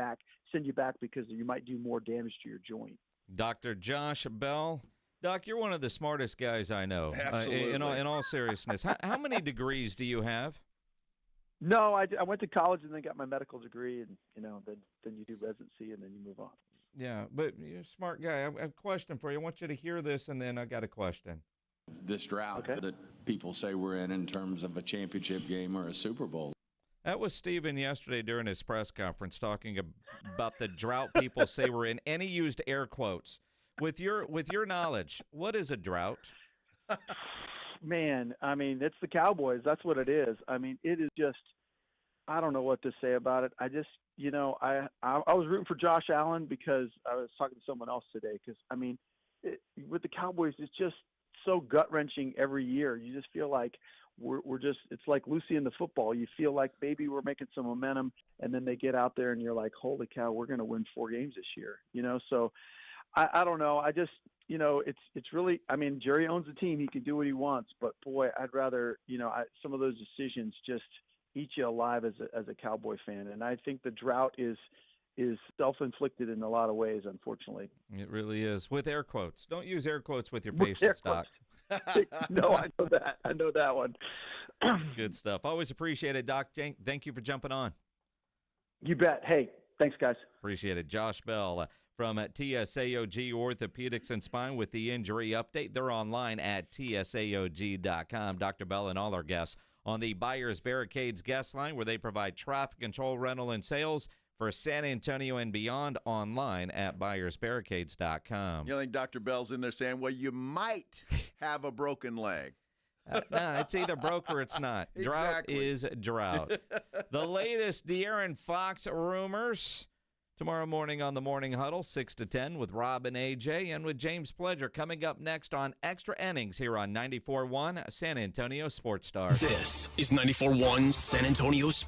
you back because you might do more damage to your joint. Dr. Josh Bell. Doc, you're one of the smartest guys I know. Absolutely. In all seriousness, how many degrees do you have? No, I went to college and then got my medical degree, and then you do residency and then you move on. Yeah, but you're a smart guy. I have a question for you. I want you to hear this, and then I got a question. This drought that people say we're in terms of a championship game or a Super Bowl. That was Steven yesterday during his press conference talking about the drought people say we're in, and he used air quotes. With your knowledge, what is a drought? Man, it's the Cowboys. That's what it is. It is just, I don't know what to say about it. I just, I was rooting for Josh Allen because I was talking to someone else today. Because with the Cowboys, it's just so gut-wrenching every year. You just feel like we're just, it's like Lucy in the football. You feel like maybe we're making some momentum, and then they get out there and you're like, holy cow, we're going to win 4 games this year. So I don't know. I just, it's really, Jerry owns the team. He can do what he wants, but boy, I'd rather, some of those decisions just eat you alive as a Cowboy fan. And I think the drought is self-inflicted in a lot of ways, unfortunately. It really is. With air quotes. Don't use air quotes with your patients, Doc. No, I know that. I know that one. Good stuff. Always appreciate it, Doc. Thank you for jumping on. You bet. Hey, thanks, guys. Appreciate it. Josh Bell from TSAOG Orthopedics and Spine with the injury update. They're online at tsaog.com. Dr. Bell and all our guests on the Buyers Barricades guest line, where they provide traffic control, rental, and sales for San Antonio and beyond, online at buyersbarricades.com. You think Dr. Bell's in there saying, well, you might have a broken leg? No, it's either broke or it's not. Drought is drought. The latest De'Aaron Fox rumors tomorrow morning on the Morning Huddle, 6 to 10 with Rob and AJ and with James Pledger coming up next on Extra Innings here on 94.1 San Antonio Sports Star. This is 94.1 San Antonio Sports.